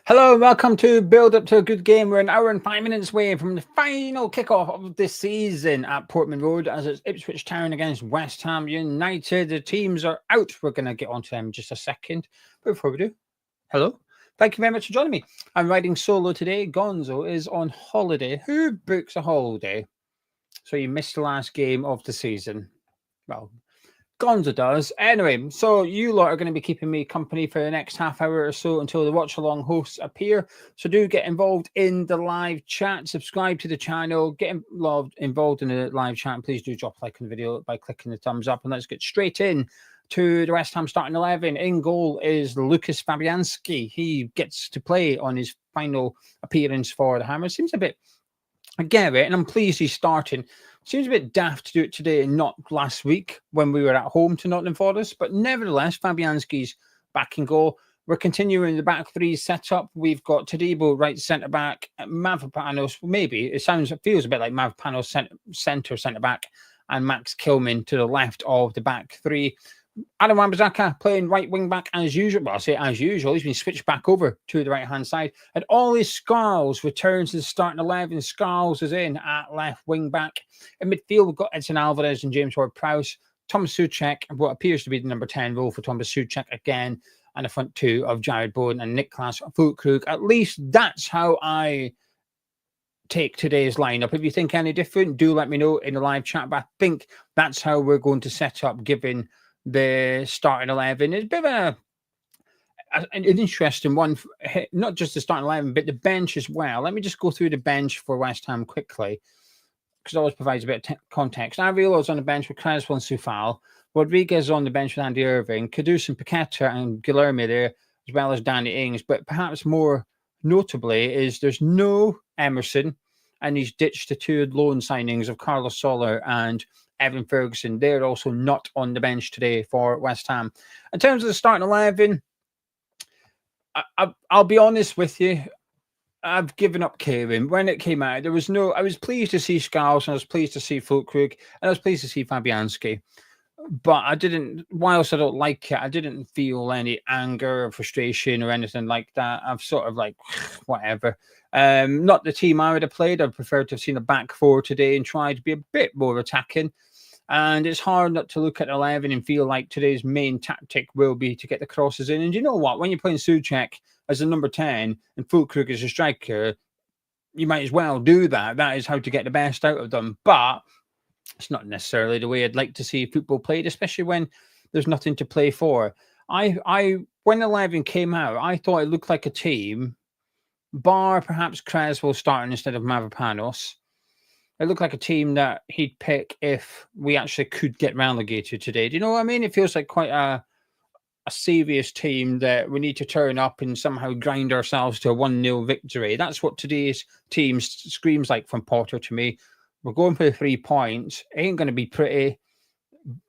Hello and welcome to Build Up to a Good Game. We're an hour and 5 minutes away from the final kickoff of this season at Portman Road as it's Ipswich Town against West Ham United. The teams are out. We're going to get onto them in just a second. But before we do, hello. Thank you very much for joining me. I'm riding solo today. Gonzo is on holiday. Who books a holiday? So you missed the last game of the season. Well, Gonzo does. Anyway, so you lot are going to be keeping me company for the next half hour or so until the watch-along hosts appear. So do get involved in the live chat. Subscribe to the channel. Get involved in the live chat. And please do drop a like on the video by clicking the thumbs up. And let's get straight in to the West Ham starting 11. In goal is Lucas Fabianski. He gets to play on his final appearance for the Hammers. Seems a bit... I get it, and I'm pleased he's starting. Seems a bit daft to do it today and not last week when we were at home to Nottingham Forest. But nevertheless, Fabianski's back in goal. We're continuing the back three setup. We've got Tadibo right centre back, Mavropanos. Maybe it feels a bit like Mavropanos centre back, and Max Kilman to the left of the back three. Adam Wan-Bissaka playing right wing back as usual. Well, I say as usual. He's been switched back over to the right hand side. And Ollie Scarles returns to the starting 11. Scarles is in at left wing back. In midfield, we've got Edson Alvarez and James Ward-Prowse. Thomas Souček, what appears to be the number 10 role for Thomas Souček again. And the front two of Jared Bowen and Niklas Füllkrug. At least that's how I take today's lineup. If you think any different, do let me know in the live chat. But I think that's how we're going to set up, given the starting 11. It's a bit of an interesting one, not just the starting 11, but the bench as well. Let me just go through the bench for West Ham quickly, because it always provides a bit of context. Arriola's on the bench with Creswell and Soufal. Rodriguez on the bench with Andy Irving. Kudus and Paqueta and Guilherme there, as well as Danny Ings. But perhaps more notably is there's no Emerson, and he's ditched the two loan signings of Carlos Soler and Evan Ferguson. They're also not on the bench today for West Ham. In terms of the starting 11, I'll be honest with you. I've given up Kieran. When it came out, I was pleased to see Scarles, and I was pleased to see Füllkrug, and I was pleased to see Fabianski. But whilst I don't like it, I didn't feel any anger or frustration or anything like that. I've sort of like, whatever. Not the team I would have played. I'd prefer to have seen a back four today and tried to be a bit more attacking. And it's hard not to look at 11 and feel like today's main tactic will be to get the crosses in. And you know what? When you're playing Souček as a number 10 and Füllkrug as a striker, you might as well do that. That is how to get the best out of them. But it's not necessarily the way I'd like to see football played, especially when there's nothing to play for. When 11 came out, I thought it looked like a team, bar perhaps Creswell starting instead of Mavropanos. It looked like a team that he'd pick if we actually could get relegated today. Do you know what I mean? It feels like quite a serious team that we need to turn up and somehow grind ourselves to a 1-0 victory. That's what today's team screams like from Potter to me. We're going for the 3 points. It ain't going to be pretty.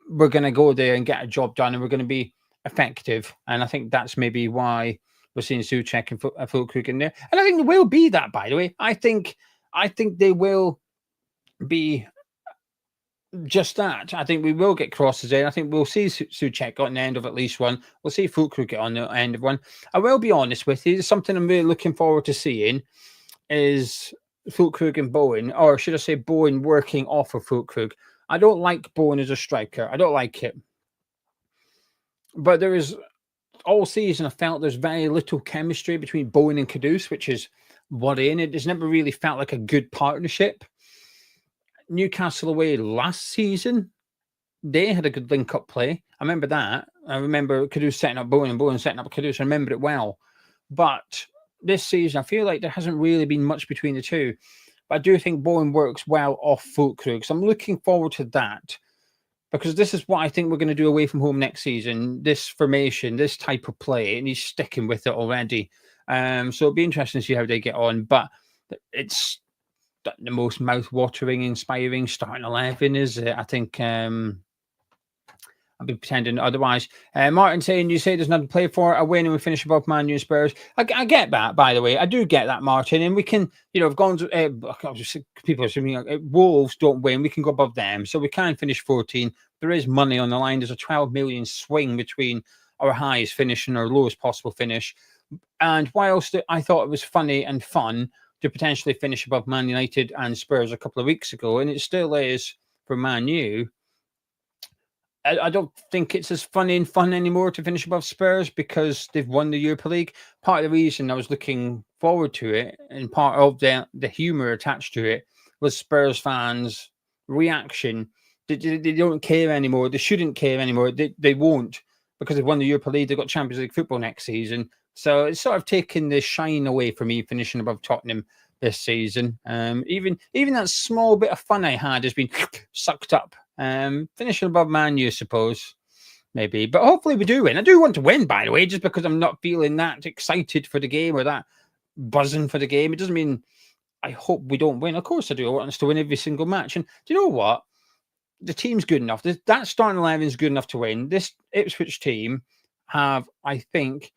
We're going to go there and get a job done, and we're going to be effective. And I think that's maybe why we're seeing Souček and Füllkrug in there. And I think there will be that, by the way. I think they will be just that. I think we will get crosses in. I think we'll see Souček on the end of at least one. We'll see Füllkrug get on the end of one. I will be honest with you. Something I'm really looking forward to seeing is Füllkrug and Bowen, or should I say Bowen working off of Füllkrug. I don't like Bowen as a striker. I don't like it. But there is, all season I felt there's very little chemistry between Bowen and Kudus, which is worrying. It has never really felt like a good partnership. Newcastle away last season, they had a good link-up play. I remember that. I remember Kudus setting up Bowen and Bowen setting up Kudus. I remember it well. But this season, I feel like there hasn't really been much between the two. But I do think Bowen works well off Füllkrug. So I'm looking forward to that, because this is what I think we're going to do away from home next season. This formation, this type of play, and he's sticking with it already. So it'll be interesting to see how they get on. But it's the most mouth-watering, inspiring starting 11, is it? I think I'll be pretending otherwise. Martin saying, you say there's nothing to play for, a win and we finish above Man U and Spurs. I get that, by the way. I do get that, Martin. And we can, have gone to, people are assuming Wolves don't win, we can go above them. So we can finish 14. There is money on the line. There's a 12 million swing between our highest finish and our lowest possible finish. And whilst I thought it was funny and fun to potentially finish above Man United and Spurs a couple of weeks ago, and it still is for Man U, I don't think it's as funny and fun anymore to finish above Spurs because they've won the Europa League. Part of the reason I was looking forward to it, and part of the humour attached to it, was Spurs fans' reaction. They don't care anymore. They shouldn't care anymore. They won't, because they've won the Europa League. They've got Champions League football next season. So it's sort of taken the shine away from me finishing above Tottenham this season. Even that small bit of fun I had has been sucked up. Finishing above Man U, I suppose, maybe. But hopefully we do win. I do want to win, by the way, just because I'm not feeling that excited for the game or that buzzing for the game. It doesn't mean I hope we don't win. Of course I do. I want us to win every single match. And do you know what? The team's good enough. That starting 11 is good enough to win. This Ipswich team have, I think,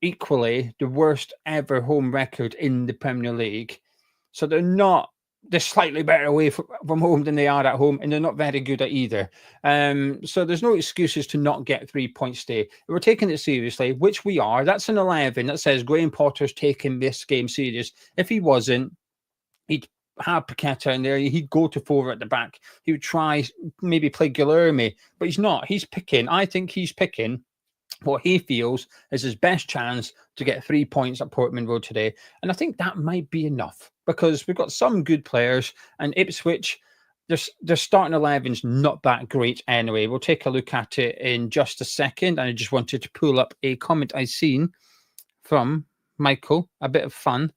equally the worst ever home record in the Premier League. So they're slightly better away from home than they are at home, and they're not very good at either. So there's no excuses to not get 3 points today. We're taking it seriously, which we are. That's an 11 that says Graham Potter's taking this game serious. If he wasn't, he'd have Paqueta in there. He'd go to 4 at the back. He would try maybe play Guilherme, but he's not. I think he's picking what he feels is his best chance to get 3 points at Portman Road today. And I think that might be enough because we've got some good players, and Ipswich, their starting 11's not that great anyway. We'll take a look at it in just a second. And I just wanted to pull up a comment I seen from Michael, a bit of fun.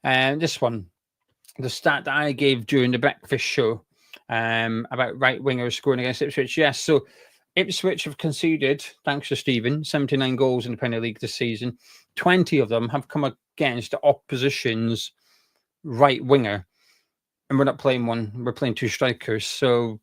And this one, the stat that I gave during the breakfast show about right wingers scoring against Ipswich. Yes, so Ipswich have conceded, thanks to Stephen, 79 goals in the Premier League this season. 20 of them have come against the opposition's right winger. And we're not playing one. We're playing 2 strikers. So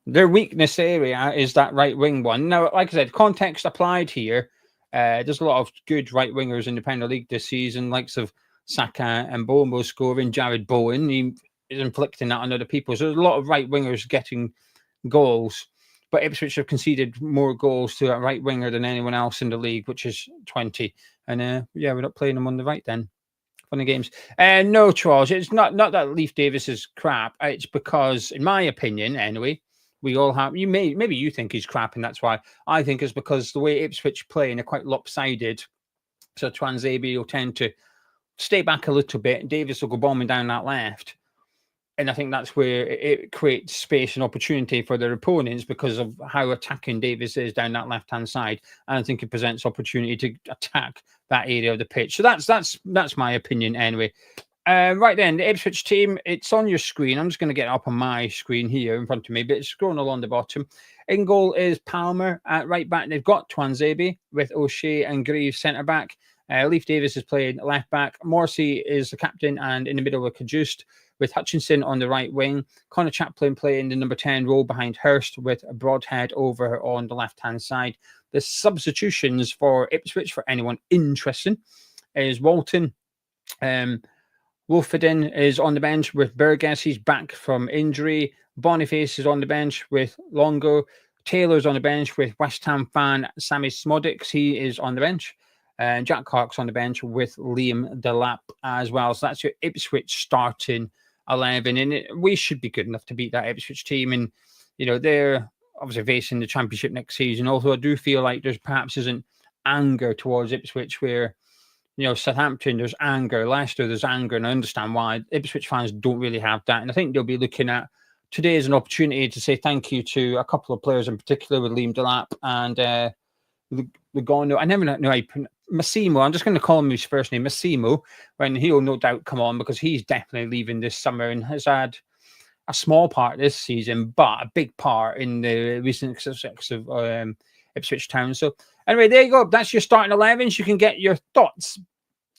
their weakness area is that right wing one. Now, like I said, context applied here. There's a lot of good right wingers in the Premier League this season, likes of Saka and Bomo scoring, Jared Bowen. He is inflicting that on other people. So there's a lot of right wingers getting goals, but Ipswich have conceded more goals to a right winger than anyone else in the league, which is 20. And we're not playing them on the right then. Funny games. No, Charles, it's not that Leif Davis is crap. It's because, in my opinion, anyway, we all have. Maybe you think he's crap, and that's why. I think it's because the way Ipswich play and are quite lopsided. So Twanzebe will tend to stay back a little bit. Davis will go bombing down that left. And I think that's where it creates space and opportunity for their opponents because of how attacking Davis is down that left-hand side. And I think it presents opportunity to attack that area of the pitch. So that's my opinion anyway. Right then, the Ipswich team, it's on your screen. I'm just going to get it up on my screen here in front of me, but it's scrolling along the bottom. In goal is Palmer. At right back, they've got Twanzebe with O'Shea and Greaves centre-back. Leif Davis is playing left-back. Morrissey is the captain, and in the middle, we're Cajuste with Hutchinson on the right wing. Connor Chaplin playing the number 10 role behind Hurst with Broadhead over on the left-hand side. The substitutions for Ipswich, for anyone interested, is Walton. Wolfenden is on the bench with Burgess. He's back from injury. Boniface is on the bench with Longo. Taylor's on the bench with West Ham fan Sammy Smodics. He is on the bench. And Jack Clark's on the bench with Liam Delap as well. So that's your Ipswich starting 11. And we should be good enough to beat that Ipswich team. And, they're obviously facing the Championship next season. Although I do feel like there's perhaps isn't anger towards Ipswich where, Southampton, there's anger. Leicester, there's anger. And I understand why. Ipswich fans don't really have that. And I think they'll be looking at today as an opportunity to say thank you to a couple of players in particular with Liam Delap and Lugano. I never know how you pronounce Massimo. I'm just going to call him his first name, Massimo, when he'll no doubt come on because he's definitely leaving this summer and has had a small part this season, but a big part in the recent success of Ipswich Town. So anyway, there you go. That's your starting 11s. You can get your thoughts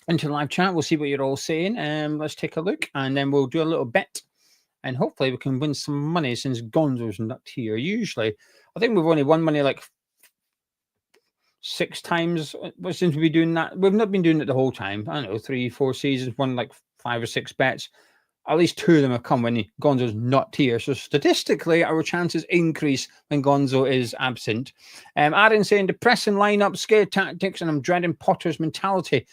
into the live chat. We'll see what you're all saying. Let's take a look and then we'll do a little bet and hopefully we can win some money since Gonzo's not here. Usually, I think we've only won money like 6 times since we've been doing that. We've not been doing it the whole time. I don't know, 3-4 seasons, won like 5 or 6 bets. at least 2 of them have come when Gonzo's not here. So statistically, our chances increase when Gonzo is absent. Aaron saying, depressing lineup, scared tactics, and I'm dreading Potter's mentality.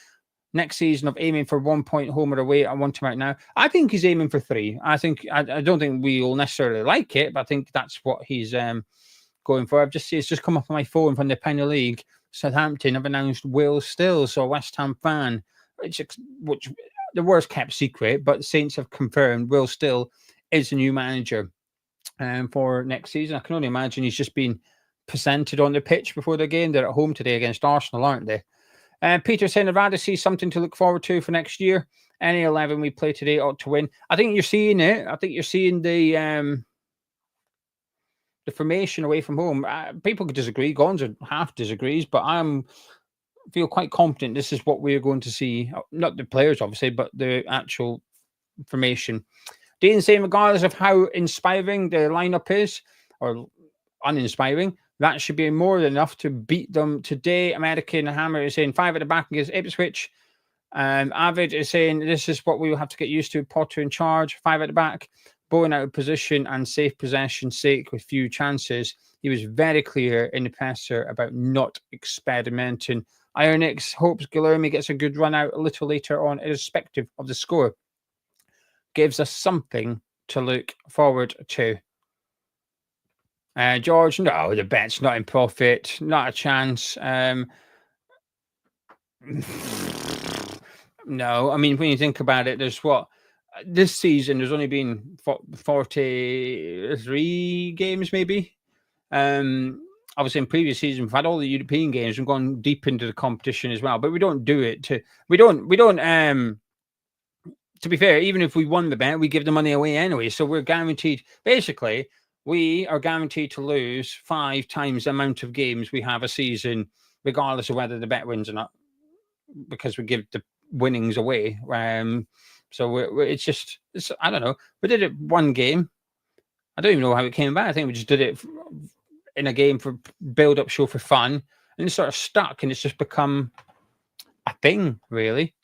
Next season of aiming for 1 point home or away. I want him out now. I think he's aiming for 3. I don't think we will necessarily like it, but I think that's what he's going for. It's just come up on my phone from the Premier League. Southampton have announced Will Still, so a West Ham fan, which the worst kept secret, but Saints have confirmed Will Still is the new manager for next season. I can only imagine he's just been presented on the pitch before the game. They're at home today against Arsenal, aren't they? Peter saying, I'd rather see something to look forward to for next year. Any 11 we play today ought to win. I think you're seeing it. I think you're seeing the formation away from home. People could disagree. Gonzo half disagrees, but feel quite confident this is what we're going to see. Not the players, obviously, but the actual formation. Dean saying, regardless of how inspiring the lineup is, or uninspiring, that should be more than enough to beat them today. American Hammer is saying 5 at the back against Ipswich. Avid is saying this is what we will have to get used to. Potter in charge, 5 at the back. Bowen out of position and safe possession's sake with few chances. He was very clear in the presser about not experimenting. Ironix hopes Guilherme gets a good run out a little later on, irrespective of the score. Gives us something to look forward to. George, no, the bet's not in profit. Not a chance. No, I mean, when you think about it, there's this season, there's only been 43 games, maybe. Obviously, in previous seasons, we've had all the European games and gone deep into the competition as well. But we don't do it to. We don't. To be fair, even if we won the bet, we give the money away anyway. So we're guaranteed. Basically, we are guaranteed to lose 5 times the amount of games we have a season, regardless of whether the bet wins or not, because we give the winnings away. So it's I don't know. We did it one game. I don't even know how it came about. I think we just did it in a game for build-up show for fun, and it's sort of stuck, and it's just become a thing, really.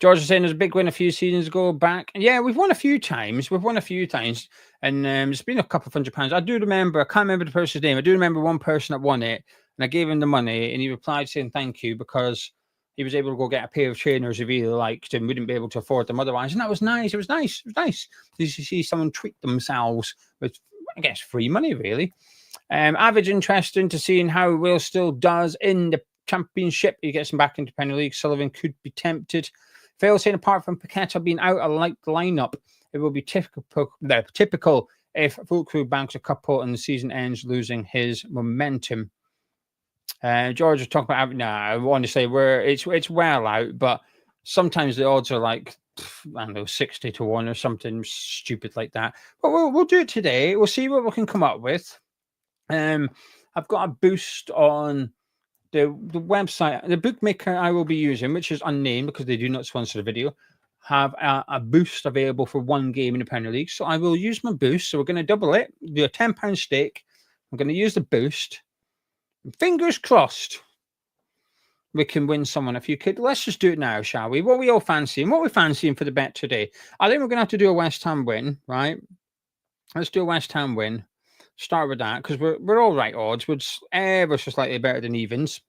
George is saying there's a big win a few seasons ago back. And yeah, we've won a few times. And it's been a couple of £100. I do remember, I can't remember the person's name. I do remember one person that won it, and I gave him the money, and he replied saying thank you because he was able to go get a pair of trainers he really liked and wouldn't be able to afford them otherwise. And that was nice. It was nice. You see someone treat themselves with, I guess, free money, really. Average interesting to seeing how Will Still does in the Championship. He gets him back into Premier League. Sullivan could be tempted. Phil saying apart from Paqueta being out, I like the lineup. It will be typical if WHUFC banks a couple and the season ends losing his momentum. George was talking about, I want to say it's well out, but sometimes the odds are like, I don't know, 60 to 1 or something stupid like that. But we'll do it today. We'll see what we can come up with. I've got a boost on the website. The bookmaker I will be using, which is unnamed because they do not sponsor the video, have a boost available for one game in the Premier League. So I will use my boost. So we're going to double it, do a £10 stake. I'm going to use the boost. Fingers crossed we can win someone. If you could, let's just do it now, shall we? What are we all fancying? What are we fancying for the bet today? I think we're going to have to do a West Ham win, right? Let's do a West Ham win. Start with that because we're all right odds. We're just ever so slightly better than evens.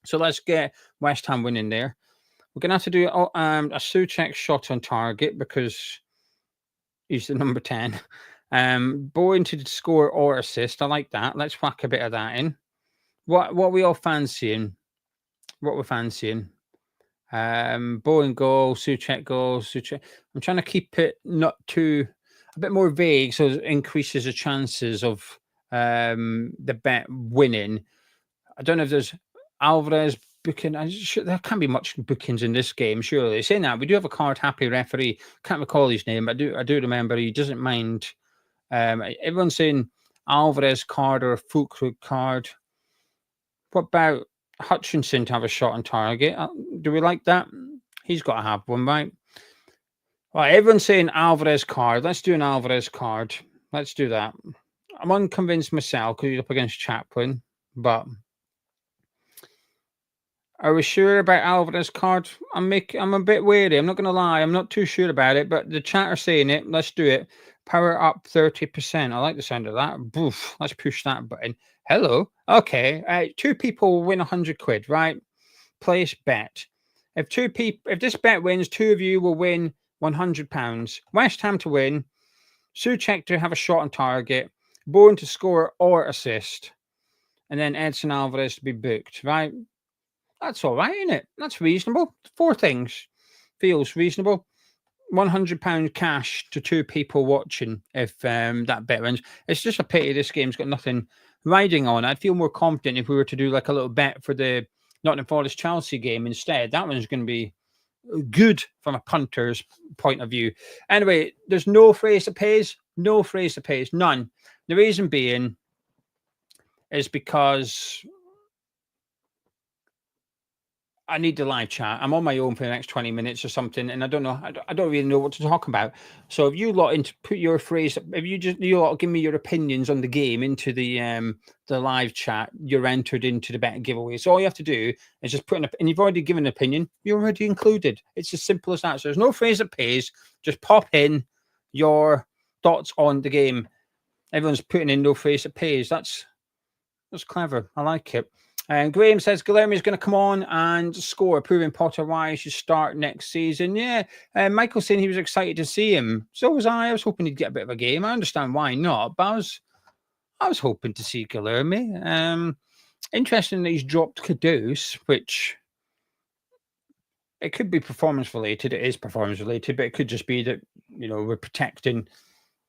So let's get West Ham win in there. We're going to have to do a Souček shot on target because he's the number 10. Bowen to score or assist. I like that. Let's whack a bit of that in. What are we all fancying? What we're fancying? Bowen goal, Souček goal, Souček. I'm trying to keep it not too a bit more vague, so it increases the chances of the bet winning. I don't know if there's Alvarez booking. There can't be much bookings in this game, surely. Saying that, we do have a card-happy referee. Can't recall his name, but I do remember he doesn't mind. Everyone's saying Alvarez card or a WHUFC card. What about Hutchinson to have a shot on target? Do we like that? He's got to have one, right? Right, everyone's saying Alvarez card. Let's do an Alvarez card. Let's do that. I'm unconvinced myself because he's up against Chaplin, but Are we sure about Alvarez card? I'm a bit wary. I'm not going to lie. I'm not too sure about it, but the chat are saying it. Let's do it. Power up 30%. I like the sound of that. Boof. Let's push that button. Hello. Okay. 2 people will win 100 quid, right? Place bet. If this bet wins, 2 of you will win £100. West Ham to win. Souček to have a shot on target. Bowen to score or assist. And then Edson Alvarez to be booked, right? That's all right, isn't it? That's reasonable. 4 things. Feels reasonable. £100 cash to 2 people watching if that bet wins. It's just a pity this game's got nothing riding on. I'd feel more confident if we were to do like a little bet for the Nottingham Forest Chelsea game instead. That one's going to be good from a punter's point of view. Anyway, there's no phrase that pays. No phrase that pays. None. The reason being is because I need the live chat. I'm on my own for the next 20 minutes or something, and I don't know. I don't really know what to talk about. So if you lot put your phrase, if you lot give me your opinions on the game into the live chat, you're entered into the bet giveaway. So all you have to do is just put and you've already given an opinion. You're already included. It's as simple as that. So there's no phrase that pays. Just pop in your thoughts on the game. Everyone's putting in no phrase that pays. That's clever. I like it. And Graham says Guilherme is going to come on and score, proving Potter why he should start next season. Yeah, Michael's saying he was excited to see him. So was I. I was hoping he'd get a bit of a game. I understand why not, but I was hoping to see Guilherme. Interesting that he's dropped Kudus, which it could be performance related. It is performance related, but it could just be that we're protecting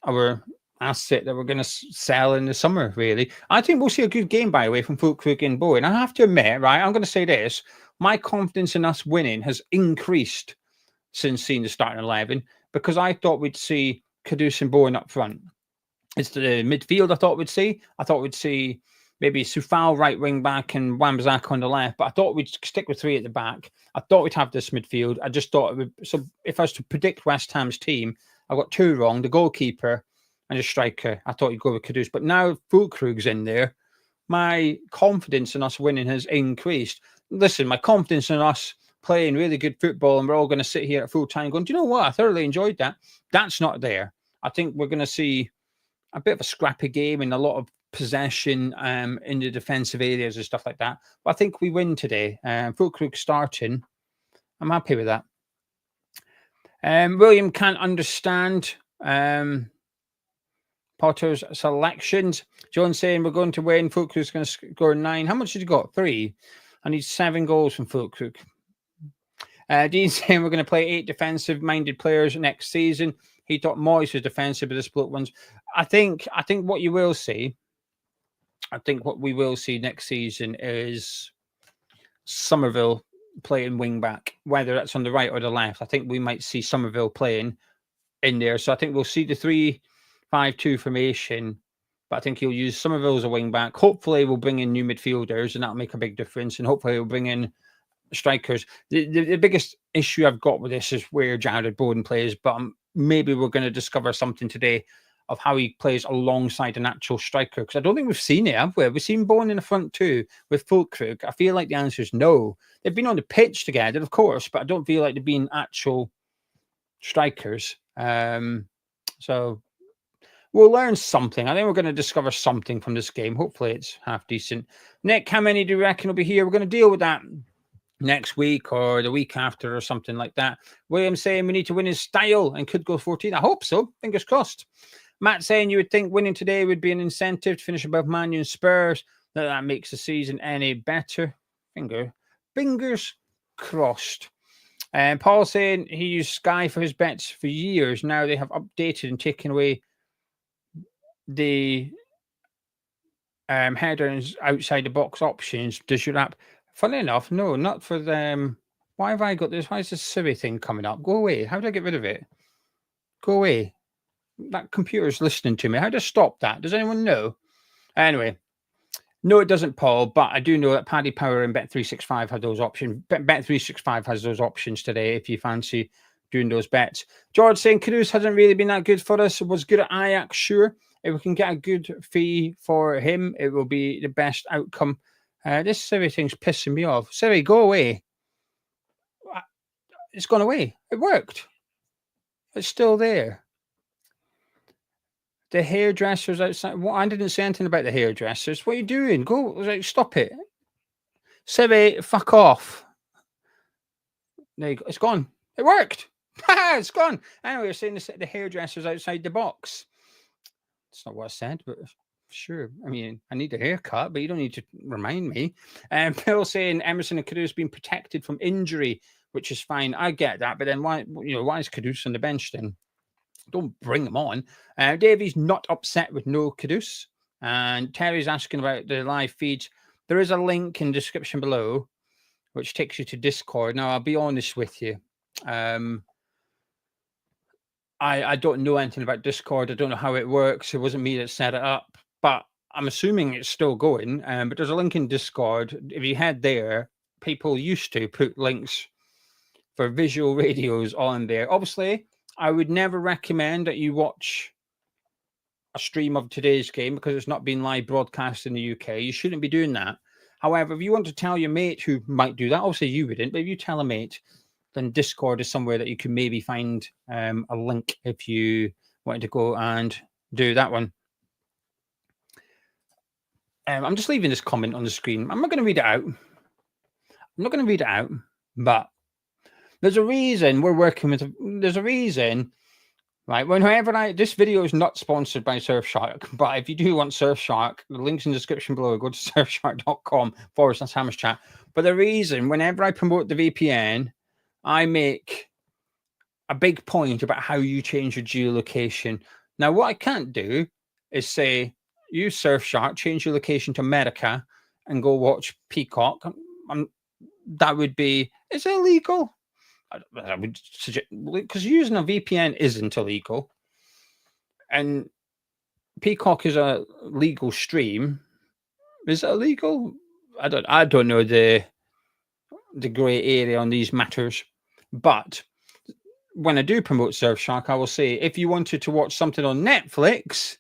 our asset that we're going to sell in the summer, really. I think we'll see a good game, by the way, from Füllkrug and Bowen. I have to admit, right, I'm going to say this. My confidence in us winning has increased since seeing the starting 11 because I thought we'd see Kudus and Bowen up front. It's the midfield I thought we'd see. I thought we'd see maybe Sufal right wing back and Wan-Bissaka on the left, but I thought we'd stick with 3 at the back. I thought we'd have this midfield. I just thought it would. So if I was to predict West Ham's team, I got 2 wrong. The goalkeeper and a striker. I thought you'd go with Kudus, but now Füllkrug's in there. My confidence in us winning has increased. Listen, my confidence in us playing really good football and we're all going to sit here at full time going, do you know what? I thoroughly enjoyed that. That's not there. I think we're going to see a bit of a scrappy game and a lot of possession in the defensive areas and stuff like that. But I think we win today. Füllkrug starting. I'm happy with that. William can't understand Potter's selections. John saying we're going to win. Füllkrug's going to score 9. How much did you got? 3. I need 7 goals from Füllkrug. Dean saying we're going to play 8 defensive-minded players next season. He thought Moyes was defensive, but the split ones. I think what you will see. I think what we will see next season is Somerville playing wing back, whether that's on the right or the left. I think we might see Somerville playing in there. So I think we'll see the 3-5-2 formation, but I think he'll use Somerville as a wing back. Hopefully we'll bring in new midfielders and that'll make a big difference. And hopefully we'll bring in strikers. The biggest issue I've got with this is where Jared Bowen plays, but maybe we're going to discover something today of how he plays alongside an actual striker, because I don't think we've seen it, have we? We've seen Bowen in the front too with Füllkrug. I feel like the answer is no. They've been on the pitch together, of course, but I don't feel like they've been actual strikers. So we'll learn something. I think we're going to discover something from this game. Hopefully it's half decent. Nick, how many do you reckon will be here? We're going to deal with that next week or the week after or something like that. William saying we need to win in style and could go 14. I hope so. Fingers crossed. Matt saying you would think winning today would be an incentive to finish above Man U and Spurs. That makes the season any better. Fingers crossed. And Paul saying he used Sky for his bets for years. Now they have updated and taken away the header and outside the box options. Does your app? Funny enough, no, not for them. Why have I got this? Why is this Siri thing coming up? Go away. How do I get rid of it? Go away. That computer's listening to me. How do I stop that? Does anyone know? Anyway, no, it doesn't, Paul, but I do know that Paddy Power and Bet365 had those options. Bet365 has those options today if you fancy doing those bets. George saying Kudus hasn't really been that good for us. It was good at Ajax, sure. If we can get a good fee for him, it will be the best outcome. This Siri thing's pissing me off. Siri, go away. It's gone away. It worked. It's still there. The hairdressers outside. Well, I didn't say anything about the hairdressers. What are you doing? Go. Like, stop it. Siri, fuck off. There you go. It's gone. It worked. It's gone. Anyway, you're saying the hairdressers outside the box. That's not what I said, but sure. I mean, I need a haircut, but you don't need to remind me. Bill saying Emerson and Kudus being protected from injury, which is fine. I get that, but then why is Kudus on the bench then? Don't bring him on. Davey's not upset with no Kudus. And Terry's asking about the live feeds. There is a link in the description below, which takes you to Discord. Now, I'll be honest with you. I don't know anything about Discord. I don't know how it works. It wasn't me that set it up, but I'm assuming it's still going. But there's a link in Discord. If you head there, people used to put links for visual radios on there. Obviously, I would never recommend that you watch a stream of today's game because it's not been live broadcast in the UK. You shouldn't be doing that. However, if you want to tell your mate who might do that, obviously you wouldn't, but if you tell a mate, then Discord is somewhere that you can maybe find a link if you wanted to go and do that one. I'm just leaving this comment on the screen. I'm not going to read it out. But there's a reason we're working with. There's a reason, right? Whenever this video is not sponsored by Surfshark, but if you do want Surfshark, the link's in the description below. Go to surfshark.com/HammersChat. But the reason, whenever I promote the VPN, I make a big point about how you change your geolocation. Now, what I can't do is say, use Surfshark, change your location to America, and go watch Peacock. That would be, is it illegal? I would suggest, because using a VPN isn't illegal. And Peacock is a legal stream. Is it illegal? I don't know the grey area on these matters. But when I do promote Surfshark, I will say, if you wanted to watch something on Netflix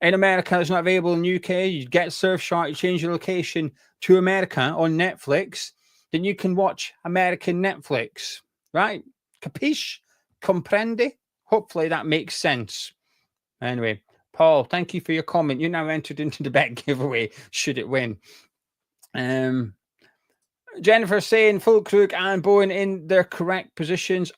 in America that's not available in the UK, you get Surfshark, you change your location to America on Netflix, then you can watch American Netflix, right? Capiche? Comprende? Hopefully that makes sense. Anyway, Paul, thank you for your comment. You're now entered into the bet giveaway, should it win. Jennifer saying Fulkrug and Bowen in their correct positions.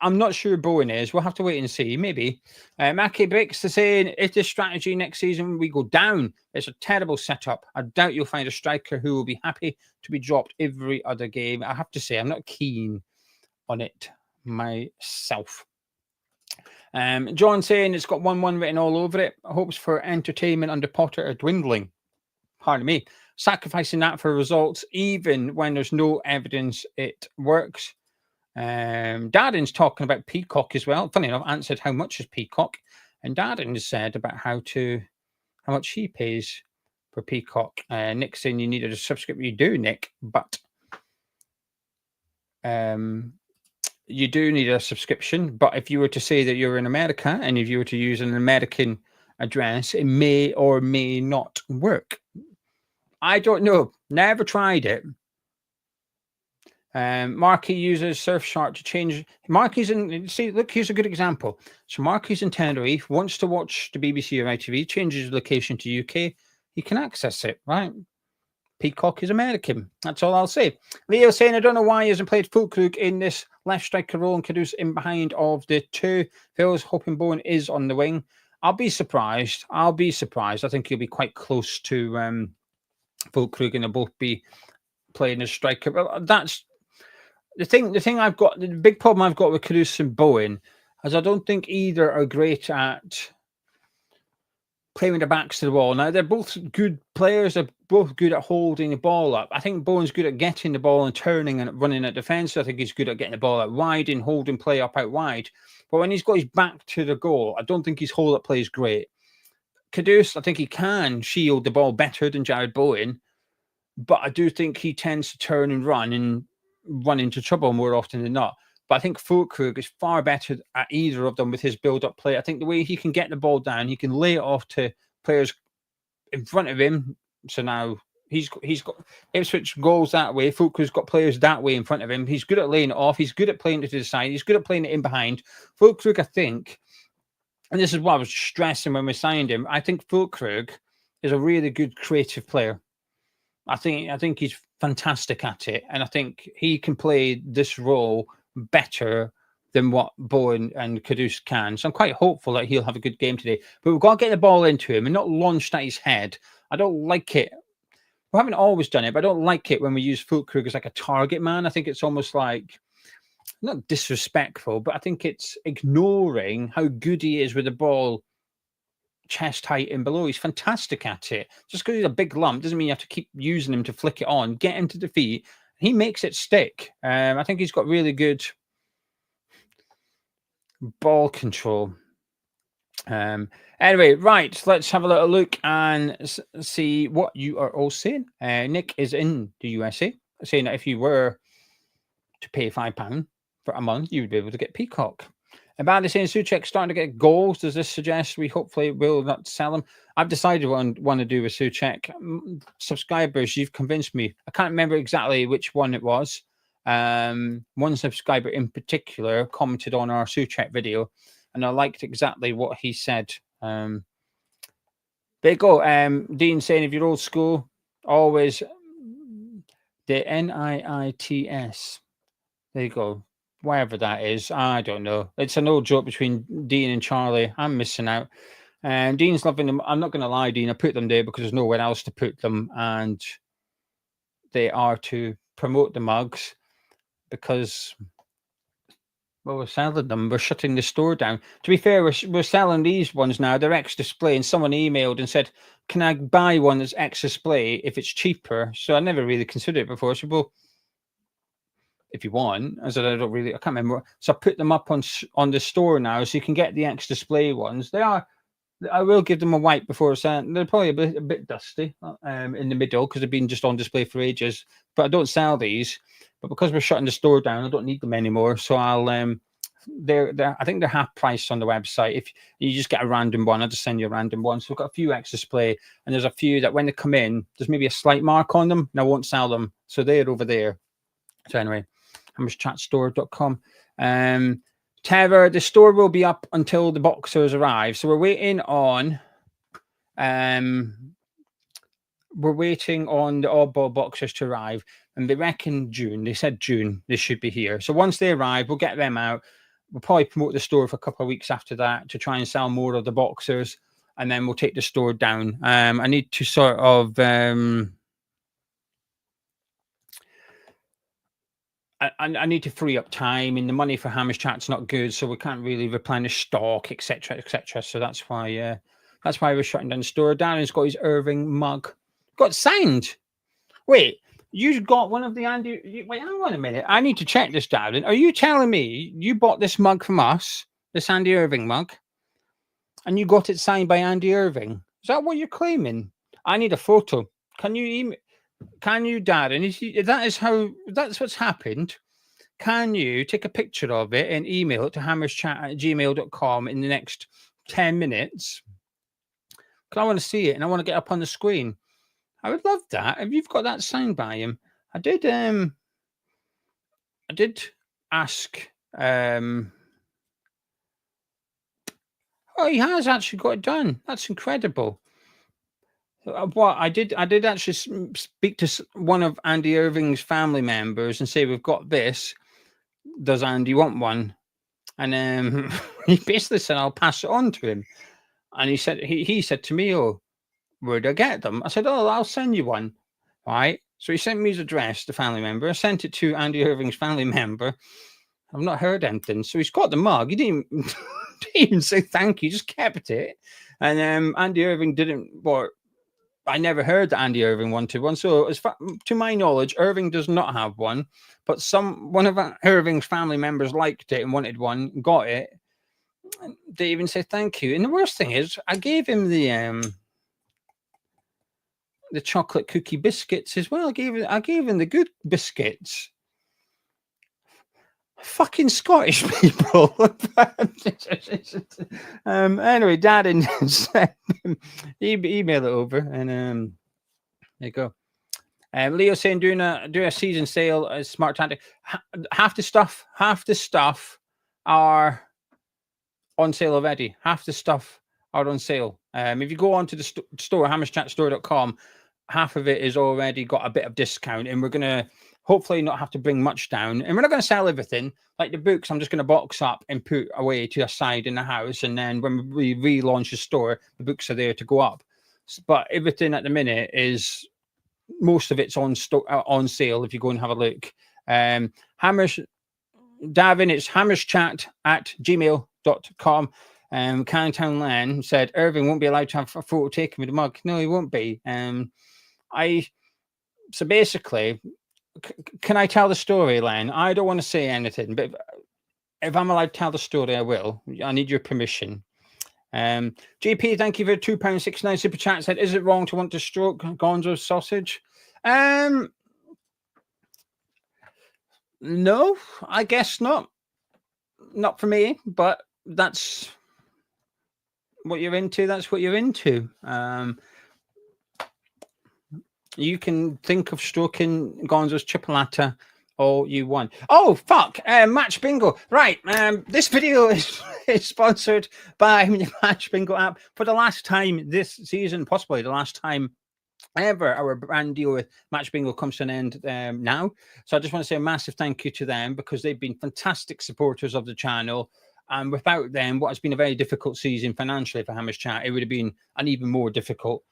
I'm not sure Bowen is. We'll have to wait and see. Maybe. Mackie Bricks is saying, if this strategy next season we go down, it's a terrible setup. I doubt you'll find a striker who will be happy to be dropped every other game. I have to say, I'm not keen on it myself. John saying it's got 1-1 written all over it. Hopes for entertainment under Potter are dwindling. Pardon me. Sacrificing that for results, even when there's no evidence it works. Darren's talking about Peacock as well. Funny enough, answered how much is Peacock, and Darren said about how much he pays for Peacock. Nick saying you needed a subscription. You do, Nick, but you do need a subscription. But if you were to say that you're in America and if you were to use an American address, it may or may not work. I don't know. Never tried it. Marky uses Surfshark to change. Marky's in. See, look, here's a good example. So Marky's in Tenerife, wants to watch the BBC or ITV, changes location to UK. He can access it, right? Peacock is American. That's all I'll say. Leo saying, I don't know why he hasn't played Fulkrug in this left striker role and Kudus in behind of the two. Phil's hoping Bowen is on the wing. I'll be surprised. I think he'll be quite close to Fulkrug and they'll both be playing as striker. But that's the thing I've got, the big problem I've got with Kudus and Bowen is I don't think either are great at playing with their backs to the wall. Now, they're both good players. They're both good at holding the ball up. I think Bowen's good at getting the ball and turning and running at defence. I think he's good at getting the ball out wide and holding play up out wide. But when he's got his back to the goal, I don't think his hold-up play is great. Kudus, I think he can shield the ball better than Jared Bowen, but I do think he tends to turn and run into trouble more often than not. But I think Fulkrug is far better at either of them with his build-up play. I think the way he can get the ball down, he can lay it off to players in front of him. So now he's got Ipswich goals that way. Fulcrug's got players that way in front of him. He's good at laying it off. He's good at playing it to the side. He's good at playing it in behind. Fulcrug, I think, and this is what I was stressing when we signed him. I think Fulcrug is a really good creative player. I think he's fantastic at it, and I think he can play this role better than what Bowen and Kudus can. So I'm quite hopeful that he'll have a good game today. But we've got to get the ball into him and not launched at his head. I don't like it. We haven't always done it, but I don't like it when we use Fulcrug as like a target man. I think it's almost like, not disrespectful, but I think it's ignoring how good he is with the ball chest height and below. He's fantastic at it. Just because he's a big lump doesn't mean you have to keep using him to flick it on. Get him to the feet. He makes it stick. I think he's got really good ball control. Anyway, right, let's have a little look and see what you are all saying. Nick is in the USA, saying that if you were to pay £5 for a month, you would be able to get Peacock. And Bandy saying Souček starting to get goals. Does this suggest we hopefully will not sell him? I've decided what I want to do with Souček. Subscribers, you've convinced me. I can't remember exactly which one it was. One subscriber in particular commented on our Souček video, and I liked exactly what he said. There you go. Dean saying, if you're old school, always the NIITS. There you go. Whatever that is, I don't know. It's an old joke between Dean and Charlie. I'm missing out. Dean's loving them. I'm not going to lie, Dean. I put them there because there's nowhere else to put them, and they are to promote the mugs because, well, we're selling them. We're shutting the store down. To be fair, we're selling these ones now. They're ex-display, and someone emailed and said, can I buy one that's ex-display if it's cheaper? So I never really considered it before. So, well, if you want, I said, I can't remember. So I put them up on the store now, so you can get the ex-display ones. I will give them a wipe before selling. They're probably a bit dusty in the middle because they've been just on display for ages. But I don't sell these. But because we're shutting the store down, I don't need them anymore. So I'll I think they're half price on the website. If you just get a random one, I'll just send you a random one. So we've got a few ex-display, and there's a few that when they come in, there's maybe a slight mark on them, and I won't sell them. So they're over there. So anyway, hammerschatstore.com. Trevor, the store will be up until the boxers arrive. So we're waiting on the oddball boxers to arrive, and they reckon June. They said June they should be here. So once they arrive, we'll get them out. We'll probably promote the store for a couple of weeks after that to try and sell more of the boxers, and then we'll take the store down. I need to sort of I need to free up time, and the money for Hammer's Chat's not good, so we can't really replenish stock, etc., etc. So that's why we're shutting down the store. Darren's got his Irving mug. Got signed. Wait, you got one of the Andy? Wait, hang on a minute. I need to check this, Darren. Are you telling me you bought this mug from us, this Andy Irving mug, and you got it signed by Andy Irving? Is that what you're claiming? I need a photo. Can you email? Can you, Darren? That's what's happened. Can you take a picture of it and email it to hammerschat@gmail.com in the next 10 minutes? Because I want to see it and I want to get up on the screen. I would love that. If you've got that signed by him, I did ask. Oh, he has actually got it done. That's incredible. What I did actually speak to one of Andy Irving's family members and say, we've got this. Does Andy want one? And he basically said, I'll pass it on to him. And he said, he said to me, oh, where'd I get them? I said, oh, I'll send you one. Right. So he sent me his address, the family member. I sent it to Andy Irving's family member. I've not heard anything. So he's got the mug. He didn't even say thank you, just kept it. And Andy Irving didn't, I never heard that Andy Irving wanted one. So, to my knowledge, Irving does not have one. But one of Irving's family members liked it and wanted one, got it. They even said thank you. And the worst thing is, I gave him the chocolate cookie biscuits as well. I gave him the good biscuits. Fucking Scottish people. Anyway, Dad email it over, and there you go. Leo saying doing a season sale is smart tactic. Half the stuff are on sale already. Half the stuff are on sale. If you go onto the store, hammerschatstore.com, half of it is already got a bit of discount, and we're gonna hopefully not have to bring much down. And we're not going to sell everything. Like the books, I'm just going to box up and put away to a side in the house. And then when we relaunch the store, the books are there to go up. But everything at the minute is, most of it's on sale if you go and have a look. Hammers, Davin, it's hammerschat@gmail.com. Cantown Len said Irving won't be allowed to have a photo taken with a mug. No, he won't be. So basically, can I tell the story, Len? I don't want to say anything, but if I'm allowed to tell the story, I will. I need your permission. GP, thank you for £2.69 super chat. Said, is it wrong to want to stroke Gonzo's sausage? No, I guess not. Not for me, but that's what you're into. That's what you're into. You can think of stroking Gonzo's chipolata all you want. Oh, fuck. Match Bingo. Right. This video is sponsored by the Match Bingo app for the last time this season, possibly the last time ever. Our brand deal with Match Bingo comes to an end now. So I just want to say a massive thank you to them, because they've been fantastic supporters of the channel. And without them, what has been a very difficult season financially for Hammers Chat, it would have been an even more difficult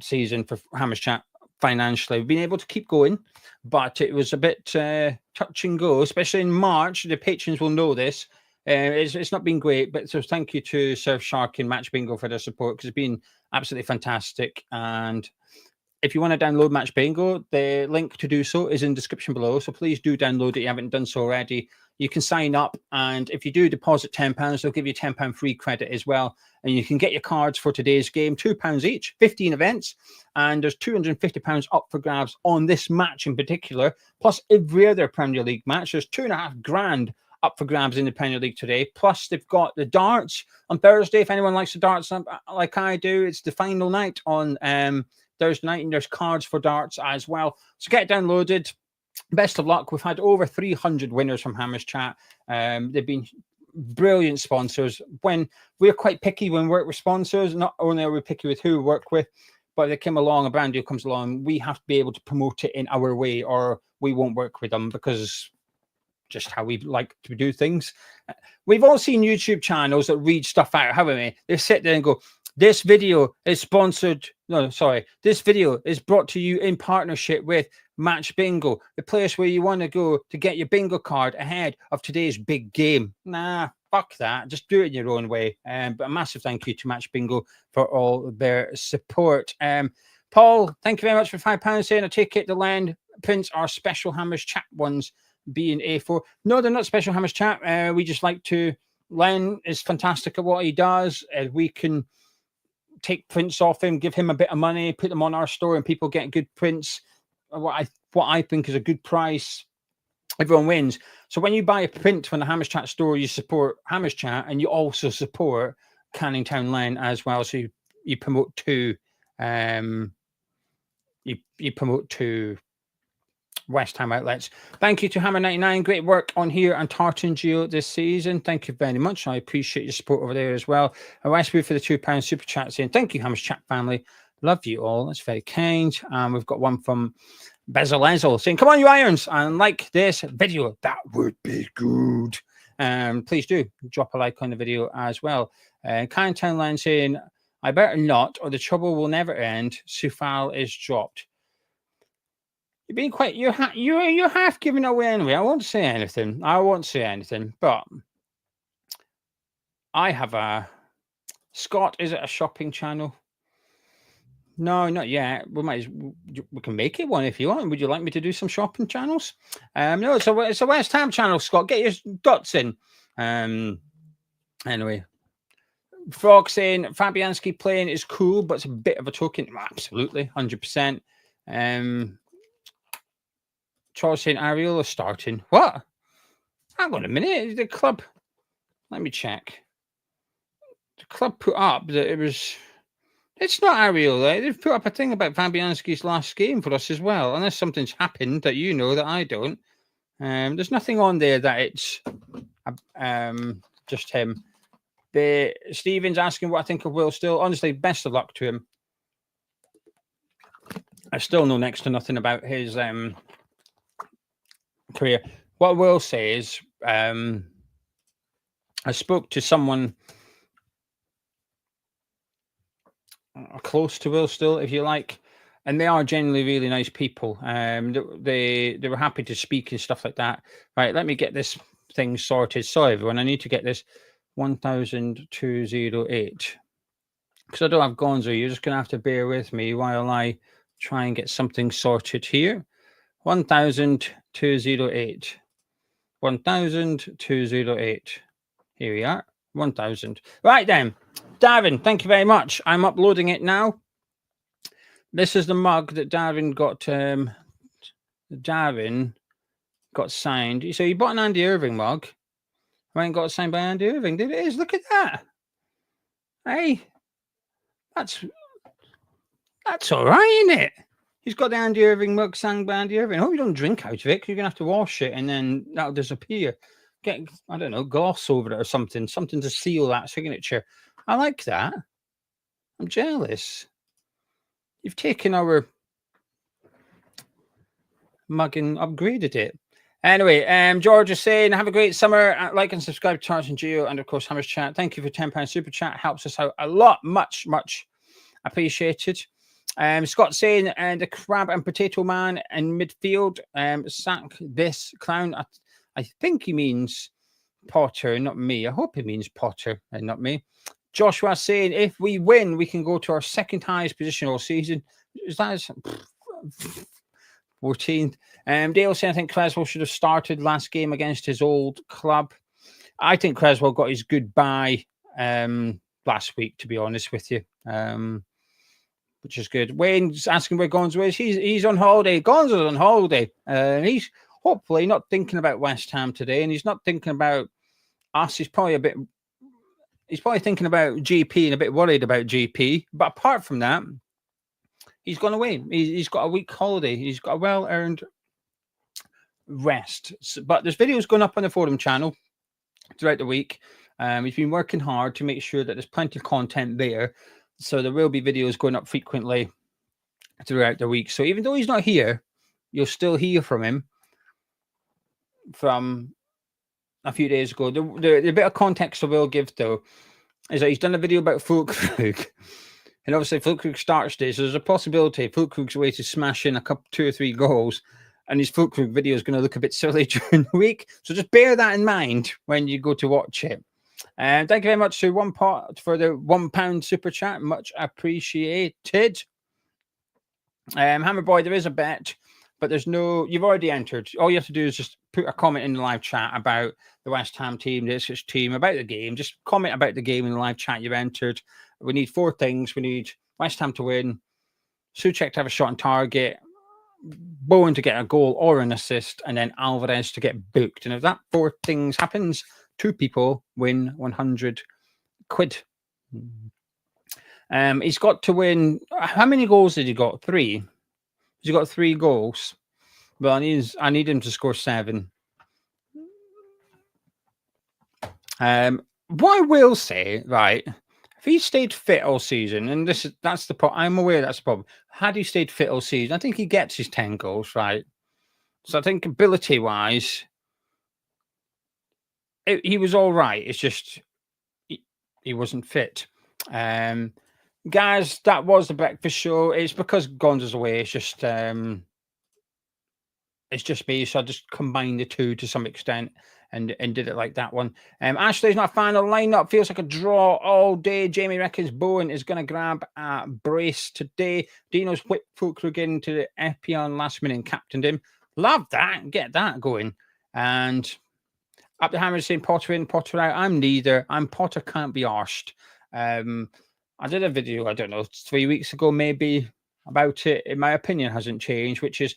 season for Hammers Chat financially. We've been able to keep going, but it was a bit touch and go, especially in March. The patrons will know this. It's not been great, but so thank you to Surfshark and Match Bingo for their support, because it's been absolutely fantastic. And if you want to download Match Bingo, the link to do so is in the description below. So please do download it if you haven't done so already. You can sign up, and if you do deposit £10, they'll give you £10 free credit as well. And you can get your cards for today's game, £2 each, 15 events. And there's £250 up for grabs on this match in particular, plus every other Premier League match. There's £2.5 grand up for grabs in the Premier League today. Plus, they've got the darts on Thursday. If anyone likes the darts like I do, it's the final night on Thursday night, and there's cards for darts as well. So get it downloaded. Best of luck. We've had over 300 winners from Hammers Chat. They've been brilliant sponsors. When we're quite picky when we work with sponsors, not only are we picky with who we work with, but if they come along, a brand deal comes along, we have to be able to promote it in our way, or we won't work with them, because just how we like to do things. We've all seen YouTube channels that read stuff out, haven't we? They sit there and go, this video is sponsored. No, sorry. This video is brought to you in partnership with Match Bingo, the place where you want to go to get your bingo card ahead of today's big game. Nah, fuck that. Just do it in your own way. But a massive thank you to Match Bingo for all their support. Paul, thank you very much for £5 saying, I take it the land prints are special Hammers Chat ones, being A4. No, they're not special Hammers Chat. We just like to. Len is fantastic at what he does. We can take prints off him, give him a bit of money, put them on our store, and people get good prints. What I think is a good price. Everyone wins. So when you buy a print from the Hammers Chat store, you support Hammers Chat, and you also support Canning Town Len as well. So you promote two. You promote two West Ham outlets. Thank you to Hammer99. Great work on here and Tartan Geo this season. Thank you very much. I appreciate your support over there as well. And Westwood for the £2 super chat saying, thank you, Hammers Chat family. Love you all. That's very kind. And we've got one from Bezel Ezel saying, come on, you irons, and like this video. That would be good. Please do drop a like on the video as well. Kind Town Line saying, I better not, or the trouble will never end. Sufal is dropped. You're being quite, you're half giving away anyway. I won't say anything. But I have a Scott. Is it a shopping channel? No, not yet. We can make it one if you want. Would you like me to do some shopping channels? No, it's a West Ham channel, Scott. Get your dots in. Anyway. Frog saying Fabianski playing is cool, but it's a bit of a token. Absolutely, 100%. Charles saying Ariola starting. What? Hang on a minute. The club. Let me check. The club put up that it was. It's not Ariel. They've put up a thing about Fabianski's last game for us as well, unless something's happened that you know that I don't. There's nothing on there that it's just him. Stephen's asking what I think of Will Still. Honestly, best of luck to him. I still know next to nothing about his career. What I will say is I spoke to someone close to Will Still, if you like, and they are generally really nice people. They were happy to speak and stuff like that. Right, let me get this thing sorted. Sorry, everyone, I need to get this 1,208 because I don't have Gonzo. You're just going to have to bear with me while I try and get something sorted here. 1,208. 1,208. Here we are. 1,000. Right then, Darren, thank you very much. I'm uploading it now. This is the mug that Darren got. Darren got signed. So he bought an Andy Irving mug. Ryan got signed by Andy Irving. There it is. Look at that. Hey, that's all right, isn't it? He's got the Andy Irving mug signed by Andy Irving. I hope you don't drink out of it because you're going to have to wash it and then that'll disappear. Get, I don't know, gloss over it or something to seal that signature. I like that. I'm jealous. You've taken our mug and upgraded it. Anyway, George is saying, have a great summer. Like and subscribe to Charles and Geo and, of course, Hammer's Chat. Thank you for £10 super chat. Helps us out a lot. Much, much appreciated. Scott saying, the crab and potato man in midfield, sack this clown. I think he means Potter, not me. I hope he means Potter and not me. Joshua saying, if we win, we can go to our second highest position all season. Is that 14th? Dale saying, I think Creswell should have started last game against his old club. I think Creswell got his goodbye last week, to be honest with you, which is good. Wayne's asking where Gonzo is. He's on holiday. Gonzo's on holiday. He's hopefully not thinking about West Ham today, and he's not thinking about us. He's probably thinking about GP and a bit worried about GP. But apart from that, he's gone away. He's got a week holiday. He's got a well-earned rest. But there's videos going up on the forum channel throughout the week. He's been working hard to make sure that there's plenty of content there. So there will be videos going up frequently throughout the week. So even though he's not here, you'll still hear from him from a few days ago. The bit of context I will give, though, is that he's done a video about Fulkrug. And obviously, Fulkrug starts day, so there's a possibility Fulkrug's away to smash in a couple, 2 or 3 goals, and his Fulkrug video is going to look a bit silly during the week. So just bear that in mind when you go to watch it. Thank you very much to One Pot for the £1 super chat. Much appreciated. Hammer Boy, there is a bet, but there's no. You've already entered. All you have to do is just put a comment in the live chat about the West Ham team, the Ipswich team, about the game. Just comment about the game in the live chat you've entered. We need 4 things. We need West Ham to win, Souček to have a shot on target, Bowen to get a goal or an assist, and then Alvarez to get booked. And if that 4 things happens, 2 people win 100 quid. He's got to win. How many goals did he got? 3. He's got 3 goals. Well, I need him to score 7. What I will say, right, if he stayed fit all season, and that's the problem. I'm aware that's the problem. Had he stayed fit all season, I think he gets his 10 goals, right? So I think ability-wise, he was all right. It's just he wasn't fit. Guys, that was the breakfast show. It's because Gonzo's away. It's just me, so I just combined the 2 to some extent and did it like that one. Ashley's not a fan of the lineup. Feels like a draw all day. Jamie reckons Bowen is going to grab a brace today. Dino's whipped Fulkrug into the FPL last minute and captained him. Love that. Get that going. And Up the Hammer saying Potter in, Potter out. I'm neither. I'm Potter can't be arsed. I did a video, I don't know, 3 weeks ago maybe about it. My opinion hasn't changed, which is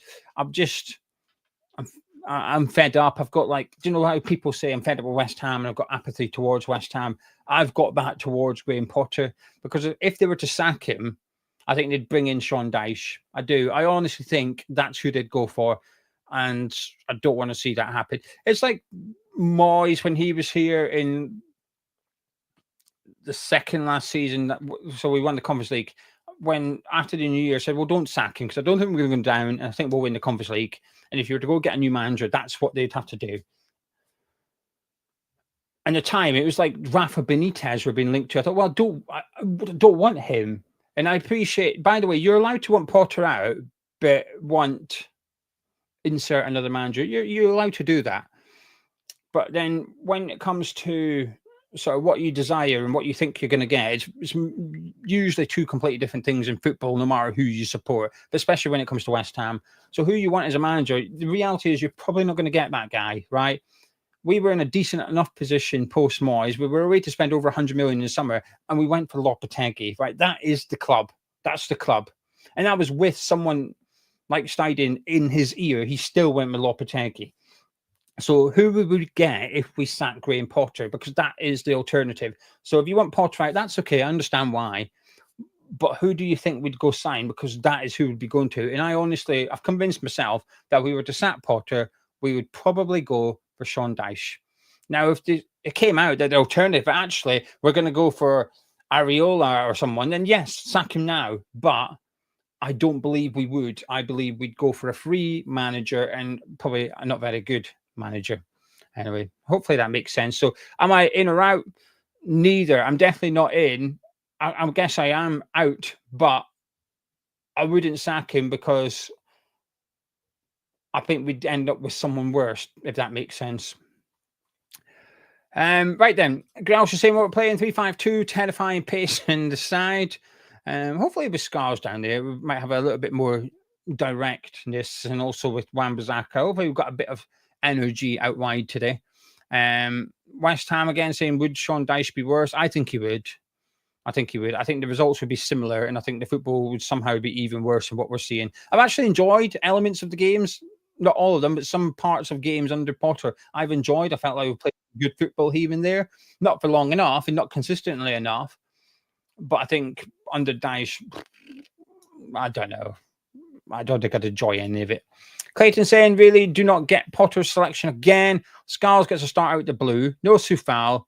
I'm fed up. I've got do you know how people say I'm fed up with West Ham and I've got apathy towards West Ham? I've got that towards Graham Potter, because if they were to sack him, I think they'd bring in Sean Dyche. I do. I honestly think that's who they'd go for. And I don't want to see that happen. It's like Moyes when he was here in the second last season. So we won the Conference League. When after the new year said, well, don't sack him because I don't think we're going to go down. And I think we'll win the Conference League. And if you were to go get a new manager, that's what they'd have to do. And at the time, it was like Rafa Benitez were being linked to. I thought, well, I don't want him. And I appreciate, by the way, you're allowed to want Potter out, but insert another manager. You're allowed to do that. But then when it comes to sort of what you desire and what you think you're going to get, it's usually two completely different things in football, no matter who you support, but especially when it comes to West Ham. So who you want as a manager, the reality is you're probably not going to get that guy, right? We were in a decent enough position post Moyes. We were ready to spend over 100 million in the summer, and we went for Lopetegui, right? That is the club. That's the club. And that was with someone like Steiden in his ear. He still went with Lopetegui. So who would we get if we sack Graham Potter? Because that is the alternative. So if you want Potter out, that's okay. I understand why. But who do you think we'd go sign? Because that is who we'd be going to. And I've convinced myself that if we were to sack Potter, we would probably go for Sean Dyche. Now, if it came out that the alternative, actually, we're going to go for Areola or someone, then yes, sack him now. But I don't believe we would. I believe we'd go for a free manager and probably a not very good manager. Anyway, hopefully that makes sense. So am I in or out? Neither. I'm definitely not in. I guess I am out, but I wouldn't sack him because I think we'd end up with someone worse, if that makes sense. Right then, Grouse is saying we're playing 3-5-2, terrifying pace in the side. Hopefully with Scars down there, we might have a little bit more directness, and also with Wan-Bissaka. Hopefully we've got a bit of energy out wide today. West Ham again saying, would Sean Dyche be worse? I think he would. I think the results would be similar, and I think the football would somehow be even worse than what we're seeing. I've actually enjoyed elements of the games, not all of them, but some parts of games under Potter I've enjoyed. I felt like we played good football here and there, not for long enough and not consistently enough. But I think under Dyche, I don't know. I don't think I'd enjoy any of it. Clayton saying, really, do not get Potter's selection again. Scarles gets a start out the blue. No Soufal,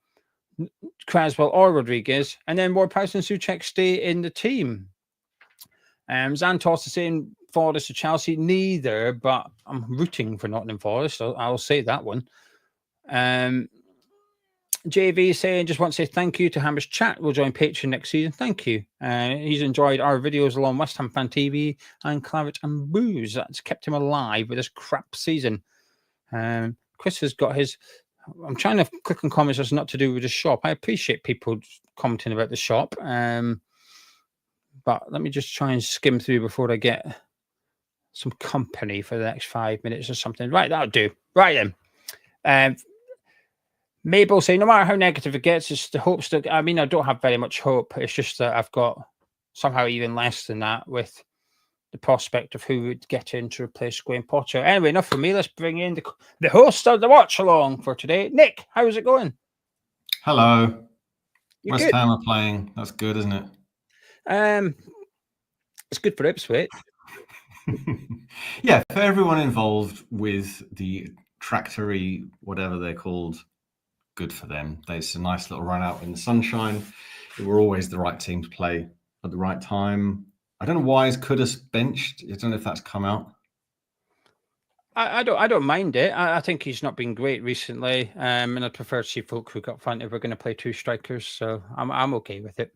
Creswell or Rodriguez. And then Ward-Prowse and Souček stay in the team. Zantos is saying Forest to Chelsea. Neither, but I'm rooting for Nottingham Forest, so I'll say that one. JV saying, just want to say thank you to Hammer's Chat. We'll join Patreon next season. Thank you. He's enjoyed our videos along West Ham Fan TV and Claret and Booze. That's kept him alive with this crap season. Chris has got his... I'm trying to click on comments that's not to do with the shop. I appreciate people commenting about the shop. But let me just try and skim through before I get some company for the next 5 minutes or something. Right, that'll do. Right then. Mabel saying, no matter how negative it gets, it's the hopes that, I mean, I don't have very much hope. It's just that I've got somehow even less than that with the prospect of who would get in to replace Graham Potter. Anyway, enough for me. Let's bring in the host of the watch along for today. Nick, how's it going? Hello. West Ham are playing. That's good, isn't it? It's good for Ipswich. Yeah, for everyone involved with the tractory, whatever they're called, good for them. There's a nice little run out in the sunshine. We're always the right team to play at the right time. I don't know why is Kudus benched. I don't know if that's come out. I don't mind it. I think he's not been great recently, and I'd prefer to see Fulkrug up front if we're going to play two strikers. So I'm okay with it.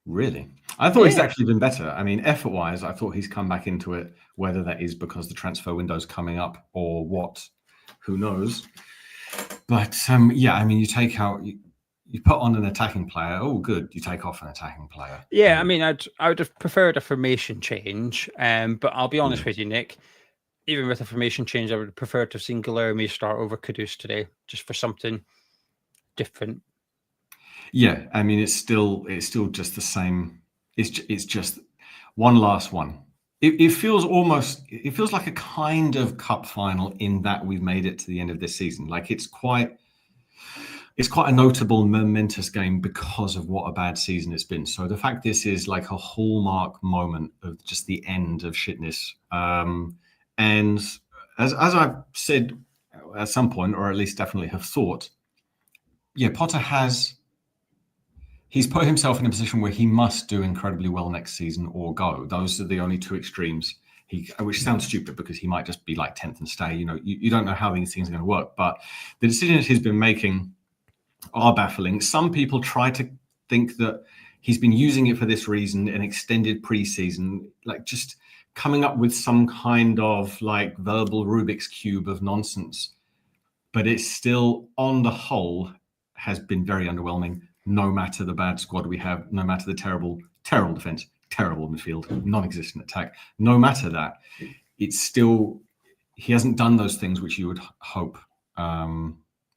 Really? I thought he's actually been better. I mean, effort-wise, I thought he's come back into it. Whether that is because the transfer window's coming up or what, who knows? But yeah, I mean, you take out, you put on an attacking player. Oh, good. You take off an attacking player. Yeah, I mean, I would have preferred a formation change. But I'll be honest with you, Nick. Even with a formation change, I would prefer to have seen Guilherme start over Kudus today, just for something different. Yeah, I mean, it's still just the same. It's just one last one. it feels like a kind of cup final in that we've made it to the end of this season. Like it's quite a notable, momentous game because of what a bad season it's been. So the fact this is like a hallmark moment of just the end of shitness. And as I've said at some point, or at least definitely have thought, yeah, Potter he's put himself in a position where he must do incredibly well next season or go. Those are the only two extremes. Which sounds stupid because he might just be like 10th and stay. You know, you don't know how these things are going to work. But the decisions he's been making are baffling. Some people try to think that he's been using it for this reason, an extended preseason, like just coming up with some kind of like verbal Rubik's Cube of nonsense. But it's still, on the whole, has been very underwhelming, no matter the bad squad we have, no matter the terrible defense, terrible midfield, non-existent attack, no matter that, it's still, he hasn't done those things which you would hope.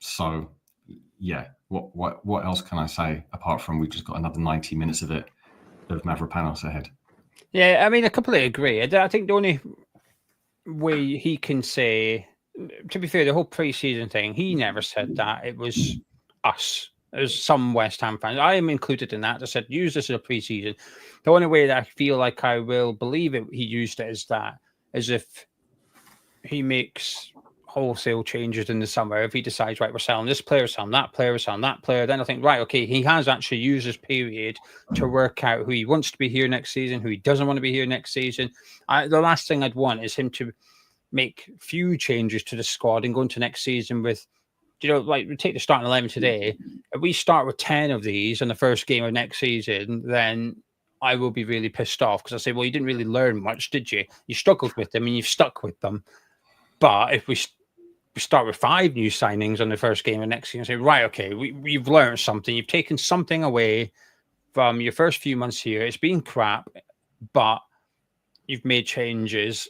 So yeah, what else can I say apart from we've just got another 90 minutes of Mavropanos ahead? Yeah, I mean, I completely agree. I think the only way he can say, to be fair, the whole pre-season thing, he never said that. It was us. It was some West Ham fans. I am included in that. I said, use this as a pre-season. The only way that I feel like I will believe it, he used it as if he makes wholesale changes in the summer. If he decides, right, we're selling this player, selling that player, we're selling that player, then I think, right, okay, he has actually used this period to work out who he wants to be here next season, who he doesn't want to be here next season. The last thing I'd want is him to make few changes to the squad and go into next season with, you know, like we take the starting 11 today. If we start with 10 of these in the first game of next season, then I will be really pissed off because I say, well, you didn't really learn much, did you? You struggled with them and you've stuck with them. But if we start with 5 new signings on the first game of next season, say, right, okay, we've learned something. You've taken something away from your first few months here. It's been crap, but you've made changes.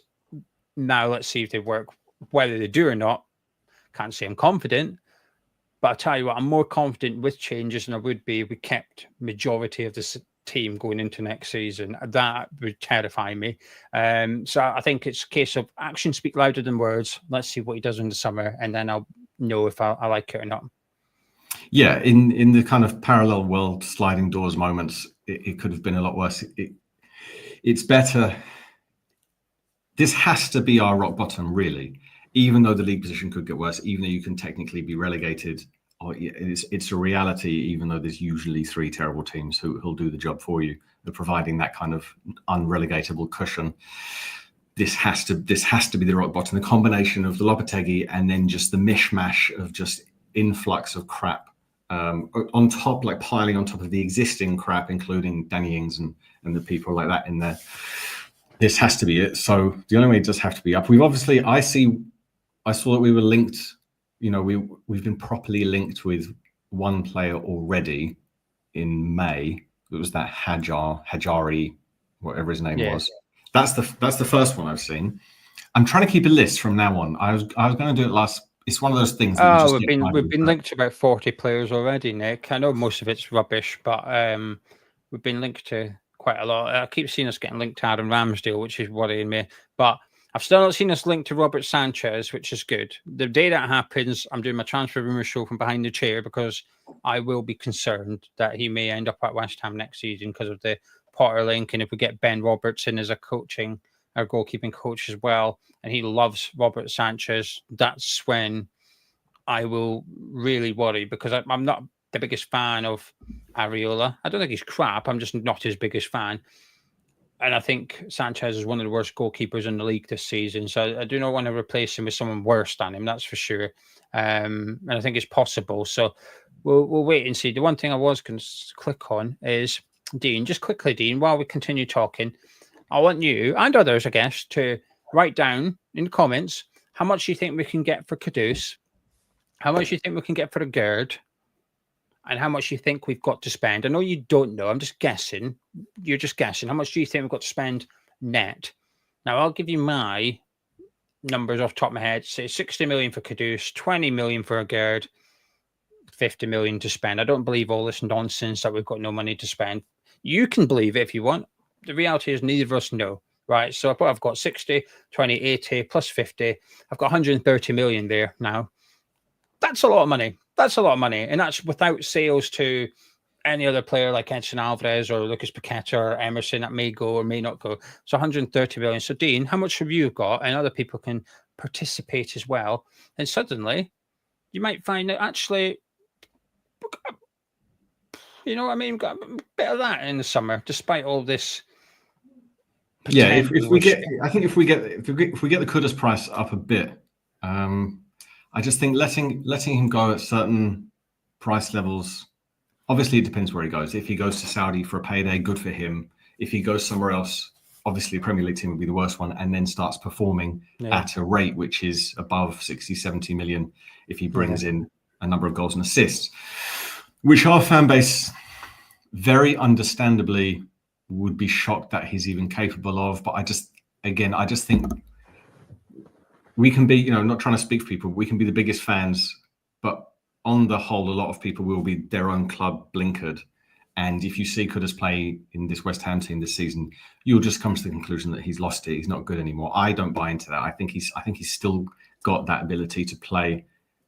Now let's see if they work. Whether they do or not, can't say I'm confident. But I'll tell you what, I'm more confident with changes than I would be if we kept majority of this team going into next season. That would terrify me. So I think it's a case of actions speak louder than words. Let's see what he does in the summer, and then I'll know if I like it or not. Yeah, in the kind of parallel world sliding doors moments, it could have been a lot worse. It's better. This has to be our rock bottom, really. Even though the league position could get worse, even though you can technically be relegated, it's a reality. Even though there's usually 3 terrible teams who'll do the job for you, they're providing that kind of unrelegatable cushion. This has to be the rock bottom. The combination of the Lopetegui and then just the mishmash of just influx of crap on top, like piling on top of the existing crap, including Danny Ings and the people like that in there. This has to be it. So the only way it does have to be up. We've obviously, I saw that we were linked. You know, we've been properly linked with one player already in May. It was that Hajari, whatever his name was. That's the first one I've seen. I'm trying to keep a list from now on. I was going to do it last. It's one of those things. That we've been linked to about 40 players already, Nick. I know most of it's rubbish, but we've been linked to quite a lot. I keep seeing us getting linked to Adam Ramsdale, which is worrying me. But I've still not seen us linked to Robert Sanchez, which is good. The day that happens, I'm doing my transfer rumor show from behind the chair because I will be concerned that he may end up at West Ham next season because of the Potter link. And if we get Ben Roberts in as a goalkeeping coach as well, and he loves Robert Sanchez, that's when I will really worry because I'm not the biggest fan of Areola. I don't think he's crap. I'm just not his biggest fan. And I think Sanchez is one of the worst goalkeepers in the league this season. So I do not want to replace him with someone worse than him, that's for sure. And I think it's possible. So we'll wait and see. The one thing I was going to click on is, Dean, just quickly, Dean, while we continue talking, I want you and others, I guess, to write down in the comments how much you think we can get for Kudus, how much you think we can get for a Gerd, and how much you think we've got to spend. I know you don't know. I'm just guessing. You're just guessing. How much do you think we've got to spend net? Now, I'll give you my numbers off the top of my head. Say 60 million for Kudus, 20 million for a Gerd, 50 million to spend. I don't believe all this nonsense that we've got no money to spend. You can believe it if you want. The reality is neither of us know. right? So I've got 60, 20, 80 plus 50. I've got 130 million there now. That's a lot of money. That's a lot of money. And that's without sales to any other player like Edson Alvarez or Lucas Paqueta or Emerson that may go or may not go. So 130 million. So Dean, how much have you got? And other people can participate as well. And suddenly you might find that actually, you know what I mean? Got a bit of that in the summer, despite all this. Yeah, if we get the Kudus price up a bit, I just think letting him go at certain price levels. Obviously, it depends where he goes. If he goes to Saudi for a payday, good for him. If he goes somewhere else, obviously, a Premier League team would be the worst one, and then starts performing at a rate which is above 60, 70 million if he brings in a number of goals and assists, which our fan base very understandably would be shocked that he's even capable of. But I just think we can be, not trying to speak for people, we can be the biggest fans, but on the whole, a lot of people will be their own club blinkered. And if you see Kudus play in this West Ham team this season, you'll just come to the conclusion that he's lost it. He's not good anymore. I don't buy into that. I think he's still got that ability to play.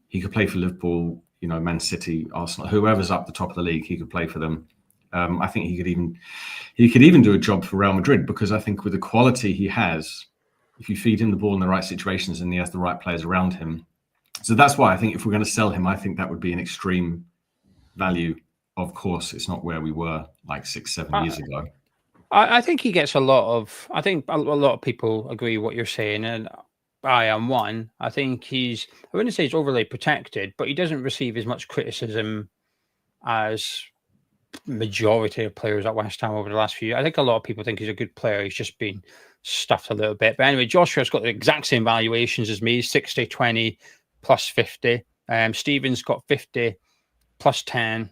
He could play for Liverpool, Man City, Arsenal, whoever's up the top of the league, he could play for them. I think he could even do a job for Real Madrid, because I think with the quality he has, if you feed him the ball in the right situations and he has the right players around him. So that's why I think if we're going to sell him, I think that would be an extreme value. Of course, it's not where we were like 6-7 years ago. I think he gets a lot of. I think a lot of people agree with what you're saying, and I am one. I think I wouldn't say he's overly protected, but he doesn't receive as much criticism as majority of players at West Ham over the last few years. I think a lot of people think he's a good player. He's just been stuffed a little bit. But anyway, Joshua's got the exact same valuations as me: 60, 20 plus 50. Stephen's got 50 plus 10.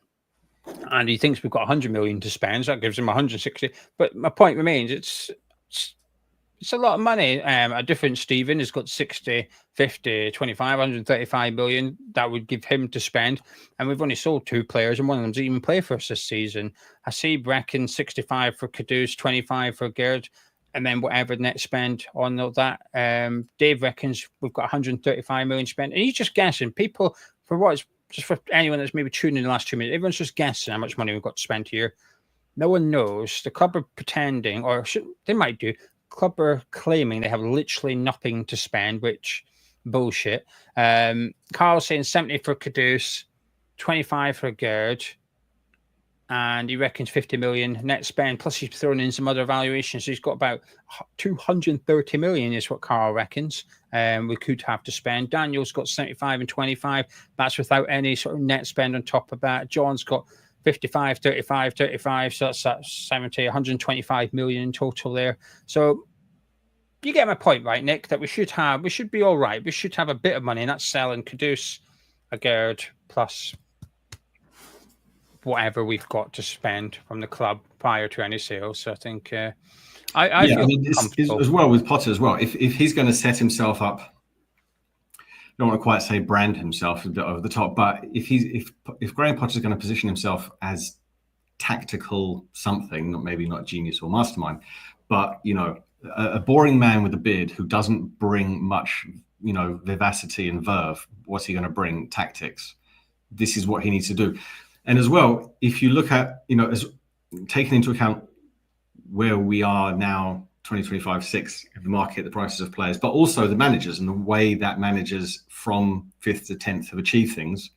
And he thinks we've got 100 million to spend, so that gives him 160. But my point remains, it's a lot of money. A different Stephen has got 60, 50, 25, 135 million. That would give him to spend. And we've only sold 2 players, and one of them didn't even play for us this season. Hasib reckons 65 for Kudus, 25 for Gerd, and then whatever net spend on that. Dave reckons we've got 135 million spent. And he's just guessing. People, for what it's just for anyone that's maybe tuning in the last 2 minutes, everyone's just guessing how much money we've got to spend here. No one knows. The club are pretending, or they might do. Club are claiming they have literally nothing to spend, which bullshit. Carl's saying 70 for Kudus, 25 for Gerd, and he reckons 50 million net spend. Plus, he's thrown in some other valuations. So he's got about 230 million, is what Carl reckons. We could have to spend. Daniel's got 75 and 25. That's without any sort of net spend on top of that. John's got 55, 35, 35. So that's 70, 125 million in total there. So you get my point, right, Nick? That we should be all right. We should have a bit of money, and that's selling Kudus, Gerd, plus whatever we've got to spend from the club prior to any sales. So I think I feel comfortable. As well with Potter as well. If he's going to set himself up, I don't want to quite say brand himself a bit over the top, but if Graham Potter's going to position himself as tactical something, maybe not genius or mastermind, but a boring man with a beard who doesn't bring much vivacity and verve, what's he going to bring? Tactics. This is what he needs to do. And as well, if you look at, as taking into account where we are now, 2025-6, the market, the prices of players, but also the managers and the way that managers from 5th to 10th have achieved things.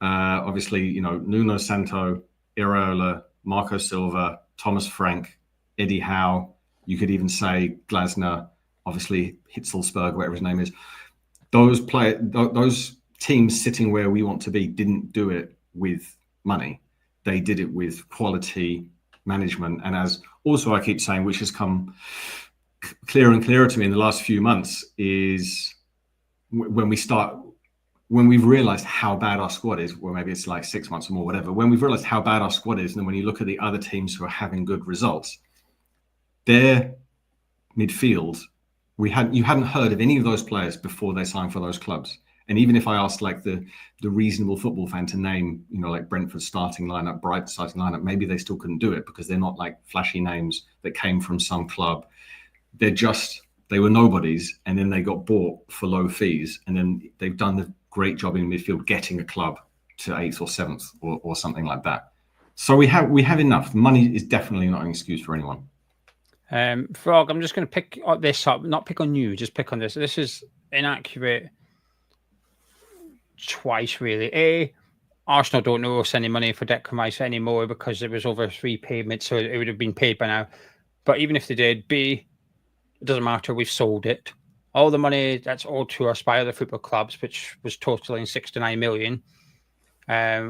Obviously, Nuno Santo, Iraola, Marco Silva, Thomas Frank, Eddie Howe, you could even say Glasner, obviously Hitzelsberg, whatever his name is. Those teams sitting where we want to be didn't do it with money. They did it with quality management. And as also I keep saying, which has come clearer and clearer to me in the last few months, is when we've realized how bad our squad is, well, maybe it's like 6 months or more, whatever, when we've realized how bad our squad is, and then when you look at the other teams who are having good results, their midfield, you hadn't heard of any of those players before they signed for those clubs. And even if I asked like the reasonable football fan to name, like Brentford's starting lineup, Brighton's starting lineup, maybe they still couldn't do it because they're not like flashy names that came from some club They were nobodies, and then they got bought for low fees, and then they've done the great job in midfield getting a club to 8th or 7th or something like that. So we have enough. Money is definitely not an excuse for anyone. Frog, I'm just going to pick this up, not pick on you, just pick on this. This is inaccurate twice, really. Arsenal don't owe us any money for Declan Rice anymore because it was over 3 payments, so it would have been paid by now. But even if they did, B, it doesn't matter, we've sold it. All the money that's owed to us by other football clubs, which was totaling 69 million,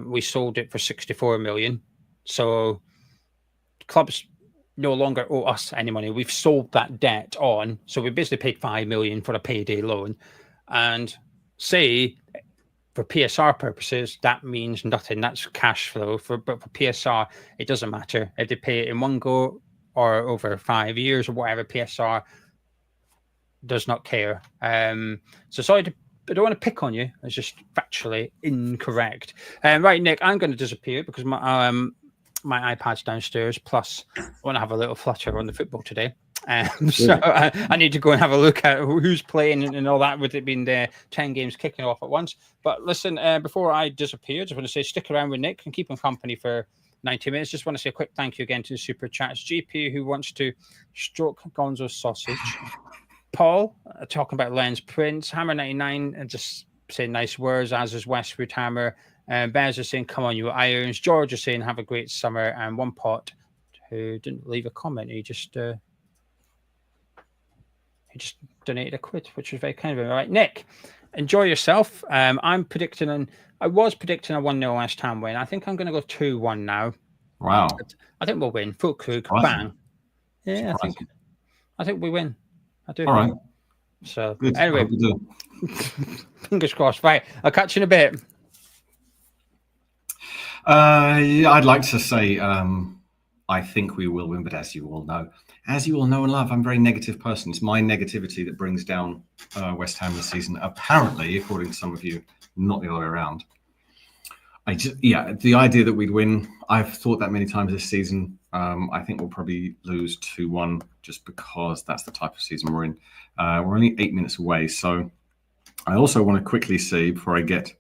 we sold it for 64 million. So clubs no longer owe us any money. We've sold that debt on. So we basically paid 5 million for a payday loan. And say, for PSR purposes, that means nothing. That's cash flow. But for PSR, it doesn't matter. If they pay it in one go or over 5 years or whatever, PSR does not care. So sorry, I don't want to pick on you. It's just factually incorrect. Right, Nick, I'm going to disappear because my iPad's downstairs. Plus, I want to have a little flutter on the football today. So I need to go and have a look at who's playing and all that, with it being 10 games kicking off at once. But listen, before I disappear, just want to say stick around with Nick and keep him company for 90 minutes. Just want to say a quick thank you again to the super chats. GP, who wants to stroke Gonzo's sausage. Paul, talking about Lens Prince. Hammer 99, and just saying nice words, as is Westwood Hammer. Bears are saying, come on, you irons. George is saying, have a great summer. And One Pot, who didn't leave a comment, he just donated a quid, which was very kind of him. All right, Nick, enjoy yourself. I was predicting a 1-0 West Ham win. I think I'm going to go 2-1 now. Wow. I think we'll win. Fulkrug, bang. Yeah, I think we win. I do. All right. So, good. Anyway, fingers crossed. Right, I'll catch you in a bit. Yeah, I'd like to say I think we will win, but as you all know and love, I'm a very negative person. It's my negativity that brings down West Ham this season. Apparently, according to some of you, not the other way around. The idea that we'd win, I've thought that many times this season. I think we'll probably lose 2-1 just because that's the type of season we're in. We're only 8 minutes away. So I also want to quickly say, before I get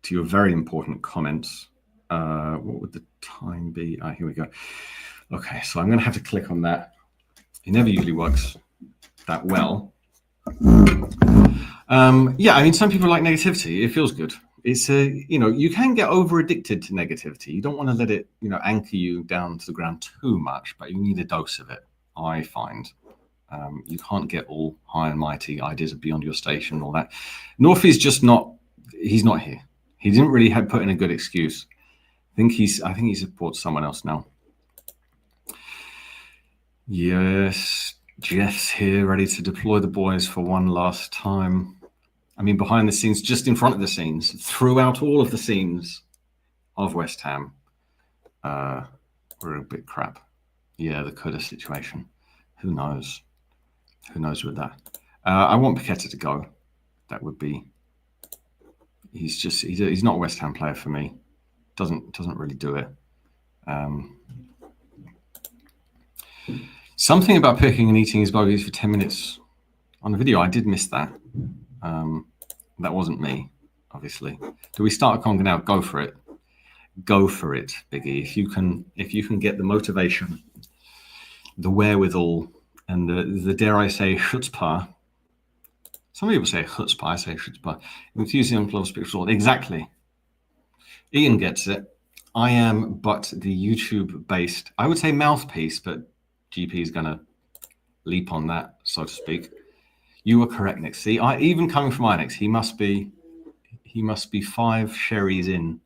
to your very important comments, what would the time be? Here we go. Okay, so I'm going to have to click on that. It never usually works that well. Some people like negativity. It feels good. It's you can get over addicted to negativity. You don't want to let it, anchor you down to the ground too much, but you need a dose of it. I find you can't get all high and mighty ideas of beyond your station and all that. Northie's just not. He's not here. He didn't really put in a good excuse. I think he supports someone else now. Yes, Jeff's here, ready to deploy the boys for one last time. I mean, behind the scenes, just in front of the scenes, throughout all of the scenes of West Ham, we're a bit crap. Yeah, the Coulda situation. Who knows? Who knows with that? I want Paqueta to go. That would be. He's not a West Ham player for me. Doesn't really do it. Something about picking and eating his bogies for 10 minutes on the video. I did miss that. That wasn't me, obviously. Do we start a conga now? Go for it. Go for it, Biggie. If you can get the motivation, the wherewithal, and the dare I say chutzpah. Some people say chutzpah. I say chutzpah. Enthusiasm, love, spiritual. Exactly. Ian gets it. I am but the YouTube-based, I would say mouthpiece, but GP is going to leap on that, so to speak. You were correct, Nick. See, even coming from Inex, he must be 5 sherries in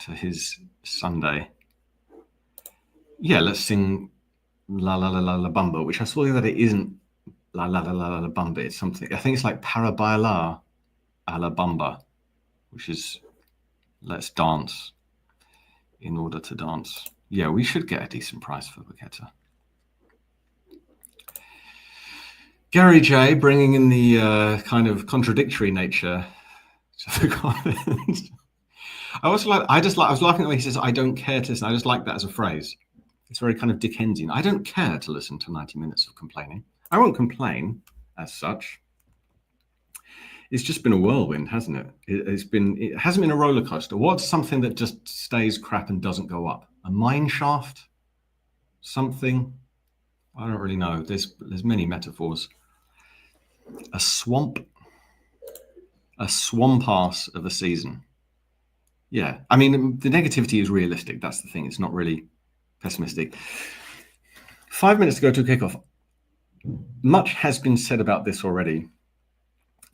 to his Sunday. Yeah, let's sing La La La La La Bamba, which I saw that it isn't La La La La La Bamba. It's something. I think it's like Para Bailar a la Bamba, which is let's dance in order to dance. Yeah, we should get a decent price for Paqueta. Gary J bringing in the kind of contradictory nature to the comments. I was laughing at the way he says, I don't care to listen. I just like that as a phrase. It's very kind of Dickensian. I don't care to listen to 90 minutes of complaining. I won't complain as such. It's just been a whirlwind, hasn't it? It hasn't been a roller coaster. What's something that just stays crap and doesn't go up? A mine shaft? Something? I don't really know. There's many metaphors. A swamp? A swamp-ass of a season. Yeah, I mean, the negativity is realistic. That's the thing. It's not really pessimistic. 5 minutes to go to kickoff. Much has been said about this already.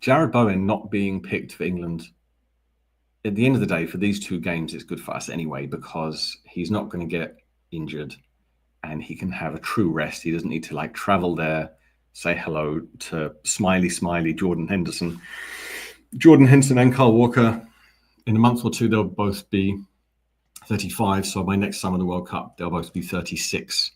Jared Bowen not being picked for England, at the end of the day, for these two games, it's good for us anyway, because he's not going to get injured and he can have a true rest. He doesn't need to like travel there, say hello to smiley Jordan Henderson. Jordan Henderson and Kyle Walker, in a month or two, they'll both be 35. So by next summer, the World Cup, they'll both be 36.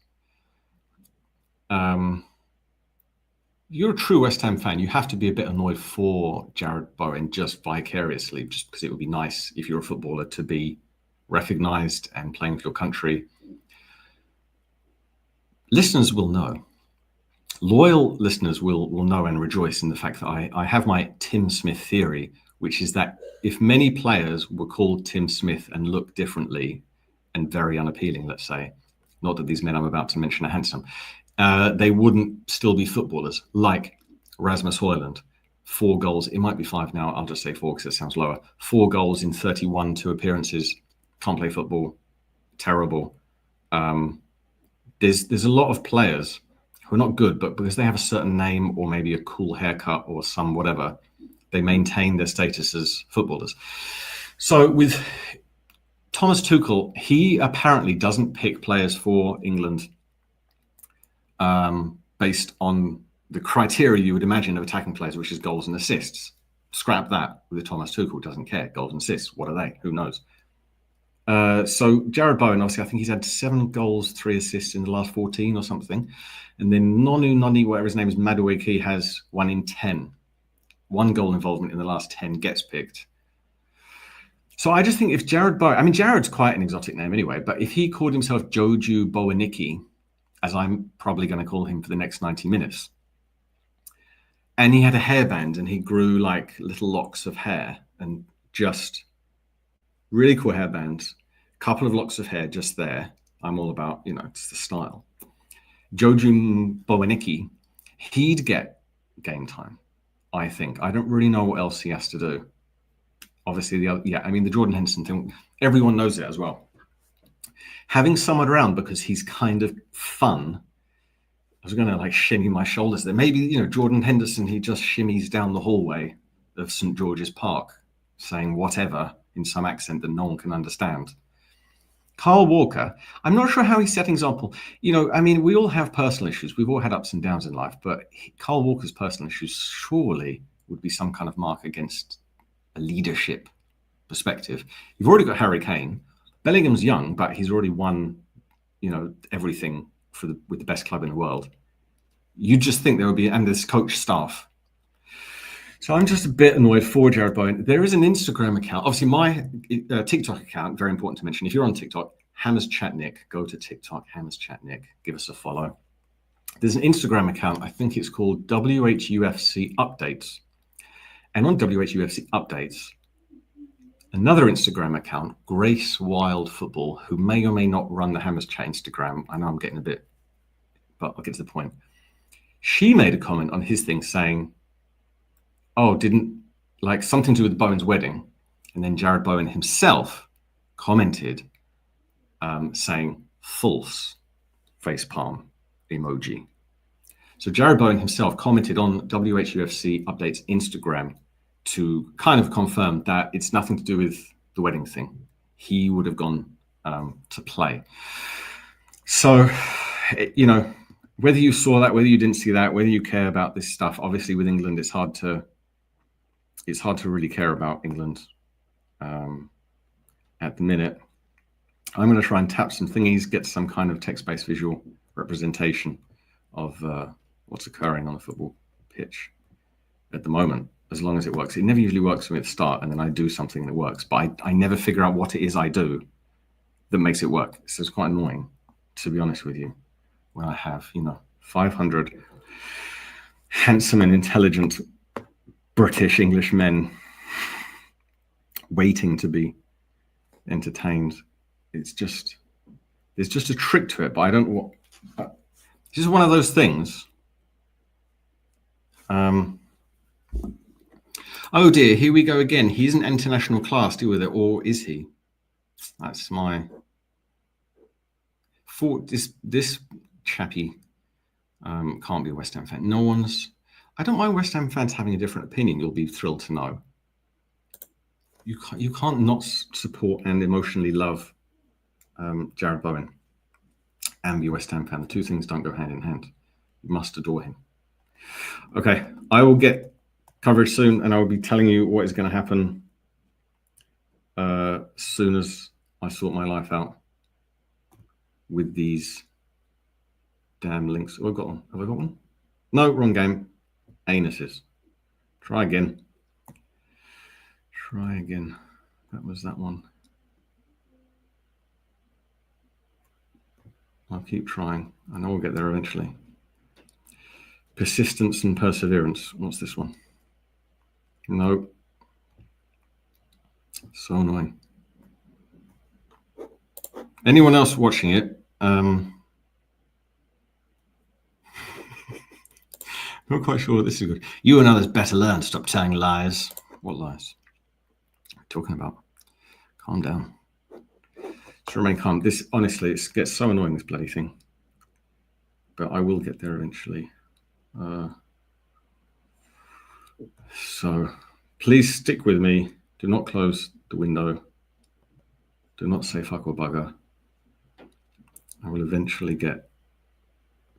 You're a true West Ham fan. You have to be a bit annoyed for Jared Bowen just vicariously, just because it would be nice if you're a footballer to be recognised and playing for your country. Listeners will know. Loyal listeners will know and rejoice in the fact that I have my Tim Smith theory, which is that if many players were called Tim Smith and looked differently and very unappealing, let's say, not that these men I'm about to mention are handsome, they wouldn't still be footballers, like Rasmus Højlund. 4 goals, it might be 5 now, I'll just say 4 because it sounds lower. 4 goals in 31 appearances, can't play football, terrible. There's a lot of players who are not good, but because they have a certain name or maybe a cool haircut or some whatever, they maintain their status as footballers. So with Thomas Tuchel, he apparently doesn't pick players for England based on the criteria you would imagine of attacking players, which is goals and assists. Scrap that with Thomas Tuchel, doesn't care. Goals and assists, what are they? Who knows? So Jared Bowen, obviously, I think he's had 7 goals, 3 assists in the last 14 or something. And then Noni, whatever his name is, Madueke, has 1 in 10. 1 goal involvement in the last 10 gets picked. So I just think if Jared Bowen, I mean, Jared's quite an exotic name anyway, but if he called himself Joju Bowenicki, as I'm probably going to call him for the next 90 minutes, and he had a hairband and he grew like little locks of hair and just really cool hairbands, couple of locks of hair just there. I'm all about, it's the style. Joju Bowenicki, he'd get game time, I think. I don't really know what else he has to do. Obviously, the Jordan Henderson thing, everyone knows it as well. Having someone around because he's kind of fun. I was going to shimmy my shoulders there. Maybe, Jordan Henderson, he just shimmies down the hallway of St. George's Park saying whatever in some accent that no one can understand. Kyle Walker, I'm not sure how he's setting example. We all have personal issues. We've all had ups and downs in life, but Kyle Walker's personal issues surely would be some kind of mark against a leadership perspective. You've already got Harry Kane. Bellingham's young, but he's already won, everything with the best club in the world. You just think there would be, and this coach staff. So I'm just a bit annoyed for Jared Bowen. There is an Instagram account. Obviously, my TikTok account, very important to mention. If you're on TikTok, Hammers Chat Nick, go to TikTok, Hammers Chat Nick, give us a follow. There's an Instagram account, I think it's called WHUFC Updates. And on WHUFC Updates, another Instagram account, Grace Wild Football, who may or may not run the Hammers Chat Instagram. I know I'm getting a bit, but I'll get to the point. She made a comment on his thing saying, didn't something to do with Bowen's wedding. And then Jared Bowen himself commented saying false facepalm emoji. So Jared Bowen himself commented on WHUFC Updates Instagram to kind of confirm that it's nothing to do with the wedding thing. He would have gone to play. So, whether you saw that, whether you didn't see that, whether you care about this stuff, obviously with England, it's hard to really care about England at the minute. I'm going to try and tap some thingies, get some kind of text-based visual representation of what's occurring on the football pitch at the moment, as long as it works. It never usually works for me at the start, and then I do something that works, but I never figure out what it is I do that makes it work. So it's quite annoying, to be honest with you, when I have, 500 handsome and intelligent British English men waiting to be entertained. There's just a trick to it, but I don't know what. This is one of those things. Oh dear, here we go again. He's an international class. Deal with it, or is he? That's my thought. This chappie can't be a West Ham fan. No one's. I don't mind West Ham fans having a different opinion. You'll be thrilled to know. You can't not support and emotionally love Jared Bowen and be a West Ham fan. The two things don't go hand in hand. You must adore him. Okay, I will get coverage soon, and I will be telling you what is going to happen as soon as I sort my life out with these damn links. Oh, I've got one. Have I got one? No, wrong game. Anuses. Try again. Try again. That was that one. I'll keep trying. I know we'll get there eventually. Persistence and perseverance. What's this one? No. So annoying. Anyone else watching it? Not quite sure what this is good. You and others better learn. Stop telling lies. What lies? What are you talking about? Calm down. Just remain calm. This, honestly, it gets so annoying, this bloody thing. But I will get there eventually. So please stick with me. Do not close the window. Do not say fuck or bugger. I will eventually get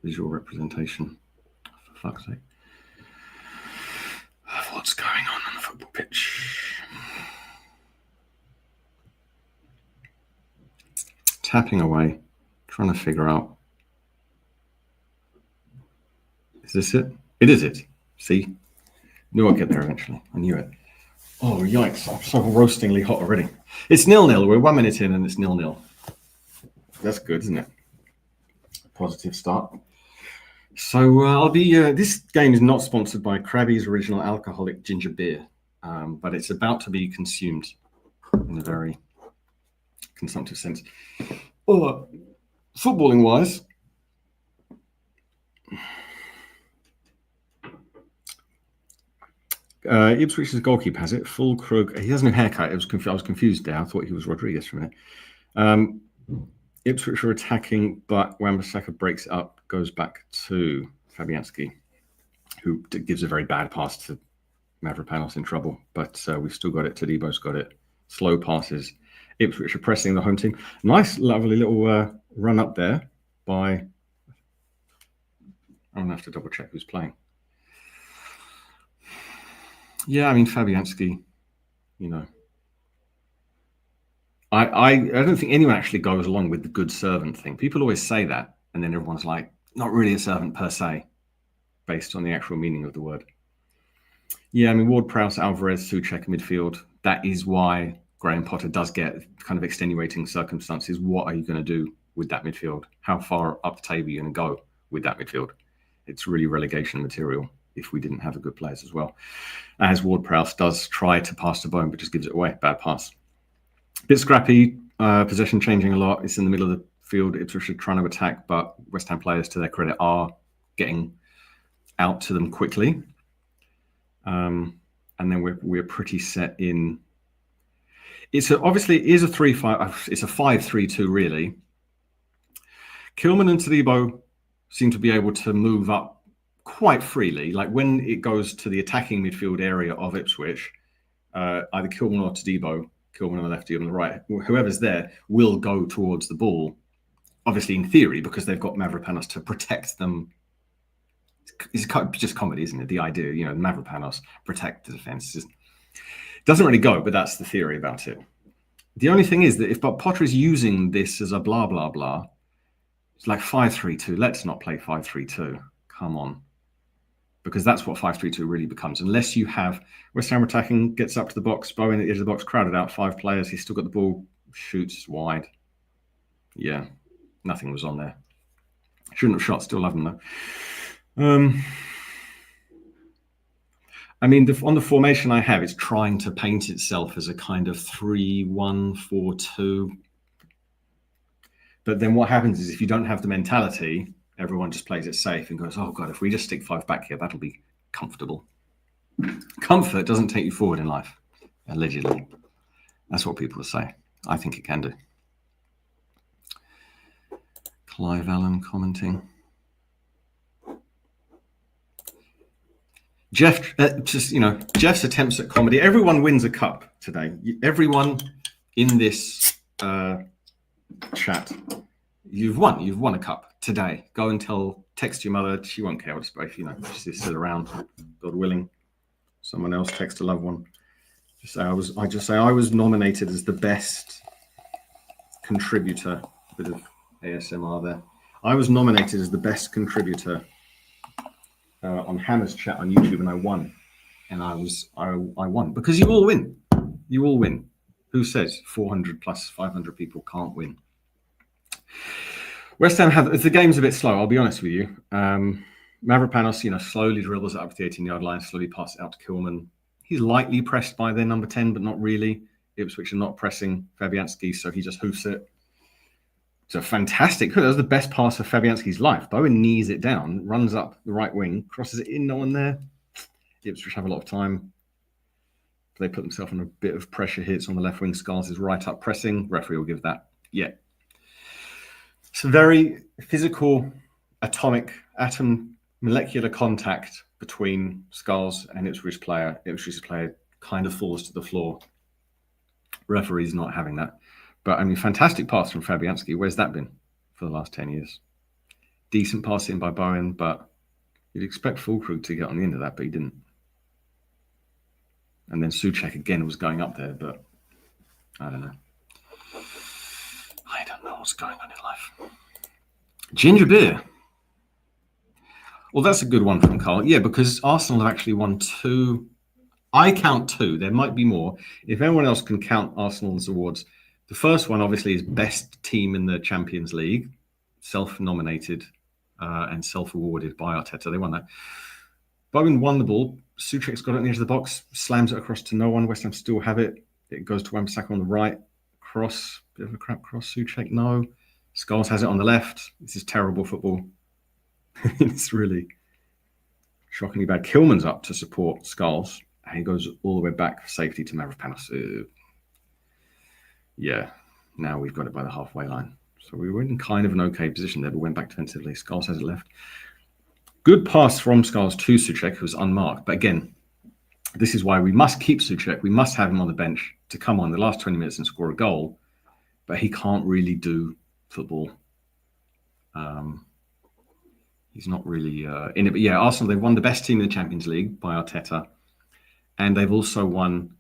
visual representation, for fuck's sake, of what's going on the football pitch. Tapping away, trying to figure out. Is this it? It is it. See? Knew I'd get there eventually. I knew it. Oh, yikes. I'm so roastingly hot already. It's 0-0. We're 1 minute in and it's 0-0. That's good, isn't it? Positive start. So I'll be. This game is not sponsored by Krabby's Original Alcoholic Ginger Beer, but it's about to be consumed in a very consumptive sense. Footballing wise, Ipswich's goalkeeper has it. Full Krug. He has no haircut. I was confused there. I thought he was Rodriguez for a minute. Ipswich are attacking, but Wan-Bissaka breaks it up, goes back to Fabianski, who gives a very bad pass to Mavropanos in trouble. But we've still got it. Tadebo's got it. Slow passes. Ipswich are pressing the home team. Nice, lovely little run up there by... I'm going to have to double check who's playing. Yeah, I mean, Fabianski, you know. I don't think anyone actually goes along with the good servant thing. People always say that, and then everyone's like, not really a servant per se, based on the actual meaning of the word. Yeah, I mean, Ward-Prowse, Alvarez, Souček midfield. That is why Graham Potter does get kind of extenuating circumstances. What are you going to do with that midfield? How far up the table are you going to go with that midfield? It's really relegation material if we didn't have the good players as well. As Ward-Prowse does try to pass the bone, but just gives it away. Bad pass. Bit scrappy, possession changing a lot. It's in the middle of the field. Ipswich are trying to attack, but West Ham players, to their credit, are getting out to them quickly. And then we're pretty set in. Obviously it is a 3-5. It's a 5-3-2 really. Kilman and Tadebo seem to be able to move up quite freely. Like when it goes to the attacking midfield area of Ipswich, either Kilman or Tadebo, Kilman on the left, Tadebo on the right, whoever's there will go towards the ball. Obviously, in theory, because they've got Mavropanos to protect them. It's just comedy, isn't it? The idea, you know, Mavropanos protect the defense. It doesn't really go, but that's the theory about it. The only thing is that if Potter is using this as a blah, blah, blah, it's like 5-3-2. Let's not play 5-3-2. Come on. Because that's what 5-3-2 really becomes. Unless you have West Ham attacking, gets up to the box, Bowen at the edge of the box, crowded out, 5 players. He's still got the ball, shoots wide. Yeah, nothing was on there. Shouldn't have shot, still love him though. I mean, on the formation I have, it's trying to paint itself as a kind of 3-1-4-2. But then what happens is if you don't have the mentality, everyone just plays it safe and goes, oh, God, if we just stick 5 back here, that'll be comfortable. Comfort doesn't take you forward in life, allegedly. That's what people say. I think it can do. Clive Allen commenting. Jeff, Jeff's attempts at comedy. Everyone wins a cup today. Everyone in this chat, you've won a cup today. Go and text your mother. She won't care. Just she's still around. God willing, someone else text a loved one. I was nominated as the best contributor. Bit of ASMR there. I was nominated as the best contributor on Hammer's chat on YouTube, and I won. And I won because you all win. You all win. Who says 400 plus 500 people can't win? West Ham the game's a bit slow. I'll be honest with you. Mavropanos, slowly dribbles it up to the 18-yard line, slowly passes it out to Kilman. He's lightly pressed by their number 10, but not really. Ipswich are not pressing Fabianski, so he just hoofs it. It's a fantastic. That was the best pass of Fabianski's life. Bowen knees it down, runs up the right wing, crosses it in, no one there. Ipswich have a lot of time. They put themselves on a bit of pressure here. It's on the left wing. Scars is right up pressing. Referee will give that. Yeah. It's a very physical, atom molecular contact between Scars and Ipswich player. Ipswich's player kind of falls to the floor. Referee's not having that. But, fantastic pass from Fabianski. Where's that been for the last 10 years? Decent pass in by Bowen, but you'd expect Fulkrug to get on the end of that, but he didn't. And then Souček again was going up there, but I don't know. I don't know what's going on in life. Ginger beer. Well, that's a good one from Carl. Yeah, because Arsenal have actually won 2. I count 2. There might be more. If anyone else can count Arsenal's awards, the first one obviously is best team in the Champions League, self-nominated and self-awarded by Arteta. They won that. Bowen won the ball. Souček's got it in the edge of the box, slams it across to no one. West Ham still have it. It goes to Wan-Bissaka on the right. Cross, bit of a crap cross. Souček, no. Scholes has it on the left. This is terrible football. It's really shockingly bad. Kilman's up to support Scholes. And he goes all the way back for safety to Mavropanos. Yeah, now we've got it by the halfway line. So we were in kind of an okay position there, but went back defensively. Scholes has it left. Good pass from Scholes to Souček, who was unmarked. But again, this is why we must keep Souček. We must have him on the bench to come on the last 20 minutes and score a goal. But he can't really do football. He's not really in it. But yeah, Arsenal, they've won the best team in the Champions League by Arteta. And they've also won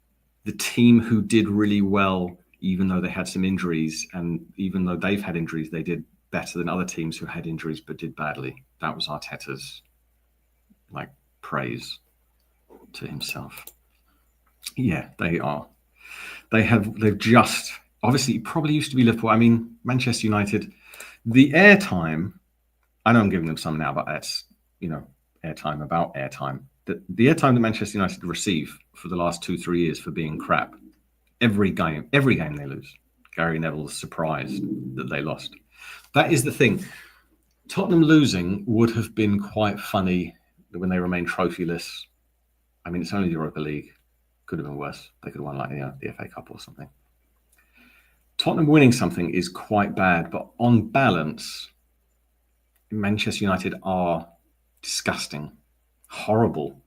the team who did really well, even though they had some injuries. And even though they've had injuries, they did better than other teams who had injuries but did badly. That was Arteta's praise to himself. Yeah, they are. They've just obviously probably used to be Liverpool. Manchester United, the airtime, I know I'm giving them some now, but that's airtime about airtime. The airtime that Manchester United receive for the last 2-3 years for being crap. Every game they lose. Gary Neville's surprised that they lost. That is the thing. Tottenham losing would have been quite funny when they remained trophyless. It's only the Europa League. Could have been worse. They could have won the FA Cup or something. Tottenham winning something is quite bad, but on balance, Manchester United are disgusting, horrible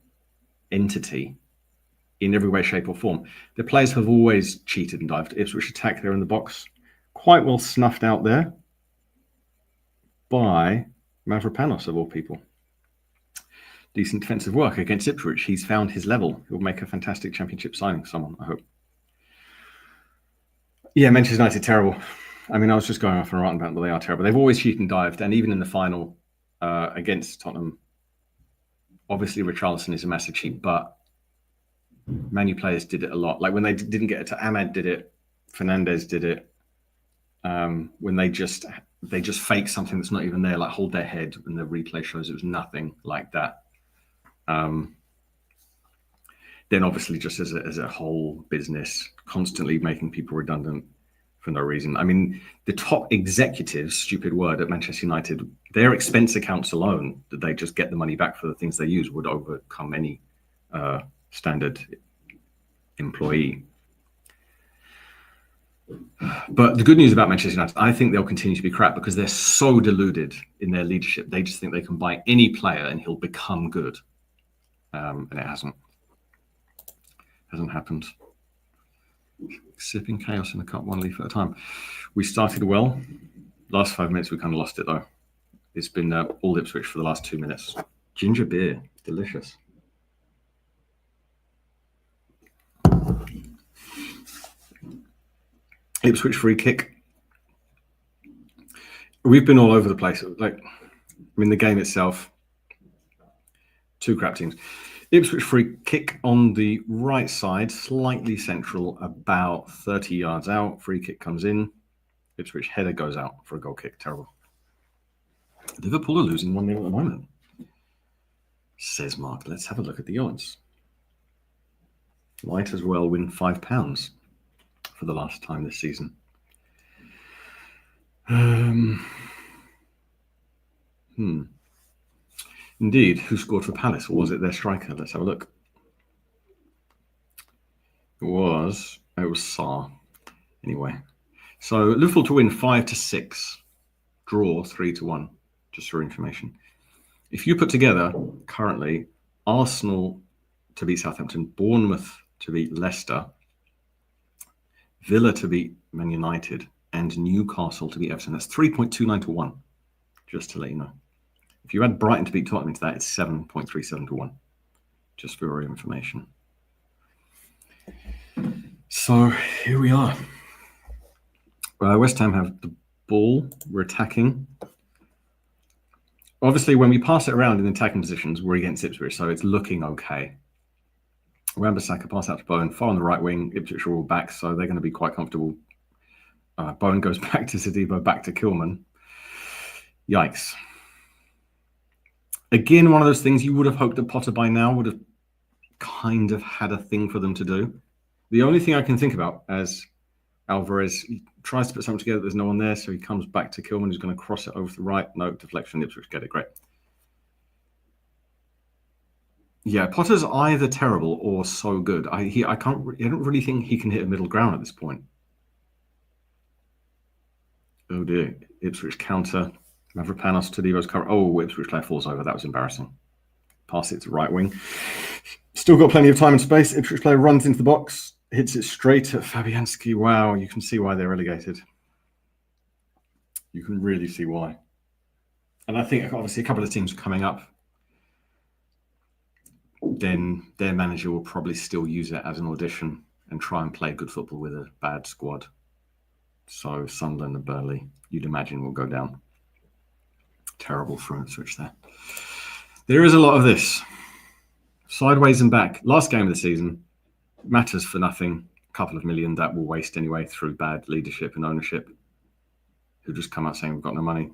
entity in every way, shape or form. The players have always cheated and dived. Ipswich attack there in the box. Quite well snuffed out there by Mavropanos, of all people. Decent defensive work against Ipswich. He's found his level. He'll make a fantastic championship signing, someone, I hope. Yeah, Manchester United, terrible. I was just going off and ranting about them, but they are terrible. They've always cheated and dived, and even in the final against Tottenham, obviously Richarlison is a massive cheat, but Man U players did it a lot. Like when they didn't get it to Ahmed did it, Fernandez did it. When they just fake something that's not even there, like hold their head, and the replay shows it was nothing like that. then obviously just as a whole business, constantly making people redundant for no reason. I mean, the top executives, stupid word, at Manchester United, their expense accounts alone, that they just get the money back for the things they use, would overcome any standard employee. But the good news about Manchester United, I think they'll continue to be crap because they're so deluded in their leadership. They just think they can buy any player and he'll become good. And it hasn't happened. Sipping chaos in the cup, one leaf at a time. We started well. Last 5 minutes, we kind of lost it though. It's been all Ipswich for the last 2 minutes. Ginger beer, delicious. Ipswich free kick. We've been all over the place. Like, I mean, the game itself, 2 crap teams. Ipswich free kick on the right side, slightly central, about 30 yards out. Free kick comes in. Ipswich header goes out for a goal kick. Terrible. Liverpool are losing 1-0 at the moment, says Mark. Let's have a look at the odds. Might as well win £5 for the last time this season. Indeed, who scored for Palace? Or was it their striker? Let's have a look. It was Sarr. Anyway, so Liverpool to win 5-6, draw 3-1. Just for information. If you put together currently Arsenal to beat Southampton, Bournemouth to beat Leicester, Villa to beat Man United, and Newcastle to beat Everton, that's 3.29 to 1. Just to let you know. If you add Brighton to beat Tottenham into that, it's 7.37 to 1. Just for your information. So here we are. West Ham have the ball. We're attacking. Obviously, when we pass it around in attacking positions, we're against Ipswich, so it's looking okay. Wan-Bissaka pass out to Bowen, far on the right wing. Ipswich are all back, so they're going to be quite comfortable. Bowen goes back to Sadibo, back to Kilman. Yikes. Again, one of those things you would have hoped that Potter by now would have kind of had a thing for them to do. The only thing I can think about as Alvarez tries to put something together, there's no one there, so he comes back to Kilman, who's going to cross it over to the right. No, deflection, Ipswich get it, great. Yeah, Potter's either terrible or so good. I don't really think he can hit a middle ground at this point. Oh dear, Ipswich counter. Mavropanos to Devo's cover. Oh, Ipswich player falls over. That was embarrassing. Pass it to right wing. Still got plenty of time and space. Ipswich player runs into the box, hits it straight at Fabianski. Wow, you can see why they're relegated. You can really see why. And I think obviously a couple of teams are coming up. Then their manager will probably still use it as an audition and try and play good football with a bad squad. So Sunderland and Burnley, you'd imagine, will go down. Terrible for Ipswich there. There is a lot of this. Sideways and back. Last game of the season matters for nothing. A couple of million that will waste anyway through bad leadership and ownership who just come out saying we've got no money.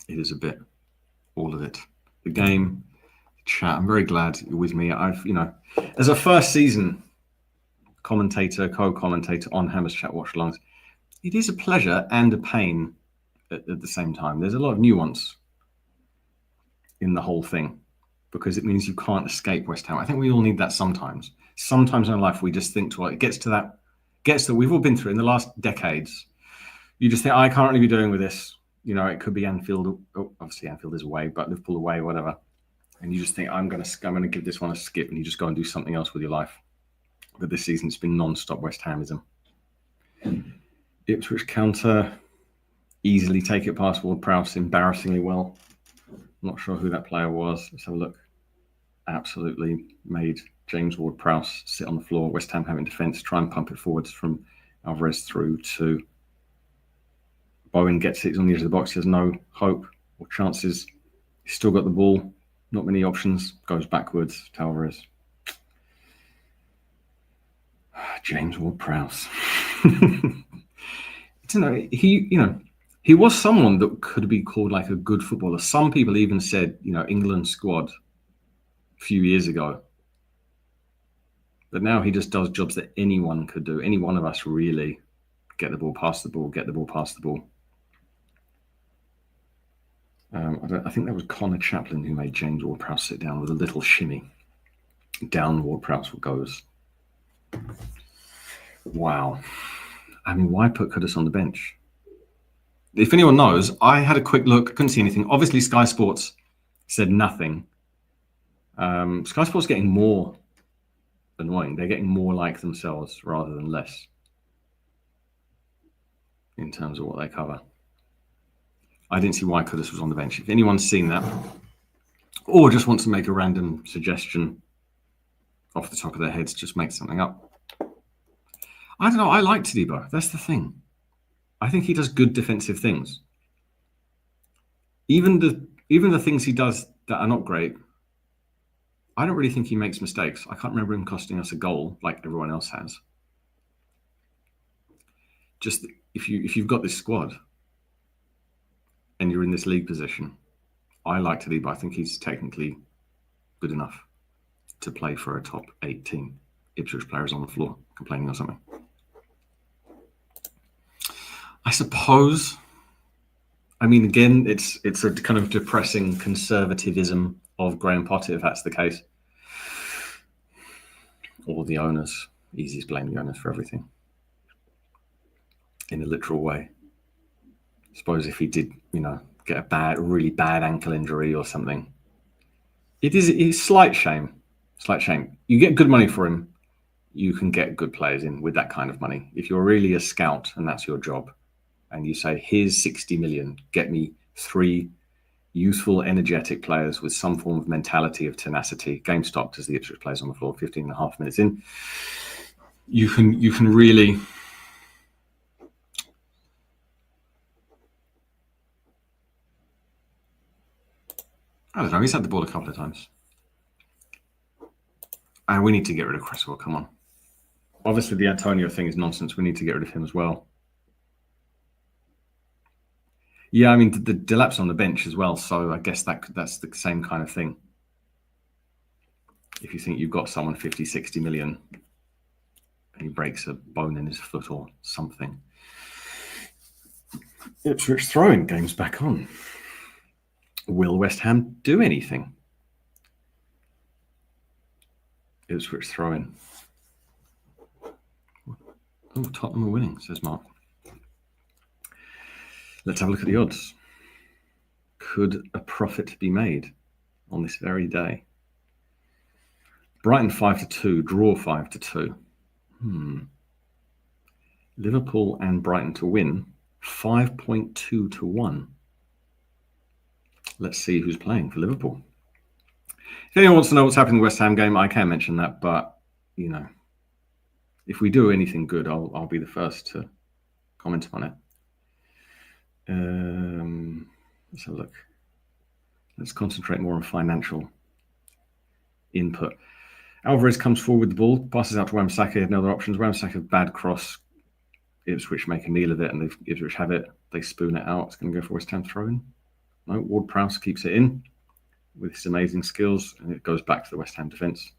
It is a bit, all of it. The game, chat. I'm very glad you're with me. As a first season commentator, co-commentator on Hammers Chat Watch-Alongs, it is a pleasure and a pain at the same time. There's a lot of nuance in the whole thing because it means you can't escape West Ham. I think we all need that sometimes. Sometimes in life we just think it gets to that we've all been through in the last decades. You just think, I can't really be doing with this. It could be Anfield. Obviously Anfield is away, but Liverpool away, whatever. And you just think, I'm going to give this one a skip, and you just go and do something else with your life. But this season it's been non-stop West Hamism. Ipswich counter, easily take it past Ward-Prowse, embarrassingly well. Not sure who that player was. Let's have a look. Absolutely made James Ward-Prowse sit on the floor. West Ham having defence, try and pump it forwards from Alvarez through to Bowen. Gets it, he's on the edge of the box. He has no hope or chances. He's still got the ball. Not many options. Goes backwards to Alvarez. James Ward-Prowse. He was someone that could be called like a good footballer. Some people even said, England squad a few years ago. But now he just does jobs that anyone could do. Any one of us really. Get the ball, pass the ball, get the ball, pass the ball. I think that was Connor Chaplin who made James Ward-Prowse sit down with a little shimmy. Down Ward-Prowse goes. Wow. I mean, why put Kudus on the bench? If anyone knows, I had a quick look, couldn't see anything. Obviously, Sky Sports said nothing. Sky Sports getting more annoying. They're getting more like themselves rather than less in terms of what they cover. I didn't see why Kudus was on the bench. If anyone's seen that or just wants to make a random suggestion off the top of their heads, just make something up. I don't know. I like Todibo. That's the thing. I think he does good defensive things. Even the things he does that are not great, I don't really think he makes mistakes. I can't remember him costing us a goal like everyone else has. Just if you've got this squad and you're in this league position, I like Todibo. I think he's technically good enough to play for a top 8 team. Ipswich players on the floor complaining or something. I suppose, I mean, again, it's a kind of depressing conservatism of Graham Potter, if that's the case. Or the owners. Easy to blame the owners for everything. In a literal way. I suppose if he did, get a really bad ankle injury or something. It's slight shame. Slight shame. You get good money for him, you can get good players in with that kind of money. If you're really a scout and that's your job, and you say, here's 60 million, get me 3 youthful, energetic players with some form of mentality of tenacity. Game stopped as the Ipswich players on the floor, 15 and a half minutes in. You can really... I don't know, he's had the ball a couple of times. And we need to get rid of Cresswell, come on. Obviously, the Antonio thing is nonsense. We need to get rid of him as well. Yeah, I mean, the Delap's on the bench as well, so I guess that's the same kind of thing. If you think you've got someone 50, 60 million and he breaks a bone in his foot or something. Ipswich throwing game's back on. Will West Ham do anything? Ipswich throwing. Oh, Tottenham are winning, says Mark. Let's have a look at the odds. Could a profit be made on this very day? Brighton 5-2, draw 5-2. Liverpool and Brighton to win 5.2 to 1. Let's see who's playing for Liverpool. If anyone wants to know what's happening in the West Ham game, I can mention that, but if we do anything good, I'll be the first to comment on it. Let's have a look. Let's concentrate more on financial input. Alvarez comes forward with the ball, passes out to Wan-Bissaka. He had no other options. Wan-Bissaka, bad cross. Ipswich make a meal of it, and Ipswich have it. They spoon it out. It's going to go for West Ham throw-in. No, Ward-Prowse keeps it in with his amazing skills, and it goes back to the West Ham defence.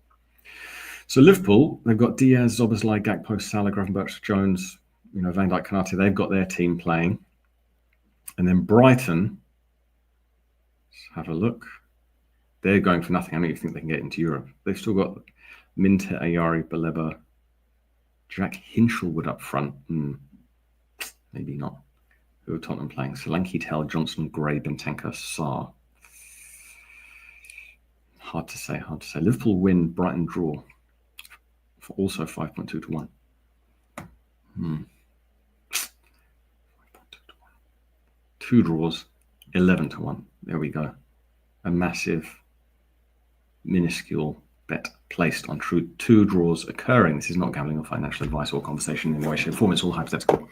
So Liverpool, they've got Diaz, Szoboszlai, Gakpo, Salah, Gravenberch, Jones, Van Dijk, Konate. They've got their team playing. And then Brighton, let's have a look. They're going for nothing. I don't even think they can get into Europe. They've still got Minter, Ayari, Baleba, Jack Hinchelwood up front. Maybe not. Who are Tottenham playing? Solanke, Tell, Johnson, Gray, Bentancur, Sarr. Hard to say. Liverpool win, Brighton draw. For also 5.2 to 1. 2 draws, 11 to 1. There we go. A massive, minuscule bet placed on 2 draws occurring. This is not gambling or financial advice or conversation in any way, shape, or form. It's all hypothetical.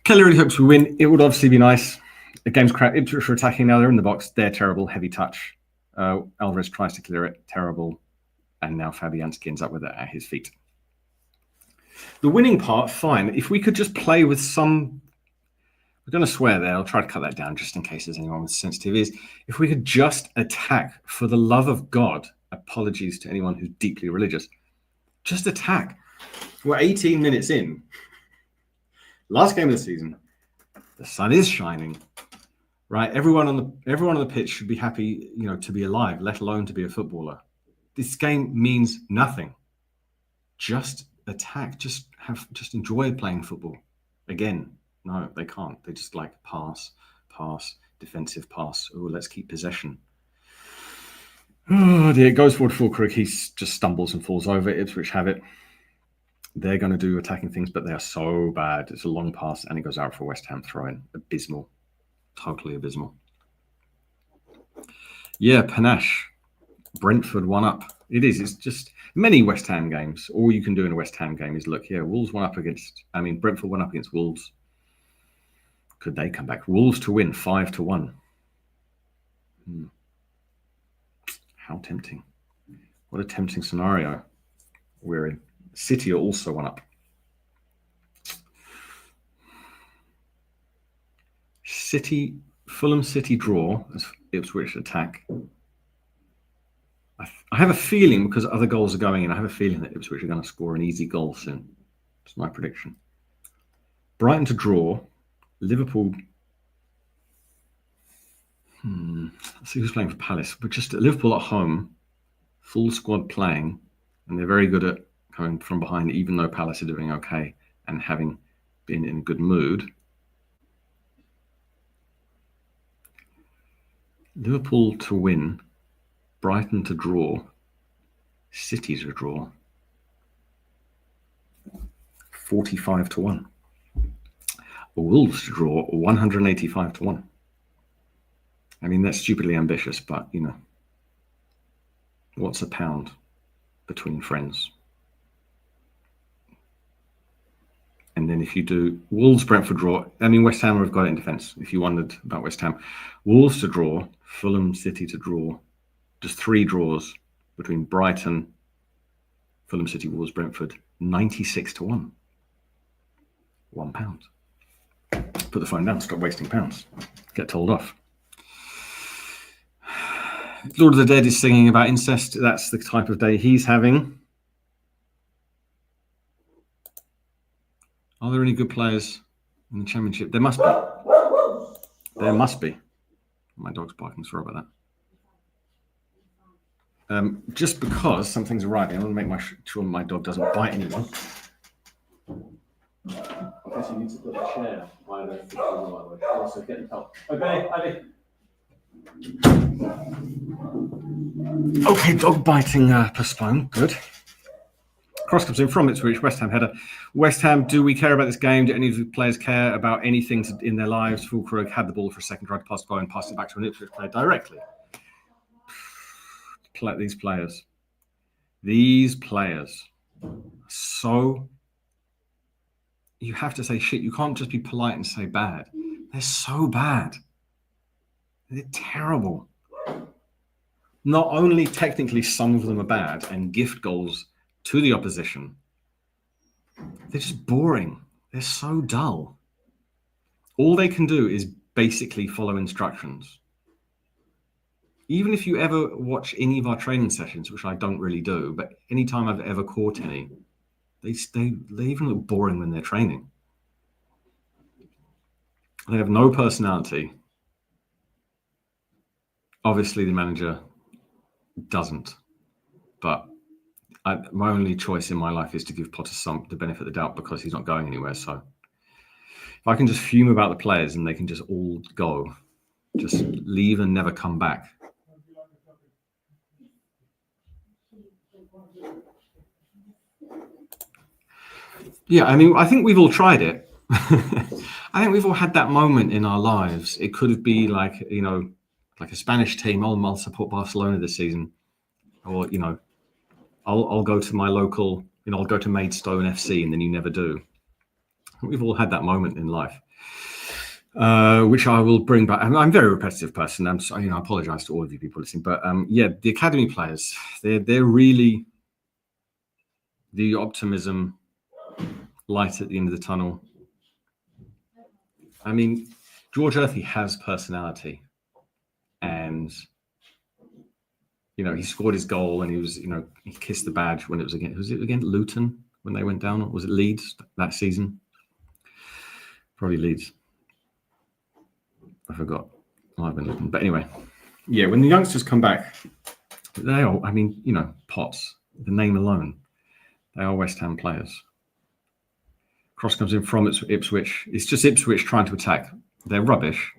Kelly really hopes we win. It would obviously be nice. The game's crap. Ipswich are attacking now. They're in the box. They're terrible. Heavy touch. Alvarez tries to clear it. Terrible. And now Fabianski ends up with it at his feet. The winning part, fine. If we could just play with some we're going to swear there. I'll try to cut that down just in case there's anyone with sensitive ears. If we could just attack, for the love of God, apologies to anyone who's deeply religious, just attack. We're 18 minutes in. Last game of the season. The sun is shining, right? Everyone on the pitch should be happy, to be alive, let alone to be a footballer. This game means nothing. Just attack. Just enjoy playing football. Again. No, they can't. They just pass, defensive pass. Oh, let's keep possession. Oh dear, it goes forward for Fulkrug. He just stumbles and falls over. Ipswich have it. They're going to do attacking things, but they are so bad. It's a long pass, and it goes out for West Ham throw-in. Abysmal. Totally abysmal. Yeah, panache. Brentford 1-up. It is. It's just many West Ham games. All you can do in a West Ham game is look, Wolves Brentford 1-up against Wolves. Could they come back? Wolves to win 5-1. How tempting. What a tempting scenario we're in. City are also 1-up. Fulham City draw as Ipswich attack. I have a feeling, because other goals are going in, I have a feeling that Ipswich are going to score an easy goal soon. That's my prediction. Brighton to draw. Liverpool. Let's see who's playing for Palace. But just Liverpool at home, full squad playing, and they're very good at coming from behind, even though Palace are doing okay and having been in a good mood. Liverpool to win, Brighton to draw, City to draw. 45-1. Wolves to draw 185-1. I mean, that's stupidly ambitious, but what's a pound between friends? And then if you do Wolves Brentford draw, West Ham have got it in defence. If you wondered about West Ham, Wolves to draw, Fulham City to draw, just 3 draws between Brighton, Fulham City, Wolves Brentford, 96-1. £1. Put the phone down, stop wasting pounds. Get told off. Lord of the Dead is singing about incest. That's the type of day he's having. Are there any good players in the Championship? There must be. There must be. My dog's barking, sorry about that. Just because something's arriving, I want to make sure my dog doesn't bite anyone. I guess you need to put a chair by the football, also getting help. Okay, Ivy. Okay, dog biting postponed. Good. Cross comes in from Ipswich, West Ham header. West Ham, do we care about this game? Do any of the players care about anything in their lives? Fulkrug had the ball for a second, tried to pass the ball and passed it back to an Ipswich player directly. These players. So you have to say shit. You can't just be polite and say bad. They're so bad. They're terrible. Not only technically some of them are bad and gift goals to the opposition, they're just boring. They're so dull. All they can do is basically follow instructions. Even if you ever watch any of our training sessions, which I don't really do, but anytime I've ever caught any, they even look boring when they're training. They have no personality. Obviously, the manager doesn't, but my only choice in my life is to give Potter the benefit of the doubt because he's not going anywhere. So if I can just fume about the players and they can just all go, just leave and never come back. Yeah, I think we've all tried it. I think we've all had that moment in our lives. It could have been like a Spanish team. I'll support Barcelona this season, or I'll go to my local. I'll go to Maidstone FC, and then you never do. We've all had that moment in life, which I will bring back. I'm a very repetitive person. I apologise to all of you people listening, but the academy players, they're really the optimism, light at the end of the tunnel. George Earthy has personality, and he scored his goal, and he was, he kissed the badge when it was against Luton when they went down, or was it Leeds that season? Probably Leeds. I forgot. I've been looking, but anyway, yeah. When the youngsters come back, they are. I mean, Potts, the name alone, they are West Ham players. Cross comes in from Ipswich. It's just Ipswich trying to attack. They're rubbish,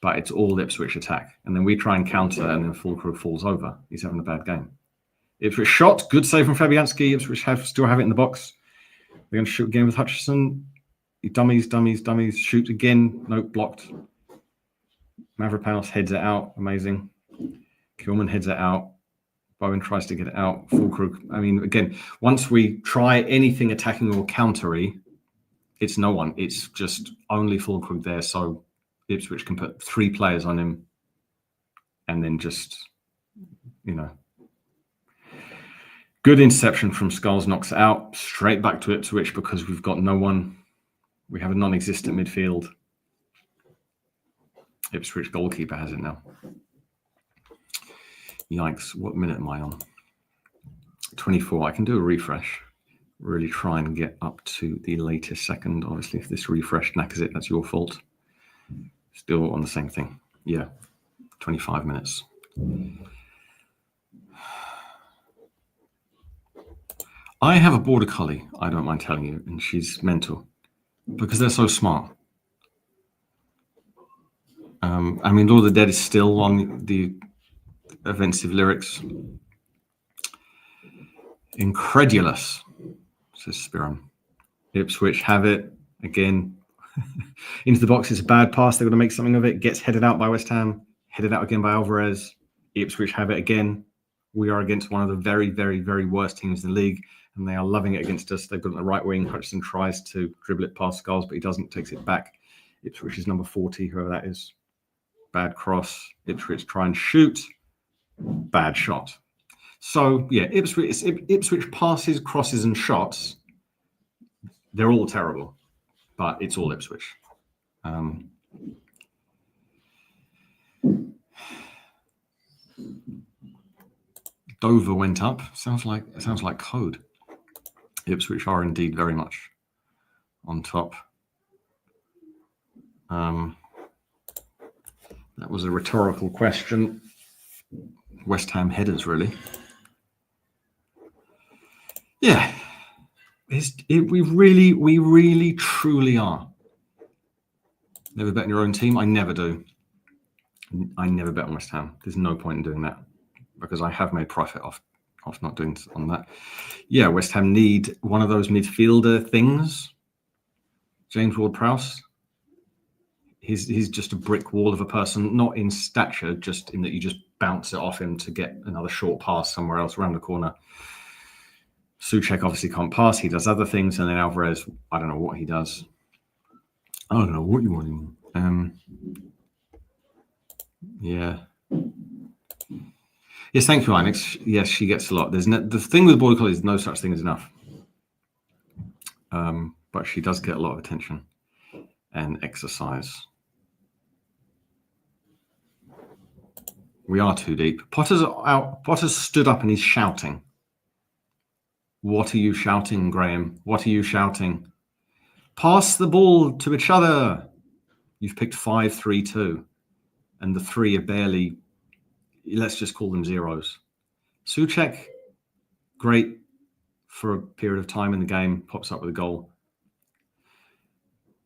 but it's all Ipswich attack. And then we try and counter, and then Fulkrug falls over. He's having a bad game. Ipswich shot. Good save from Fabianski. Ipswich still have it in the box. They're going to shoot again with Hutchison. He dummies. Shoot again. No, blocked. Mavropanos heads it out. Amazing. Kilman heads it out. Bowen tries to get it out. Fulkrug. I mean, again, once we try anything attacking or countery, it's no one. It's just only Fulkrug there. So Ipswich can put 3 players on him and then just, good interception from Skulls, knocks it out straight back to Ipswich because we've got no one. We have a non-existent midfield. Ipswich goalkeeper has it now. Yikes, what minute am I on? 24. I can do a refresh. Really try and get up to the latest second. Obviously, if this refresh knackers it, that's your fault. Still on the same thing. Yeah, 25 minutes. I have a border collie, I don't mind telling you, and she's mental because they're so smart. I mean, Lord of the Dead is still on the offensive lyrics. Incredulous, says Spiram. Ipswich have it again. Into the box. It's a bad pass. They're going to make something of it. Gets headed out by West Ham. Headed out again by Alvarez. Ipswich have it again. We are against one of the very, very, very worst teams in the league, and they are loving it against us. They've got the right wing. Hutchison tries to dribble it past Skulls, but he doesn't. Takes it back. Ipswich is number 40, whoever that is. Bad cross. Ipswich try and shoot. Bad shot. So, yeah, Ipswich passes, crosses, and shots. They're all terrible, but it's all Ipswich. Dover went up. Sounds like code. Ipswich are indeed very much on top. That was a rhetorical question. West Ham headers, really. Yeah, we really, truly are. Never bet on your own team. I never do. I never bet on West Ham. There's no point in doing that because I have made profit off not doing on that. Yeah, West Ham need one of those midfielder things. James Ward-Prowse. He's just a brick wall of a person, not in stature, just in that you just bounce it off him to get another short pass somewhere else around the corner. Souček obviously can't pass. He does other things. And then Alvarez, I don't know what he does. I don't know what you want him. Yeah. Yes, thank you, Alex. Yes, she gets a lot. The thing with Border Collie is no such thing as enough. But she does get a lot of attention and exercise. We are too deep. Potter's out. Potter's stood up and he's shouting. What are you shouting, Graham? What are you shouting? Pass the ball to each other. You've picked 5-3-2. And the 3 are barely, let's just call them zeros. Souček, great for a period of time in the game, pops up with a goal.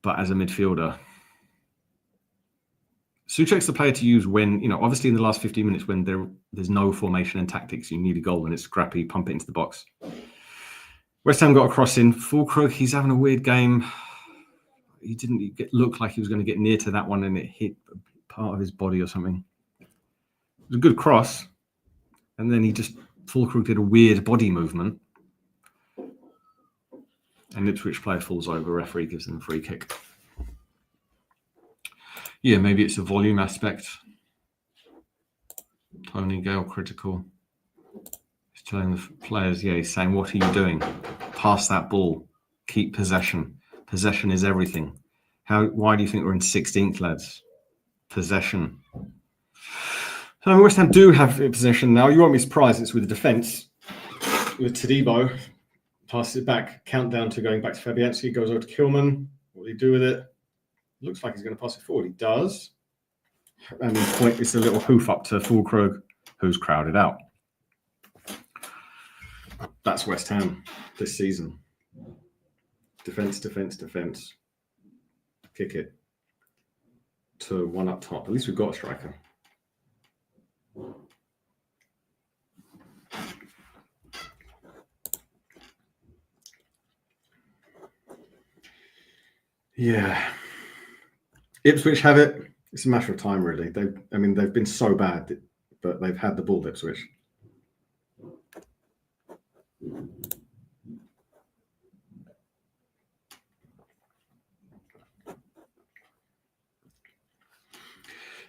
But as a midfielder, Souček's the player to use when, obviously in the last 15 minutes when there's no formation and tactics, you need a goal and it's scrappy, pump it into the box. West Ham got a cross in. Fulkrug, he's having a weird game. He didn't look like he was going to get near to that one and it hit part of his body or something. It was a good cross. And then Fulkrug did a weird body movement. And Ipswich player falls over. Referee gives them a free kick. Yeah, maybe it's a volume aspect. Tony Gale critical. He's telling the players, he's saying, what are you doing? Pass that ball. Keep possession. Possession is everything. Why do you think we're in 16th, lads? Possession. So West Ham do have possession now. You won't be surprised. It's with the defence. With Todibo. Passes it back. Countdown to going back to Fabianski. Goes over to Kilman. What do he do with it? Looks like he's going to pass it forward. He does. And the point is a little hoof up to Fulkrug, who's crowded out. That's West Ham this season. Defence, defence, defence. Kick it to one up top. At least we've got a striker. Yeah. Ipswich have it. It's a matter of time, really. They've been so bad, but they've had the ball, Ipswich.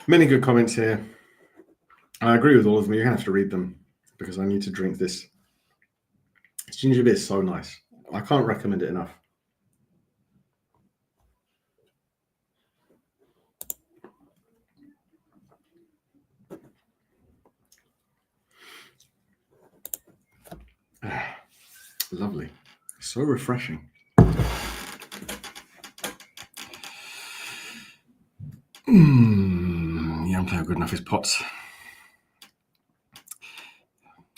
Many good comments here. I agree with all of them. You're going to have to read them because I need to drink this. This ginger beer is so nice. I can't recommend it enough. Lovely. So refreshing. Young player good enough, his Potts.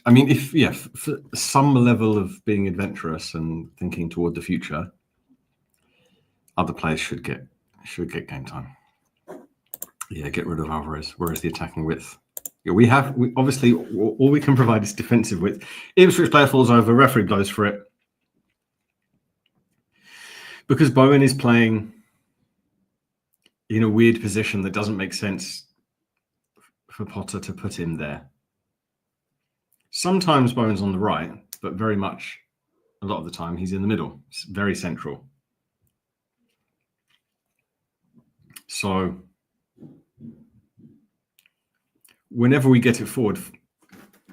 I mean, for some level of being adventurous and thinking toward the future, other players should get game time. Yeah, get rid of Alvarez. Whereas the attacking width. Yeah, we obviously all we can provide is defensive width. Ipswich player falls over, referee blows for it. Because Bowen is playing in a weird position that doesn't make sense for Potter to put him there. Sometimes Bowen's on the right, but very much a lot of the time he's in the middle. It's very central. So whenever we get it forward,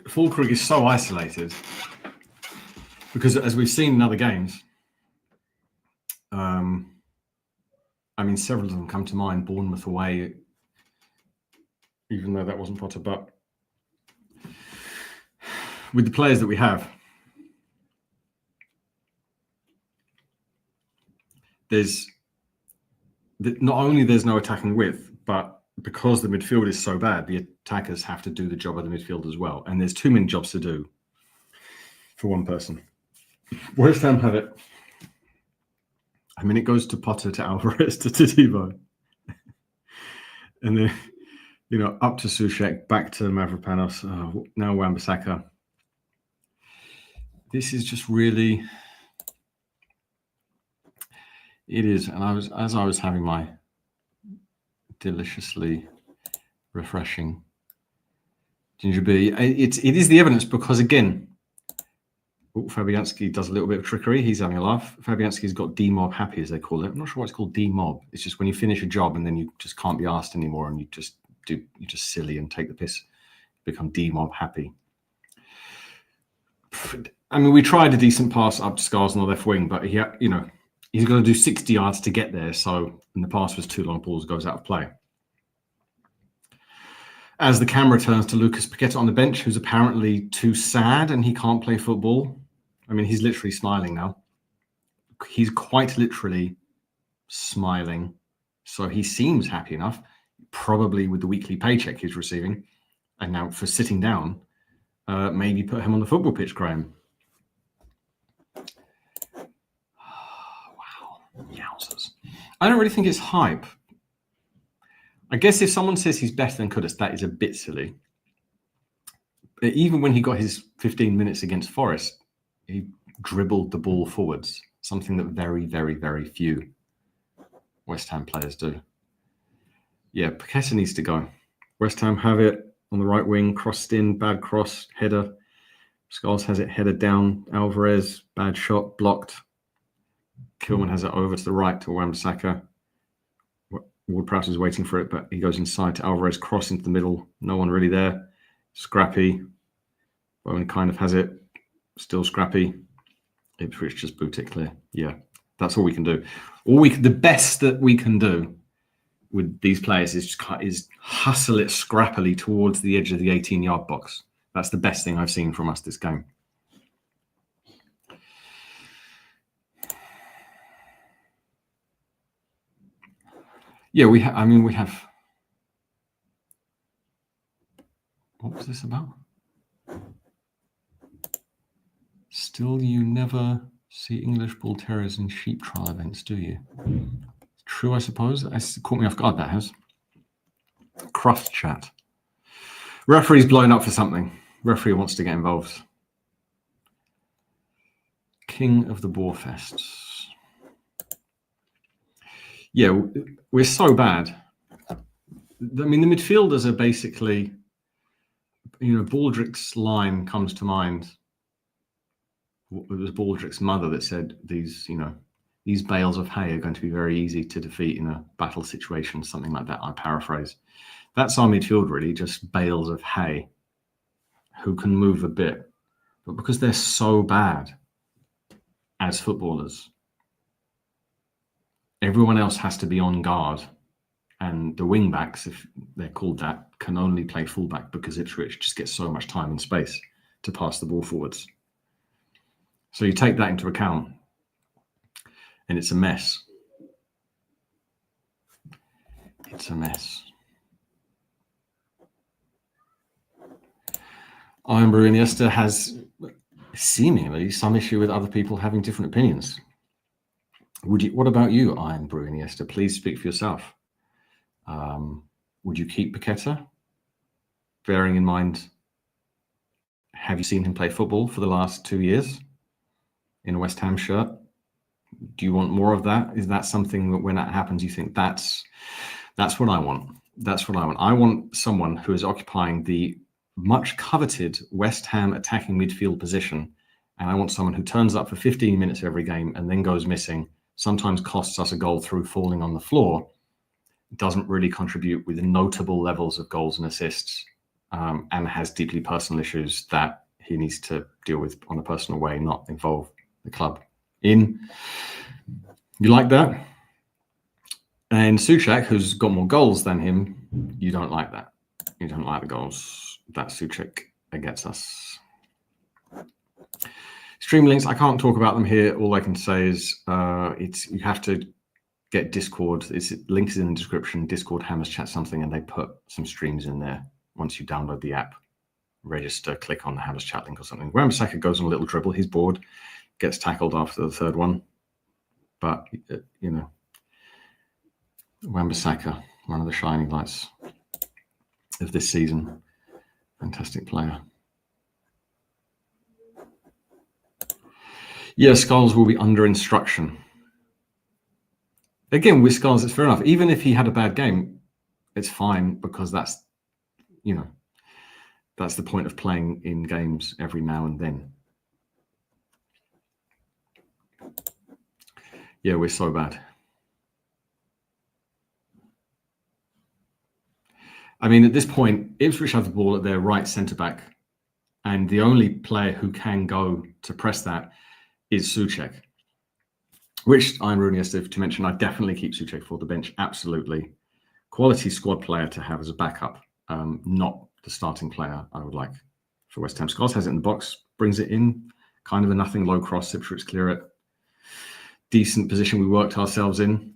Fulkrug is so isolated because, as we've seen in other games, several of them come to mind. Bournemouth away, even though that wasn't Potter, but with the players that we have, not only there's no attacking width, but because the midfield is so bad, the attackers have to do the job of the midfield as well. And there's too many jobs to do for one person. West Ham have it. It goes to Potter, to Alvarez, to Todibo. And then, up to Soucek, back to Mavropanos, now Wan-Bissaka. This is just really... It is. And as I was having my deliciously refreshing ginger beer, it is the evidence because, again, Fabianski does a little bit of trickery. He's having a laugh. Fabianski's got D-mob happy, as they call it. I'm not sure why it's called D-mob. It's just when you finish a job and then you just can't be asked anymore and you're just silly and take the piss, become D-mob happy. We tried a decent pass up to Scars on the left wing, but he's going to do 60 yards to get there. So, and the pass was too long, balls goes out of play. As the camera turns to Lucas Paqueta on the bench, who's apparently too sad and he can't play football. He's literally smiling now. He's quite literally smiling. So he seems happy enough, probably with the weekly paycheck he's receiving. And now for sitting down, maybe put him on the football pitch, Graham. Wow. Yowzers. I don't really think it's hype. I guess if someone says he's better than Kudus, that is a bit silly. But even when he got his 15 minutes against Forest, he dribbled the ball forwards, something that very, very, very few West Ham players do. Yeah, Paqueta needs to go. West Ham have it on the right wing, crossed in, bad cross, header. Scholes has it headed down. Alvarez, bad shot, blocked. Kilman has it over to the right to Wan-Bissaka. Ward-Prowse is waiting for it, but he goes inside to Alvarez, cross into the middle. No one really there. Scrappy. Bowen kind of has it. Still scrappy. Ipswich just boot it clear. Yeah. That's all we can do. The best that we can do with these players is hustle it scrappily towards the edge of the 18-yard box. That's the best thing I've seen from us this game. Yeah, we have. What was this about? Still, you never see English Bull Terriers in sheep trial events, do you? True, I suppose. It's caught me off guard, that has. Cross chat. Referee's blown up for something. Referee wants to get involved. King of the Boarfests. Yeah, we're so bad. I mean, the midfielders are basically, Baldrick's line comes to mind. It was Baldrick's mother that said these bales of hay are going to be very easy to defeat in a battle situation, something like that. I paraphrase. That's our midfield, really, just bales of hay who can move a bit. But because they're so bad as footballers, everyone else has to be on guard. And the wing backs, if they're called that, can only play fullback because Ipswich just gets so much time and space to pass the ball forwards. So you take that into account, and it's a mess. It's a mess. Irn-Bru Iniesta has seemingly some issue with other people having different opinions. What about you, Irn-Bru Iniesta? Please speak for yourself. Would you keep Paqueta? Bearing in mind, have you seen him play football for the last 2 years in a West Ham shirt? Do you want more of that? Is that something that when that happens, you think that's what I want? That's what I want. I want someone who is occupying the much coveted West Ham attacking midfield position. And I want someone who turns up for 15 minutes every game and then goes missing, sometimes costs us a goal through falling on the floor, doesn't really contribute with notable levels of goals and assists, and has deeply personal issues that he needs to deal with on a personal way, not involve the club in. You like that? And Souček, who's got more goals than him, you don't like that. You don't like the goals that Souček gets us. Stream links, I can't talk about them here. All I can say is you have to get Discord. Link is in the description. Discord Hammers Chat something, and they put some streams in there. Once you download the app, register, click on the Hammers Chat link or something. Wan-Bissaka goes on a little dribble. He's bored, gets tackled after the third one. But, Wan-Bissaka, one of the shining lights of this season. Fantastic player. Yeah, Skulls will be under instruction. Again, with Skulls, it's fair enough. Even if he had a bad game, it's fine because that's the point of playing in games every now and then. Yeah, we're so bad. I mean, at this point, Ipswich have the ball at their right centre-back, and the only player who can go to press that is Souček, which Irn-Bru Iniesta, to mention, I definitely keep Souček for the bench, absolutely. Quality squad player to have as a backup, not the starting player I would like for West Ham. Scholes has it in the box, brings it in, kind of a nothing low cross, Ipswich clear it. Decent position we worked ourselves in.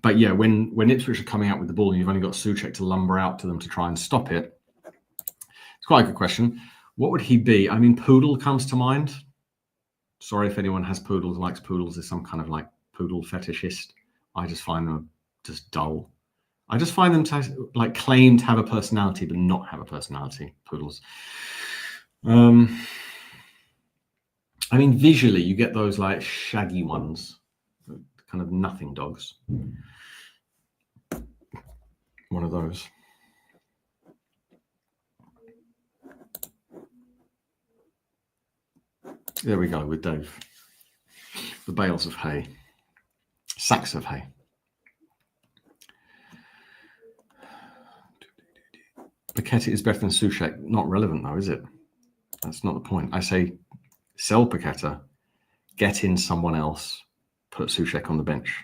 But yeah, when Ipswich are coming out with the ball and you've only got Souček to lumber out to them to try and stop it, it's quite a good question. What would he be? I mean, Poodle comes to mind. Sorry if anyone has poodles, likes poodles, is some kind of like poodle fetishist. I just find them just dull. I just find them to like claim to have a personality, but not have a personality, poodles. I mean, visually, you get those like shaggy ones, kind of nothing dogs. One of those. There we go with Dave. The bales of hay. Sacks of hay. Paqueta is better than Souček. Not relevant though, is it? That's not the point. I say sell Paqueta, get in someone else, put Souček on the bench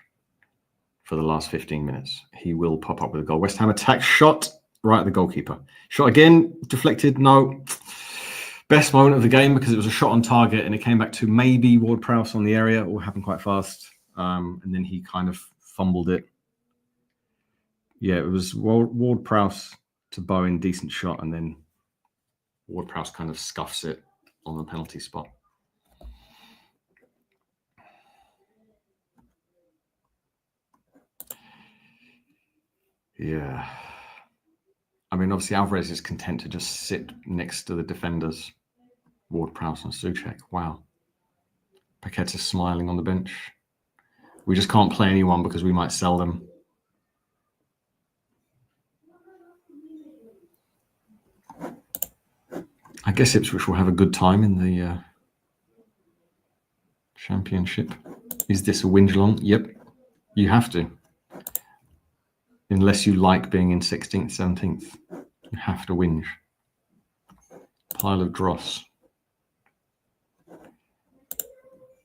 for the last 15 minutes. He will pop up with a goal. West Ham attack, shot right at the goalkeeper. Shot again, deflected, no. Best moment of the game because it was a shot on target and it came back to maybe Ward-Prowse on the area. It all happened quite fast. And then he kind of fumbled it. Yeah, it was Ward-Prowse to Bowen, decent shot, and then Ward-Prowse kind of scuffs it on the penalty spot. Yeah. I mean, obviously Alvarez is content to just sit next to the defenders, Ward-Prowse and Souček. Wow. Paqueta's smiling on the bench. We just can't play anyone because we might sell them. I guess Ipswich will have a good time in the Championship. Is this a whinge along? Yep, you have to. Unless you like being in 16th, 17th, you have to whinge. Pile of dross.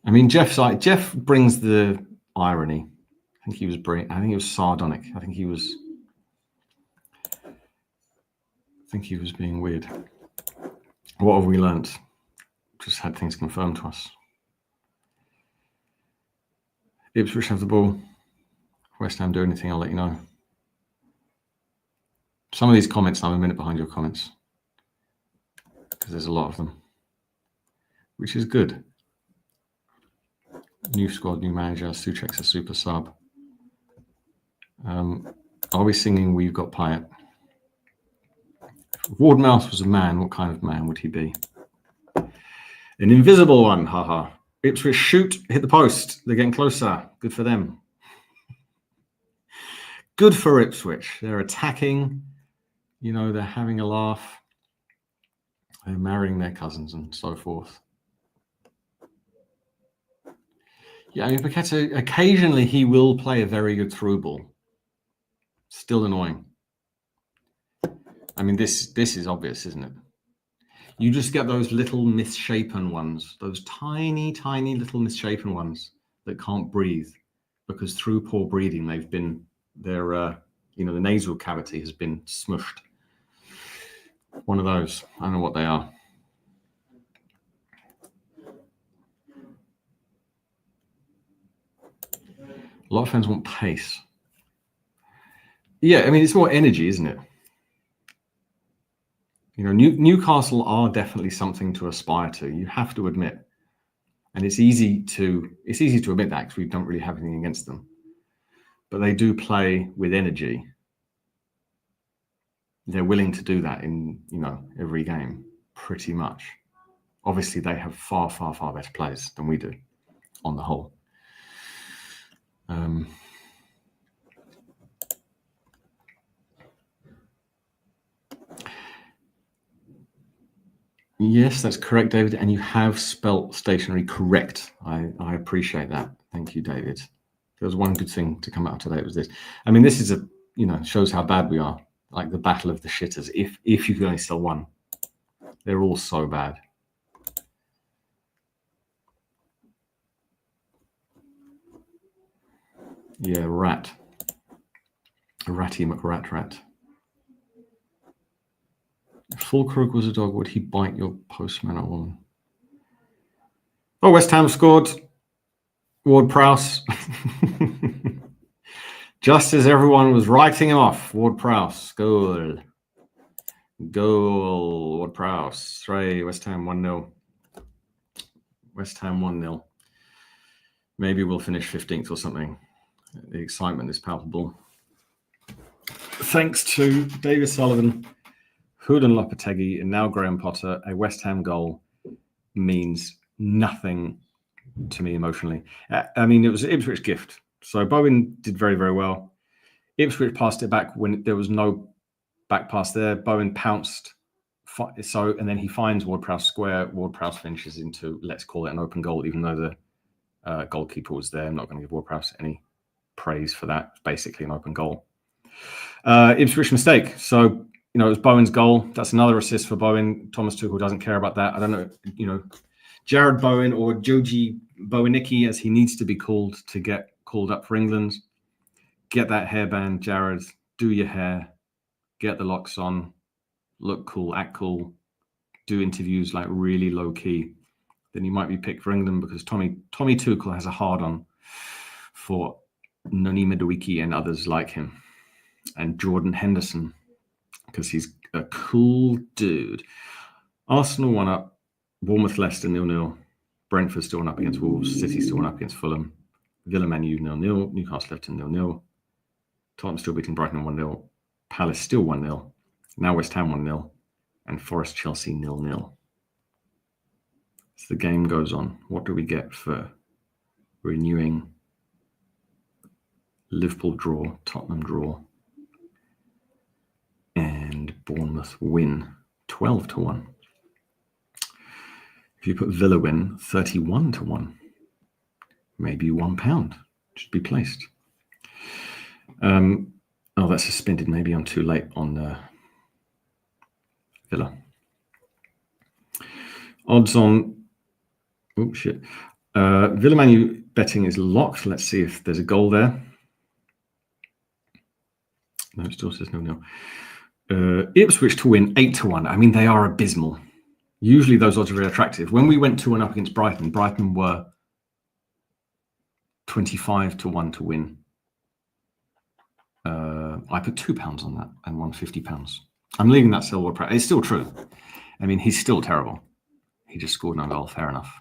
I mean, Jeff brings the irony. I think he was brilliant. I think he was sardonic. I think he was being weird. What have we learnt? Just had things confirmed to us. Ipswich have the ball. West Ham do anything, I'll let you know. Some of these comments, I'm a minute behind your comments. Because there's a lot of them. Which is good. New squad, new manager, Souček's a super sub. Are we singing We've Got Pyatt? If Ward-Prowse was a man, what kind of man would he be? An invisible one, haha. Ipswich shoot, hit the post. They're getting closer. Good for them. Good for Ipswich. They're attacking. You know, they're having a laugh. They're marrying their cousins and so forth. Yeah, I mean, Paqueta, occasionally he will play a very good through ball. Still annoying. I mean, this is obvious, isn't it? You just get those little misshapen ones, those tiny, tiny little misshapen ones that can't breathe because through poor breathing, the nasal cavity has been smushed. One of those. I don't know what they are. A lot of fans want pace. Yeah, I mean, it's more energy, isn't it? You know, Newcastle are definitely something to aspire to. You have to admit, and it's easy to admit that because we don't really have anything against them. But they do play with energy. They're willing to do that in every game, pretty much. Obviously, they have far, far, far better players than we do, on the whole. Yes, that's correct, David. And you have spelt stationary correct. I appreciate that. Thank you, David. There was one good thing to come out today. It was this. I mean, this is shows how bad we are. Like the battle of the shitters. If you could only sell one, they're all so bad. Yeah, rat. Ratty McRat. If Fulkrug was a dog, would he bite your postman or woman? Oh, West Ham scored. Ward-Prowse. Just as everyone was writing him off. Ward-Prowse. Goal. Ward-Prowse. 3. West Ham 1-0. West Ham 1-0. Maybe we'll finish 15th or something. The excitement is palpable. Thanks to David Sullivan, Houdan Lopetegui, and now Graham Potter, a West Ham goal means nothing to me emotionally. I mean, it was an Ipswich gift. So Bowen did very, very well. Ipswich passed it back when there was no back pass there. Bowen pounced. And then he finds Ward-Prowse square. Ward-Prowse finishes into, let's call it an open goal, even though the goalkeeper was there. I'm not going to give Ward-Prowse any praise for that. It's basically an open goal. Ipswich mistake. So, it was Bowen's goal. That's another assist for Bowen. Thomas Tuchel doesn't care about that. I don't know, Jared Bowen, or Joji Bowenicki, as he needs to be called to get called up for England. Get that hairband, Jared. Do your hair. Get the locks on. Look cool, act cool. Do interviews like really low key. Then you might be picked for England, because Tommy Tuchel has a hard on for Noni Madueke and others like him, and Jordan Henderson, because he's a cool dude. Arsenal 1-up, Bournemouth Leicester 0-0, Brentford still 1-up against Wolves, City still 1-up against Fulham, Villa Man U 0-0, Newcastle Everton 0-0, Tottenham still beating Brighton 1-0, Palace still 1-0, now West Ham 1-0, and Forest Chelsea 0-0. As the game goes on, what do we get for renewing? Liverpool draw, Tottenham draw, and Bournemouth win 12-1. If you put Villa win 31-1, maybe £1 should be placed. That's suspended. Maybe I'm too late on Villa. Odds on. Oh shit. Villa Man U betting is locked. Let's see if there's a goal there. No, it still says 0-0. Ipswich to win 8-1. I mean, they are abysmal. Usually those odds are very attractive. When we went 2-1 up against Brighton were 25-1 to win. I put £2 on that and won £50. I'm leaving that silver price. It's still true. I mean, he's still terrible. He just scored no goal. Fair enough.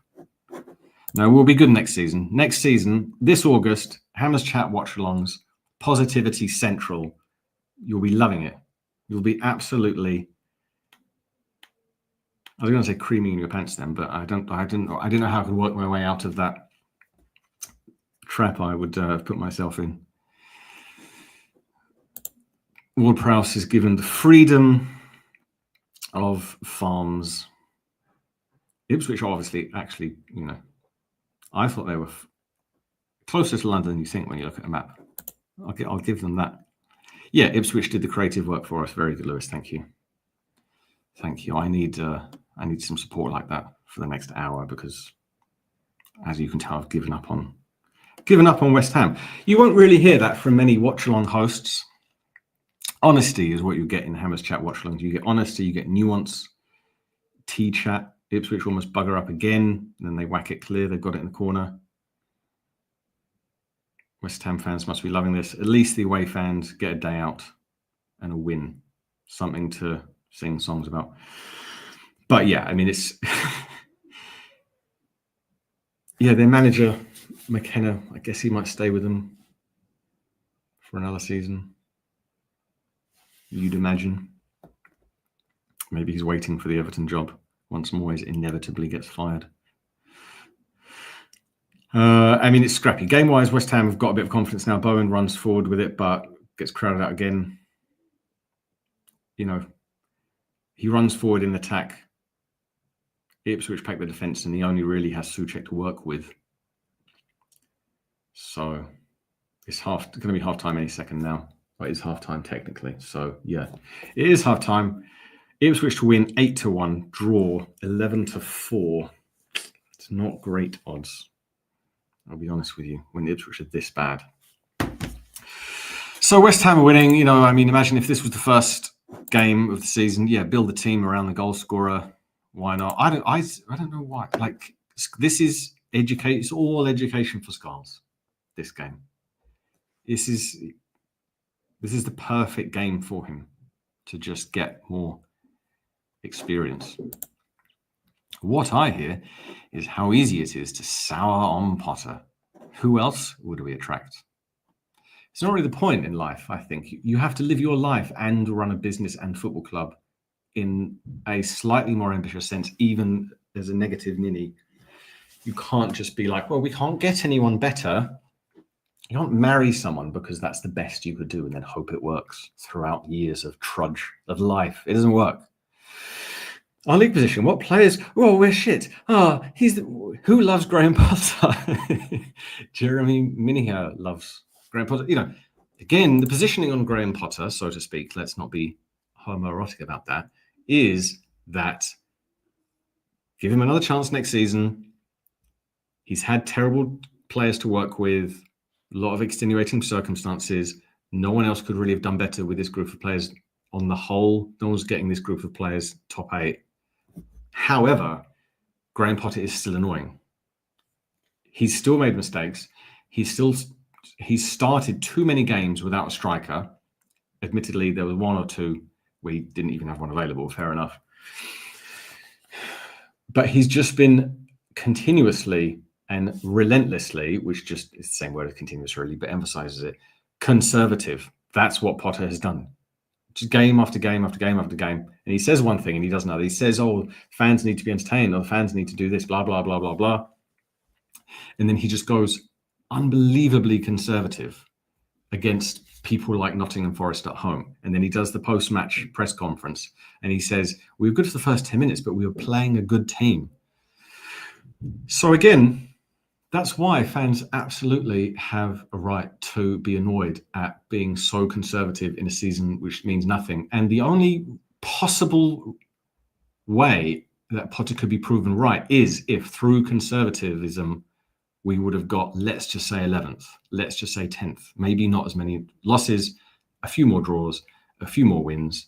No, we'll be good next season. Next season, this August, Hammers Chat watch-alongs, Positivity Central. You'll be loving it. You'll be absolutely. I was going to say creaming in your pants then, but I didn't know how I could work my way out of that trap I would have put myself in. Ward-Prowse is given the freedom of farms. Ipswich, obviously, actually, I thought they were closer to London than you think when you look at a map. I'll give them that. Yeah, Ipswich did the creative work for us. Very good, Lewis. Thank you. Thank you. I need some support like that for the next hour, because, as you can tell, I've given up on West Ham. You won't really hear that from many watch-along hosts. Honesty is what you get in Hammers Chat watch-alongs. You get honesty, you get nuance, T-chat. Ipswich almost bugger up again, and then they whack it clear. They've got it in the corner. West Ham fans must be loving this. At least the away fans get a day out and a win. Something to sing songs about. But yeah, I mean, it's... yeah, their manager, McKenna, I guess he might stay with them for another season. You'd imagine. Maybe he's waiting for the Everton job once Moyes inevitably gets fired. I mean, it's scrappy. Game-wise, West Ham have got a bit of confidence now. Bowen runs forward with it, but gets crowded out again. He runs forward in attack. Ipswich pack the defence, and he only really has Souček to work with. So it's going to be half-time any second now. Well, it's half-time technically. So, yeah, it is half-time. Ipswich to win 8-1, draw 11-4. It's not great odds. I'll be honest with you, when Ipswich are this bad. So West Ham are winning. I mean, imagine if this was the first game of the season. Yeah, build the team around the goal scorer. Why not? I don't know why. Like, this is educate. It's all education for Skulls. This game. This is the perfect game for him to just get more experience. What I hear is how easy it is to sour on Potter. Who else would we attract? It's not really the point in life, I think. You have to live your life and run a business and football club in a slightly more ambitious sense, even as a negative ninny. You can't just be like, well, we can't get anyone better. You can't marry someone because that's the best you could do and then hope it works throughout years of trudge of life. It doesn't work. Our league position, what players? Oh, we're shit. Who loves Graham Potter? Jeremy Miniher loves Graham Potter. Again, the positioning on Graham Potter, so to speak, let's not be homoerotic about that, is that Give him another chance next season. He's had terrible players to work with, a lot of extenuating circumstances. No one else could really have done better with this group of players on the whole. No one's getting this group of players top 8. However, Graham Potter is still annoying. He's still made mistakes. He's started too many games without a striker. Admittedly, there was 1 or 2 where he didn't even have one available. Fair enough. But he's just been continuously and relentlessly, which just is the same word as continuous really, but emphasizes it, conservative. That's what Potter has done. Just game after game after game after game. And he says one thing and he does another. He says, oh, fans need to be entertained, or fans need to do this, blah, blah, blah, blah, blah. And then he just goes unbelievably conservative against people like Nottingham Forest at home. And then he does the post-match press conference and he says, we were good for the first 10 minutes, but we were playing a good team. So again, that's why fans absolutely have a right to be annoyed at being so conservative in a season which means nothing. And the only possible way that Potter could be proven right is if through conservatism we would have got, let's just say 11th, let's just say 10th, maybe not as many losses, a few more draws, a few more wins,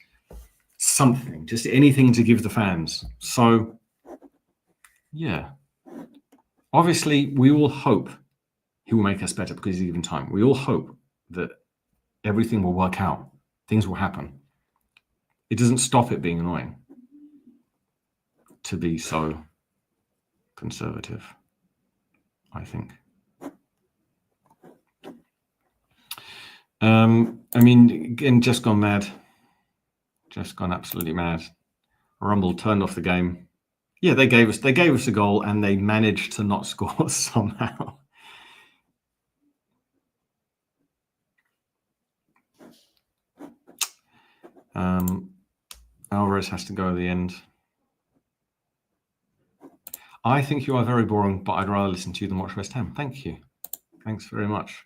something, just anything to give the fans. So, yeah. Obviously, we all hope he will make us better because he's given time. We all hope that everything will work out. Things will happen. It doesn't stop it being annoying to be so conservative, I think. I mean, again, just gone mad. Just gone absolutely mad. Rumble turned off the game. Yeah, they gave us a goal and they managed to not score somehow. Alvarez has to go at the end. I think you are very boring, but I'd rather listen to you than watch West Ham. Thank you. Thanks very much.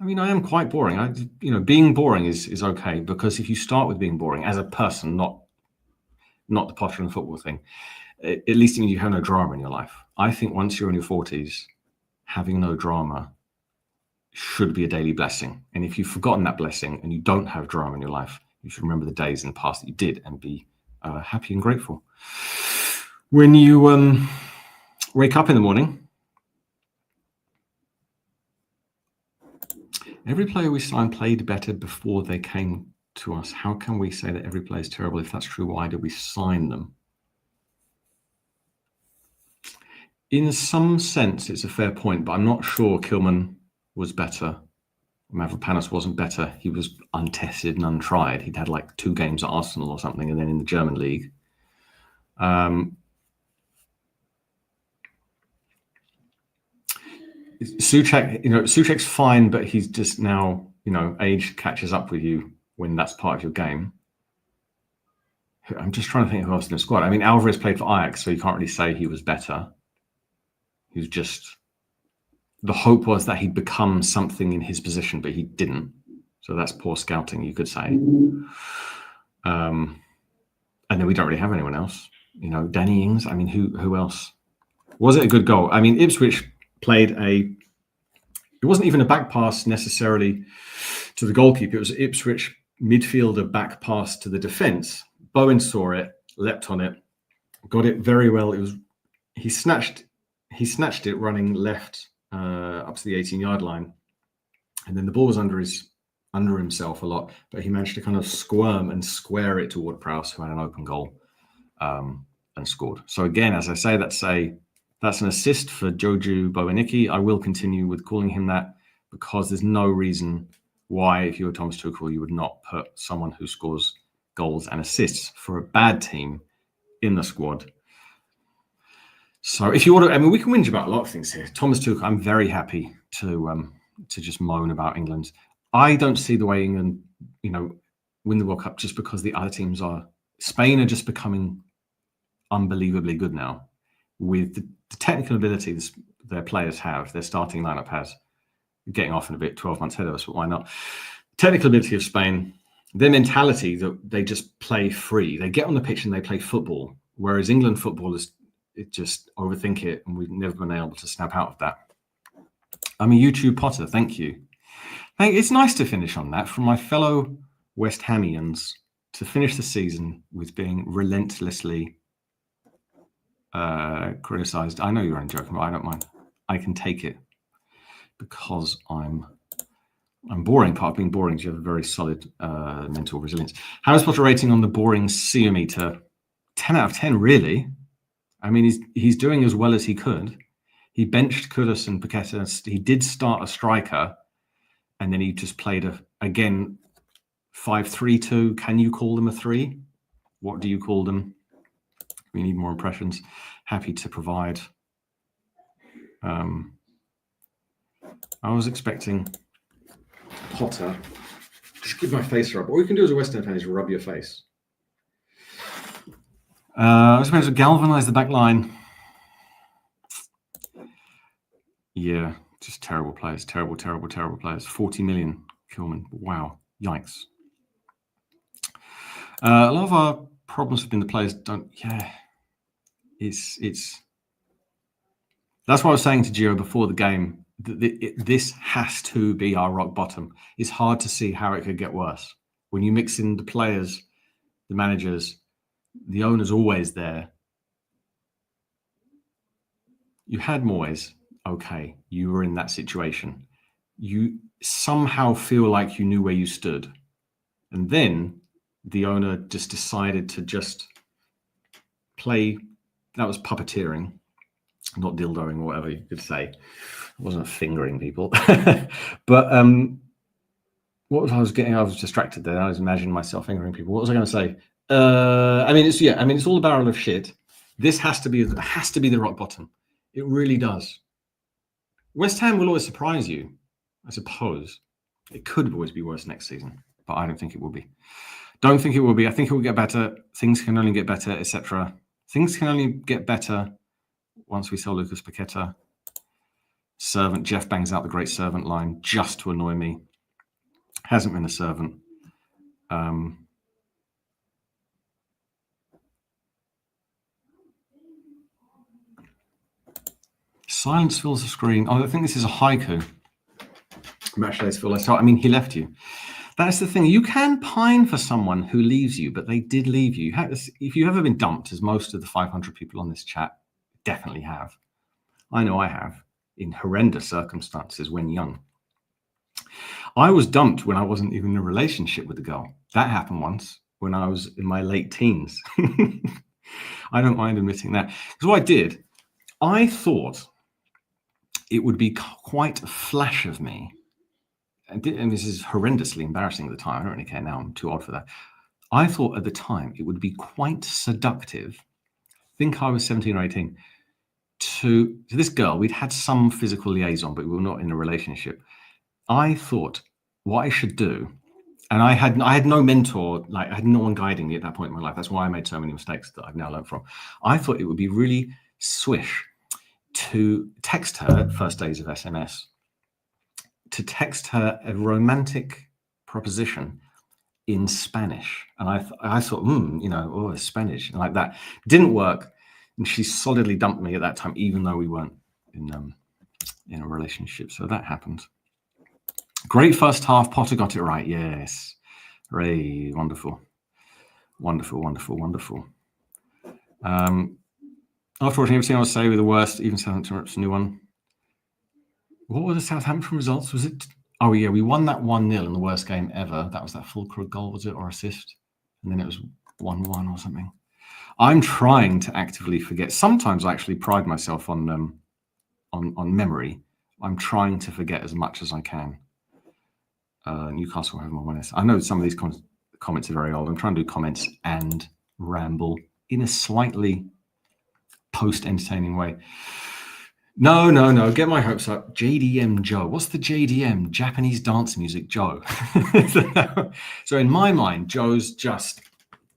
I mean, I am quite boring. Being boring is okay, because if you start with being boring as a person, not the Potter and football thing, at least you have no drama in your life. I think once you're in your 40s, having no drama should be a daily blessing. And if you've forgotten that blessing and you don't have drama in your life, you should remember the days in the past that you did and be happy and grateful. When you wake up in the morning, every player we signed played better before they came to us. How can we say that every player is terrible? If that's true, why did we sign them? In some sense, it's a fair point, but I'm not sure Kilman was better. Mavropanos wasn't better. He was untested and untried. He'd had like 2 games at Arsenal or something, and then in the German league. Souček's fine, but he's just now, age catches up with you when that's part of your game. I'm just trying to think who else in the squad. I mean, Alvarez played for Ajax, so you can't really say he was better. He's just, the hope was that he'd become something in his position, but he didn't. So that's poor scouting, you could say. And then we don't really have anyone else. Danny Ings. I mean, who else? Was it a good goal? I mean, Ipswich played it wasn't even a back pass necessarily to the goalkeeper. It was Ipswich midfielder back pass to the defence. Bowen saw it, leapt on it, got it very well. He snatched it running left up to the 18-yard line, and then the ball was under himself a lot, but he managed to kind of squirm and square it toward Prowse, who had an open goal and scored. So again, as I say, that's an assist for Joju Bowenicki. I will continue with calling him that because there's no reason why, if you were Thomas Tuchel, you would not put someone who scores goals and assists for a bad team in the squad. So if you want to, we can whinge about a lot of things here. Thomas Tuchel, I'm very happy to just moan about England. I don't see the way England, win the World Cup just because the other teams are. Spain are just becoming unbelievably good now with the technical abilities their players have, their starting lineup has. Getting off in a bit, 12 months ahead of us, but why not? Technical ability of Spain, their mentality that they just play free. They get on the pitch and they play football, whereas England football is it just overthink it, and we've never been able to snap out of that. I'm a YouTube Potter. Thank you. It's nice to finish on that from my fellow West Hamians, to finish the season with being relentlessly criticized. I know you're only joking, but I don't mind. I can take it because I'm boring. Part of being boring is you have a very solid mental resilience. How is Potter rating on the boring SEO meter? 10 out of 10, really. I mean, he's doing as well as he could. He benched Kudus and Paqueta. He did start a striker, and then he just played again 5-3-2. Can you call them a 3? What do you call them? We need more impressions. Happy to provide. I was expecting Potter. Just give my face a rub. All you can do as a West Ham fan is rub your face. I was supposed to galvanise the back line. Yeah, just terrible players. Terrible players. 40 million, Kilman. Wow. Yikes. A lot of our problems have been the players don't. Yeah, it's. That's what I was saying to Gio before the game. This has to be our rock bottom. It's hard to see how it could get worse when you mix in the players, the managers, the owner's always there. You had Moyes. Okay, you were in that situation. You somehow feel like you knew where you stood, and then the owner just decided to just play. That was puppeteering, not dildoing or whatever you could say. It wasn't fingering people. But what was I was getting? I was distracted there. I was imagining myself fingering people. What was I going to say? It's all a barrel of shit. This has to be the rock bottom. It really does. West Ham will always surprise you, I suppose. It could always be worse next season, but I don't think it will be. Don't think it will be. I think it will get better. Things can only get better, etc. Things can only get better once we sell Lucas Paqueta. Servant. Jeff bangs out the great servant line just to annoy me. Hasn't been a servant. Silence fills the screen. Oh, I think this is a haiku. Match days feel less hot. I mean, he left you. That's the thing. You can pine for someone who leaves you, but they did leave you. If you've ever been dumped, as most of the 500 people on this chat definitely have. I know I have, in horrendous circumstances when young. I was dumped when I wasn't even in a relationship with a girl. That happened once when I was in my late teens. I don't mind admitting that. Because what I did, I thought it would be quite a flash of me. And this is horrendously embarrassing at the time. I don't really care now. I'm too old for that. I thought at the time it would be quite seductive. I think I was 17 or 18. To this girl, we'd had some physical liaison, but we were not in a relationship. I thought what I should do, and I had no mentor, like I had no one guiding me at that point in my life. That's why I made so many mistakes that I've now learned from. I thought it would be really swish to text her at first days of SMS, to text her a romantic proposition in Spanish. And I thought, it's Spanish, and like that. Didn't work. And she solidly dumped me at that time, even though we weren't in a relationship. So that happened. Great first half. Potter got it right. Yes. Ray, wonderful. Wonderful. After watching everything I was saying with the worst, even Southampton rips a new one. What were the Southampton results? Was it? Oh, yeah, we won that 1-0 in the worst game ever. That was that Fulcrum goal, was it, or assist? And then it was 1-1 or something. I'm trying to actively forget. Sometimes I actually pride myself on memory. I'm trying to forget as much as I can. Newcastle have more winners. I know some of these comments are very old. I'm trying to do comments and ramble in a slightly post-entertaining way. No. Get my hopes up. JDM Joe. What's the JDM? Japanese dance music Joe. So in my mind, Joe's just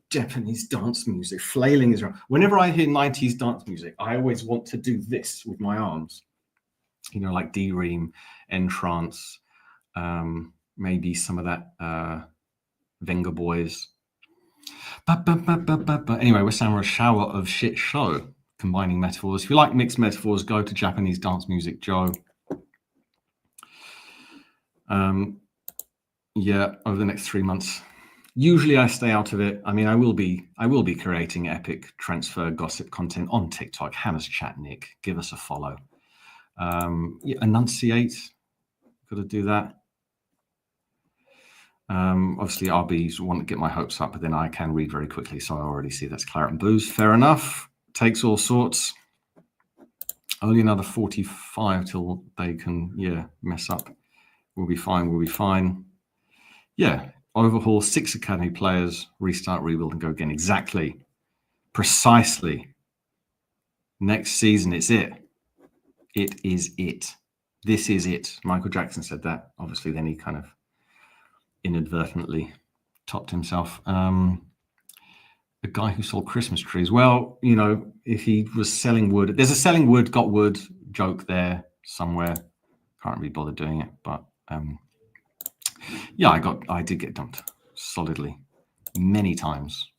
Japanese dance music, flailing his arm. Whenever I hear 90s dance music, I always want to do this with my arms. Like D-Ream, Entrance, maybe some of that Venga Boys. Anyway, we're saying we're a shower of shit show. combining metaphors. If you like mixed metaphors, go to Japanese Dance Music Joe. Yeah, over the next 3 months. Usually I stay out of it. I mean, I will be creating epic transfer gossip content on TikTok. Hammers Chat Nick, give us a follow. Yeah, enunciate, got to do that. Obviously RBs want to get my hopes up, but then I can read very quickly, so I already see that's claret and booze. Fair enough. Takes all sorts. Only another 45 till they can, yeah, mess up. We'll be fine. We'll be fine. Yeah. Overhaul 6 academy players, restart, rebuild, and go again. Exactly. Precisely. Next season, it's it. It is it. This is it. Michael Jackson said that. Obviously, then he kind of inadvertently topped himself. A guy who sold Christmas trees. Well, you know, if he was selling wood, there's a selling wood, got wood joke there somewhere. Can't really bother doing it, but yeah, I did get dumped solidly many times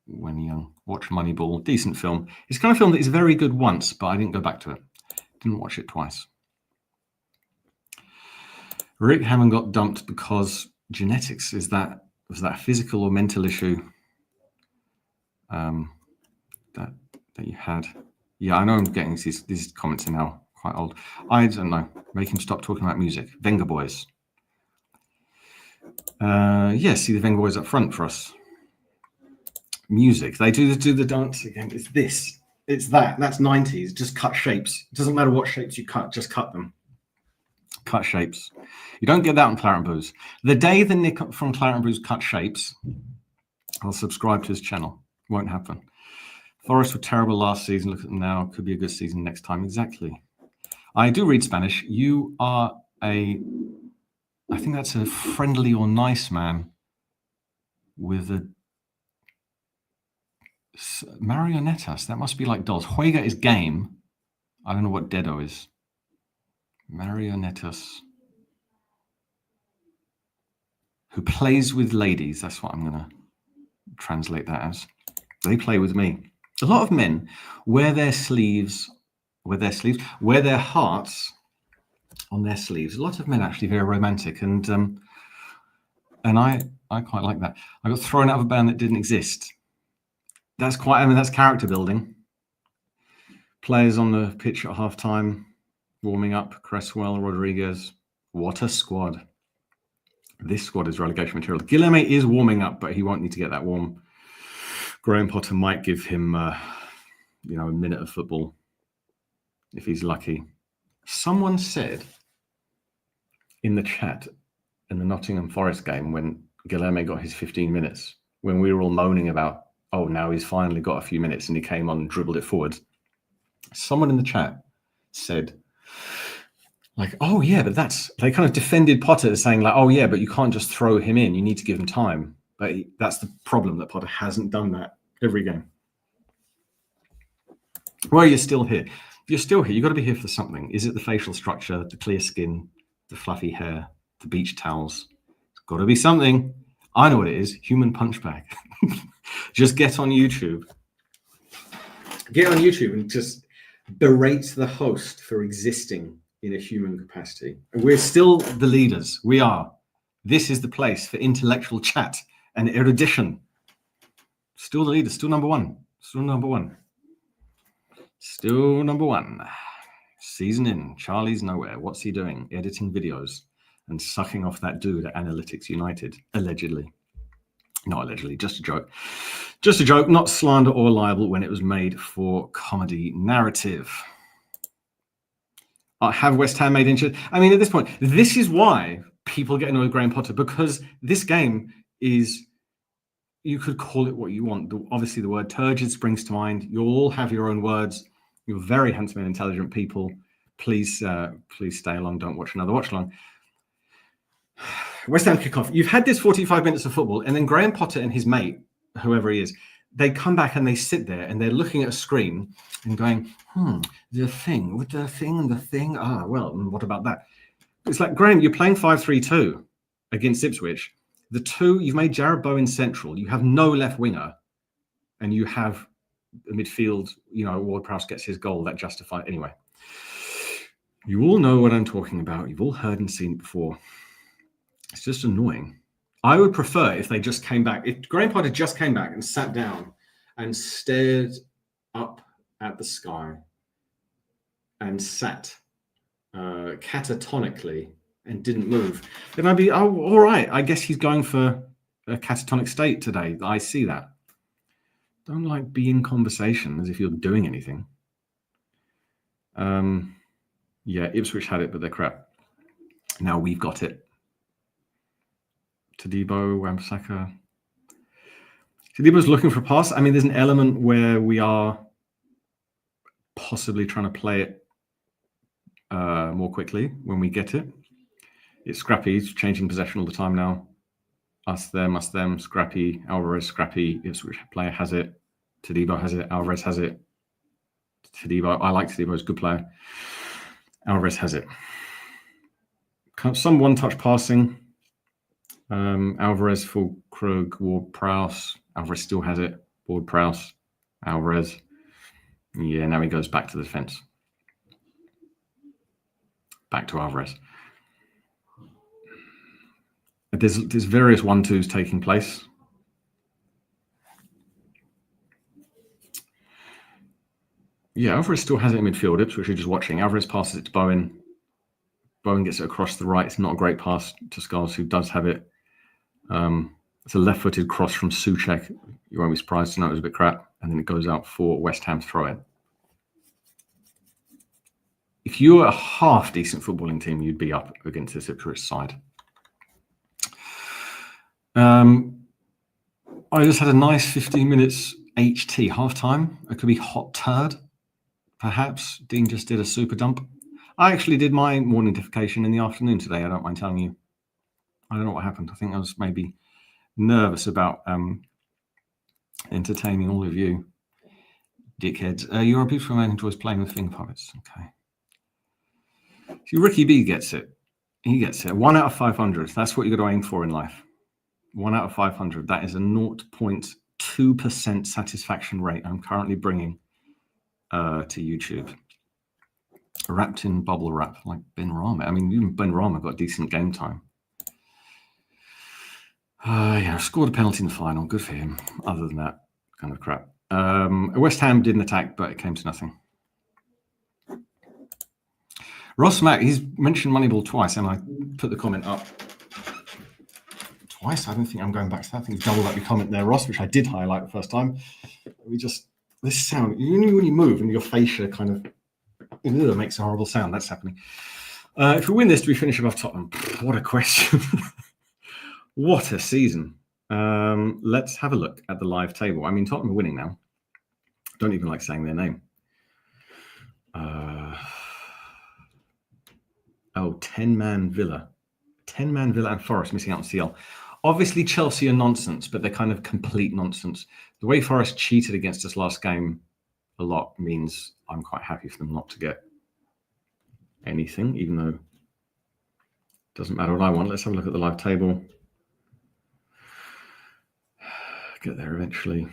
when young. Watch Moneyball, decent film. It's kind of film that is very good once, but I didn't go back to it. Didn't watch it twice. Rick Hammond got dumped because genetics. Was that a physical or mental issue that you had? Yeah, I know I'm getting these comments are now quite old. I don't know. Make him stop talking about music. Venga Boys. Yeah, see the Venga Boys up front for us. Music. They do the dance again. It's this. It's that. That's 90s. Just cut shapes. It doesn't matter what shapes you cut. Just cut them. Cut shapes. You don't get that on Claret and Booze. The day the Nick from Claret and Booze cut shapes, I'll subscribe to his channel. Won't happen. Forest were terrible last season. Look at them now. Could be a good season next time. Exactly. I do read Spanish. You are I think that's a friendly or nice man with a marionetas. That must be like dolls. Juega is game. I don't know what dedo is. Marionetas. Who plays with ladies. That's what I'm going to translate that as. They play with me. A lot of men wear their hearts on their sleeves. A lot of men actually very romantic, and I quite like that. I got thrown out of a band that didn't exist. That's that's character building. Players on the pitch at halftime, warming up. Cresswell, Rodriguez. What a squad! This squad is relegation material. Guilherme is warming up, but he won't need to get that warm. Graham Potter might give him, a minute of football if he's lucky. Someone said in the chat in the Nottingham Forest game when Guilherme got his 15 minutes, when we were all moaning about, oh, now he's finally got a few minutes and he came on and dribbled it forward. Someone in the chat said, like, oh, yeah, but they kind of defended Potter saying like, oh, yeah, but you can't just throw him in. You need to give him time. But that's the problem, that Potter hasn't done that every game. Well, you're still here. If you're still here, you've got to be here for something. Is it the facial structure, the clear skin, the fluffy hair, the beach towels? It's got to be something. I know what it is. Human punch bag. Just get on YouTube. Get on YouTube and just berate the host for existing in a human capacity. And we're still the leaders. We are. This is the place for intellectual chat and erudition. Still the leader. Still number one. Still number one. Still number one. Season in. Charlie's nowhere. What's he doing? Editing videos and sucking off that dude at Analytics United. Allegedly. Not allegedly. Just a joke. Just a joke. Not slander or libel when it was made for comedy narrative. Have West Ham made inches? I mean, at this point, this is why people get annoyed with Graham Potter, because this game is, you could call it what you want. Obviously, the word turgid springs to mind. You'll all have your own words. You're very handsome and intelligent people. Please stay along. Don't watch another watch along. West Ham kickoff. You've had this 45 minutes of football, and then Graham Potter and his mate, whoever he is, they come back and they sit there and they're looking at a screen and going, the thing with the thing and the thing. Ah, well, what about that? It's like, Graham, you're playing 5-3-2 against Ipswich. You've made Jared Bowen central. You have no left winger, and you have midfield, Ward-Prowse gets his goal, that justified. Anyway, you all know what I'm talking about. You've all heard and seen it before. It's just annoying. I would prefer if they just came back. If Graham Potter just came back and sat down and stared up at the sky and sat catatonically and didn't move, then I'd be, all right. I guess he's going for a catatonic state today. I see that. Don't be in conversation as if you're doing anything. Yeah, Ipswich had it, but they're crap. Now we've got it. Todibo, Wan-Bissaka. Todibo's looking for a pass. I mean, there's an element where we are possibly trying to play it more quickly when we get it. It's Scrappy. It's changing possession all the time now. Us, them, Scrappy, Alvarez, Scrappy. Ipswich player has it. Todibo has it. Alvarez has it. Todibo. I like Todibo. He's a good player. Alvarez has it. Some one-touch passing. Alvarez for Krug, Ward-Prowse. Alvarez still has it. Ward-Prowse, Alvarez. Yeah, now he goes back to the defense. Back to Alvarez. There's various 1-2s taking place. Yeah, Alvarez still has it in midfield. Ipswich are just watching. Alvarez passes it to Bowen. Bowen gets it across the right. It's not a great pass to Scholes, who does have it. It's a left-footed cross from Souček. You won't be surprised to know it was a bit crap. And then it goes out for West Ham throw-in. If you were a half-decent footballing team, you'd be up against this Ipswich side. I just had a nice 15 minutes HT half-time. It could be hot turd, perhaps. Dean just did a super dump. I actually did my morning notification in the afternoon today. I don't mind telling you. I don't know what happened. I think I was maybe nervous about entertaining all of you dickheads. You're a beautiful man who enjoys playing with finger puppets. Okay. See, Ricky B gets it. He gets it. 1 out of 500. That's what you've got to aim for in life. 1 out of 500. That is a 0.2% satisfaction rate I'm currently bringing to YouTube. Wrapped in bubble wrap like Ben Rama. I mean, even Ben Rama got decent game time. Yeah, scored a penalty in the final. Good for him. Other than that, kind of crap. West Ham didn't attack, but it came to nothing. Ross Mack, he's mentioned Moneyball twice, and I put the comment up twice. I don't think I'm going back to that. I think it's doubled up your comment there, Ross, which I did highlight the first time. This sound, when you move and your fascia kind of makes a horrible sound. That's happening. If we win this, do we finish above Tottenham? What a question. What a season. Let's have a look at the live table. I mean, Tottenham are winning now. Don't even like saying their name. 10-man Villa. 10-man Villa and Forest missing out on CL. Obviously, Chelsea are nonsense, but they're kind of complete nonsense. The way Forest cheated against us last game a lot means I'm quite happy for them not to get anything, even though it doesn't matter what I want. Let's have a look at the live table. Get there eventually.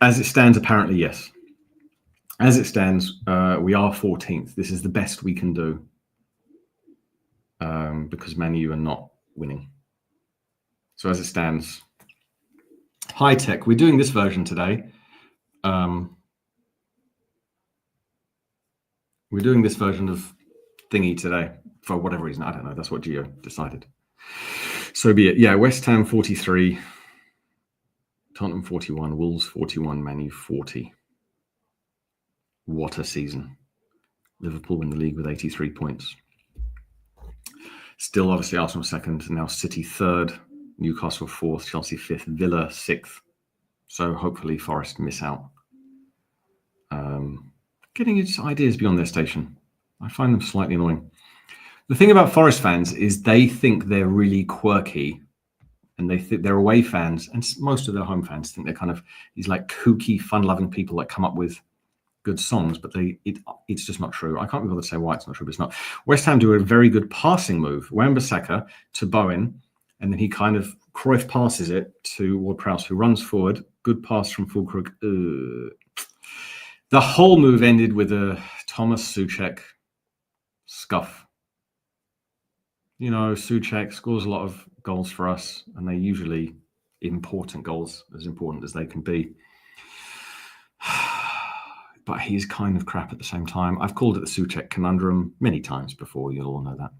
As it stands, apparently, yes. As it stands, we are 14th. This is the best we can do because Man U are not winning. So as it stands, high tech. We're doing this version today. We're doing this version of thingy today for whatever reason. I don't know. That's what Gio decided. So be it. Yeah, West Ham 43, Tottenham 41, Wolves 41, Man U 40. What a season. Liverpool win the league with 83 points. Still, obviously, Arsenal second. Now City third. Newcastle fourth. Chelsea fifth. Villa sixth. So hopefully Forest miss out. Getting its ideas beyond their station. I find them slightly annoying. The thing about Forest fans is they think they're really quirky, and they think they're away fans, and most of their home fans think they're kind of these like kooky, fun-loving people that come up with good songs, but it's just not true. I can't be able to say why it's not true, but it's not. West Ham do a very good passing move. Wan-Bissaka to Bowen, and then he kind of Cruyff passes it to Ward-Prowse, who runs forward Good pass from Fulkrug. The whole move ended with a Thomas Souček scuff. You know, Souček scores a lot of goals for us, and they're usually important goals, as important as they can be. But he's kind of crap at the same time. I've called it the Souček conundrum many times before. You'll all know that.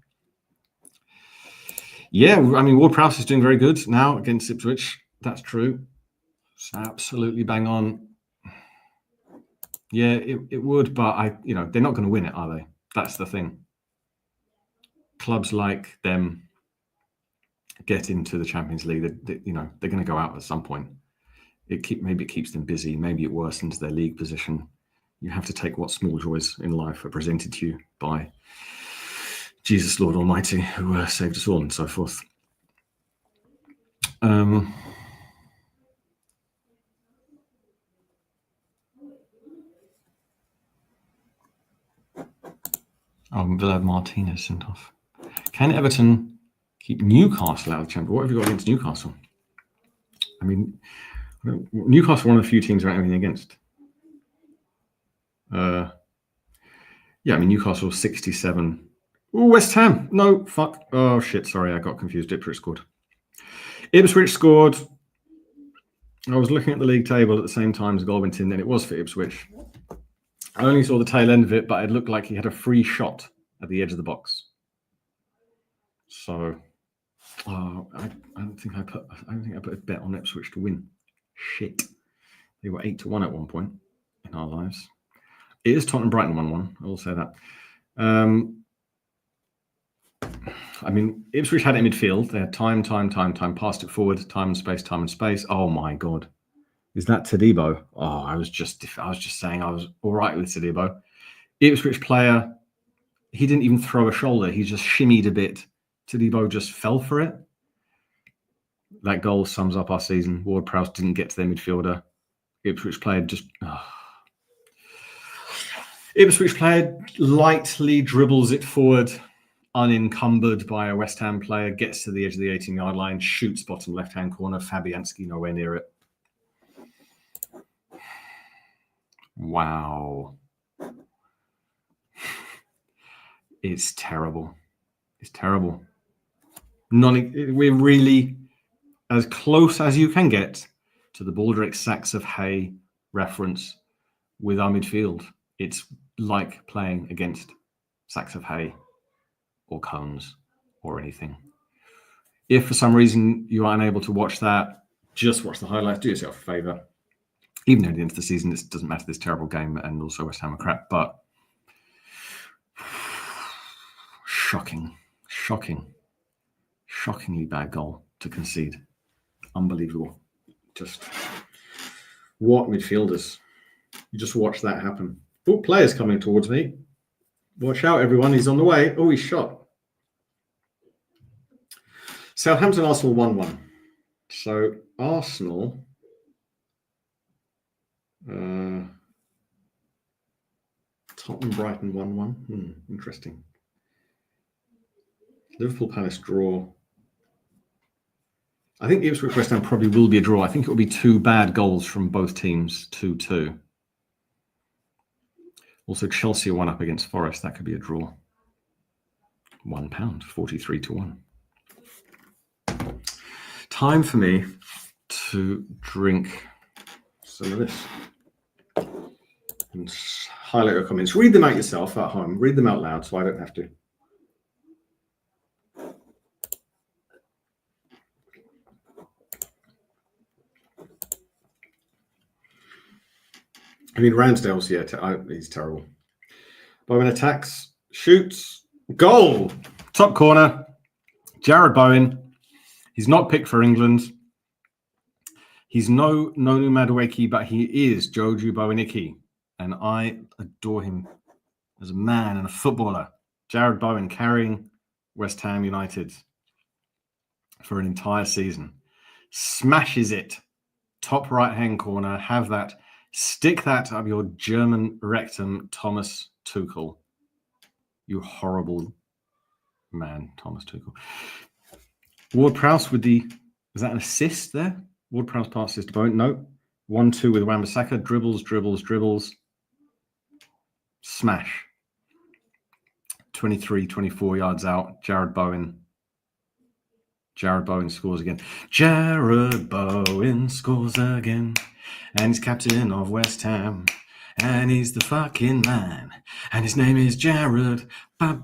Yeah, I mean, Ward-Prowse is doing very good now against Ipswich. That's true. It's absolutely bang on. Yeah, it would, but they're not going to win it, are they? That's the thing. Clubs like them get into the Champions League. They're going to go out at some point. Maybe it keeps them busy. Maybe it worsens their league position. You have to take what small joys in life are presented to you by Jesus, Lord Almighty, who saved us all, and so forth. Vlad Martinez sent off. Can Everton keep Newcastle out of the Champions? What have you got against Newcastle? I mean, Newcastle are one of the few teams I don't have anything against. Newcastle 67. Oh, West Ham. No, fuck. Oh, shit. Sorry, I got confused. Ipswich scored. Ipswich scored. I was looking at the league table at the same time as the goal went in, and it was for Ipswich. I only saw the tail end of it, but it looked like he had a free shot at the edge of the box. So, I don't think I put a bet on Ipswich to win. Shit, they were 8-1 at one point in our lives. It is Tottenham Brighton 1-1. I will say that. Ipswich had it in midfield. They had time, passed it forward, time and space. Oh my God. Is that Todibo? Oh, I was just saying I was all right with Todibo. Ipswich player, he didn't even throw a shoulder. He just shimmied a bit. Todibo just fell for it. That goal sums up our season. Ward-Prowse didn't get to their midfielder. Ipswich player Ipswich player lightly dribbles it forward, unencumbered by a West Ham player, gets to the edge of the 18-yard line, shoots bottom left-hand corner. Fabianski nowhere near it. Wow. It's terrible. It's terrible. We're really as close as you can get to the Baldrick Sacks of Hay reference with our midfield. It's like playing against sacks of hay or cones or anything. If for some reason you are unable to watch that, just watch the highlights. Do yourself a favour. Even though at the end of the season, it doesn't matter, this terrible game, and also West Ham are crap, but shockingly bad goal to concede. Unbelievable. Just what midfielders. You just watch that happen. Oh, players coming towards me. Watch out, everyone. He's on the way. Oh, he's shot. Southampton, Arsenal 1-1. So Arsenal... Tottenham, Brighton 1-1. Interesting. Liverpool Palace draw. I think Ipswich West Ham probably will be a draw. I think it will be two bad goals from both teams, 2-2. Also, Chelsea are 1 up against Forest. That could be a draw. £1, 43-1. Time for me to drink some of this. And highlight your comments. Read them out yourself at home. Read them out loud so I don't have to. Ramsdale's, he's terrible. Bowen attacks, shoots, goal! Top corner, Jared Bowen. He's not picked for England. He's no Nonu Madueke, but he is Joju Bowenicki. And I adore him as a man and a footballer. Jared Bowen carrying West Ham United for an entire season. Smashes it. Top right-hand corner. Have that. Stick that up your German rectum, Thomas Tuchel. You horrible man, Thomas Tuchel. Ward-Prowse with is that an assist there? Ward-Prowse passes to Bowen. No. 1-2 with Wan-Bissaka. Dribbles. Smash. 23, 24 yards out. Jared Bowen scores again. Jared Bowen scores again. And he's captain of West Ham. And he's the fucking man. And his name is Jared. No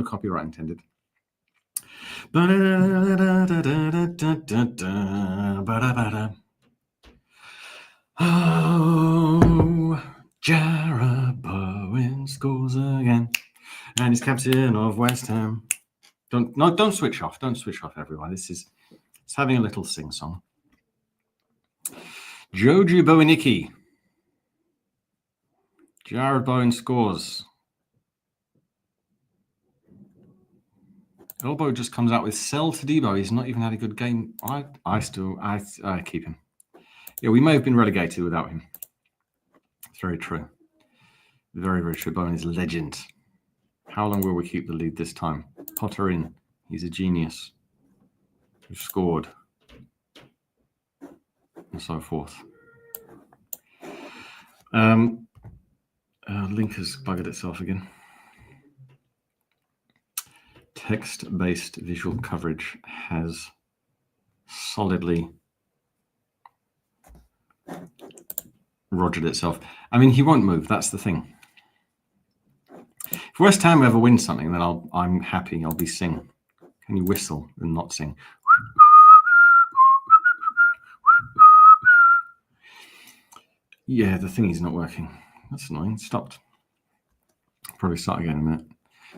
copyright intended. Oh, Jared Bowen scores again. And he's captain of West Ham. Don't switch off. Don't switch off, everyone. It's having a little sing-song. Joji Bowenicki. Jared Bowen scores. Elbow just comes out with sell to Debo. He's not even had a good game. I keep him. Yeah, we may have been relegated without him. It's very true. Very, very true. Bowen is a legend. How long will we keep the lead this time? Potter in. He's a genius. We've scored. And so forth. Link has buggered itself again. Text-based visual coverage has solidly rogered itself. I mean, he won't move. That's the thing. If West Ham ever wins something, then I'm happy. I'll be sing. Can you whistle and not sing? Yeah, the thingy's not working. That's annoying. It stopped. Probably start again in a minute.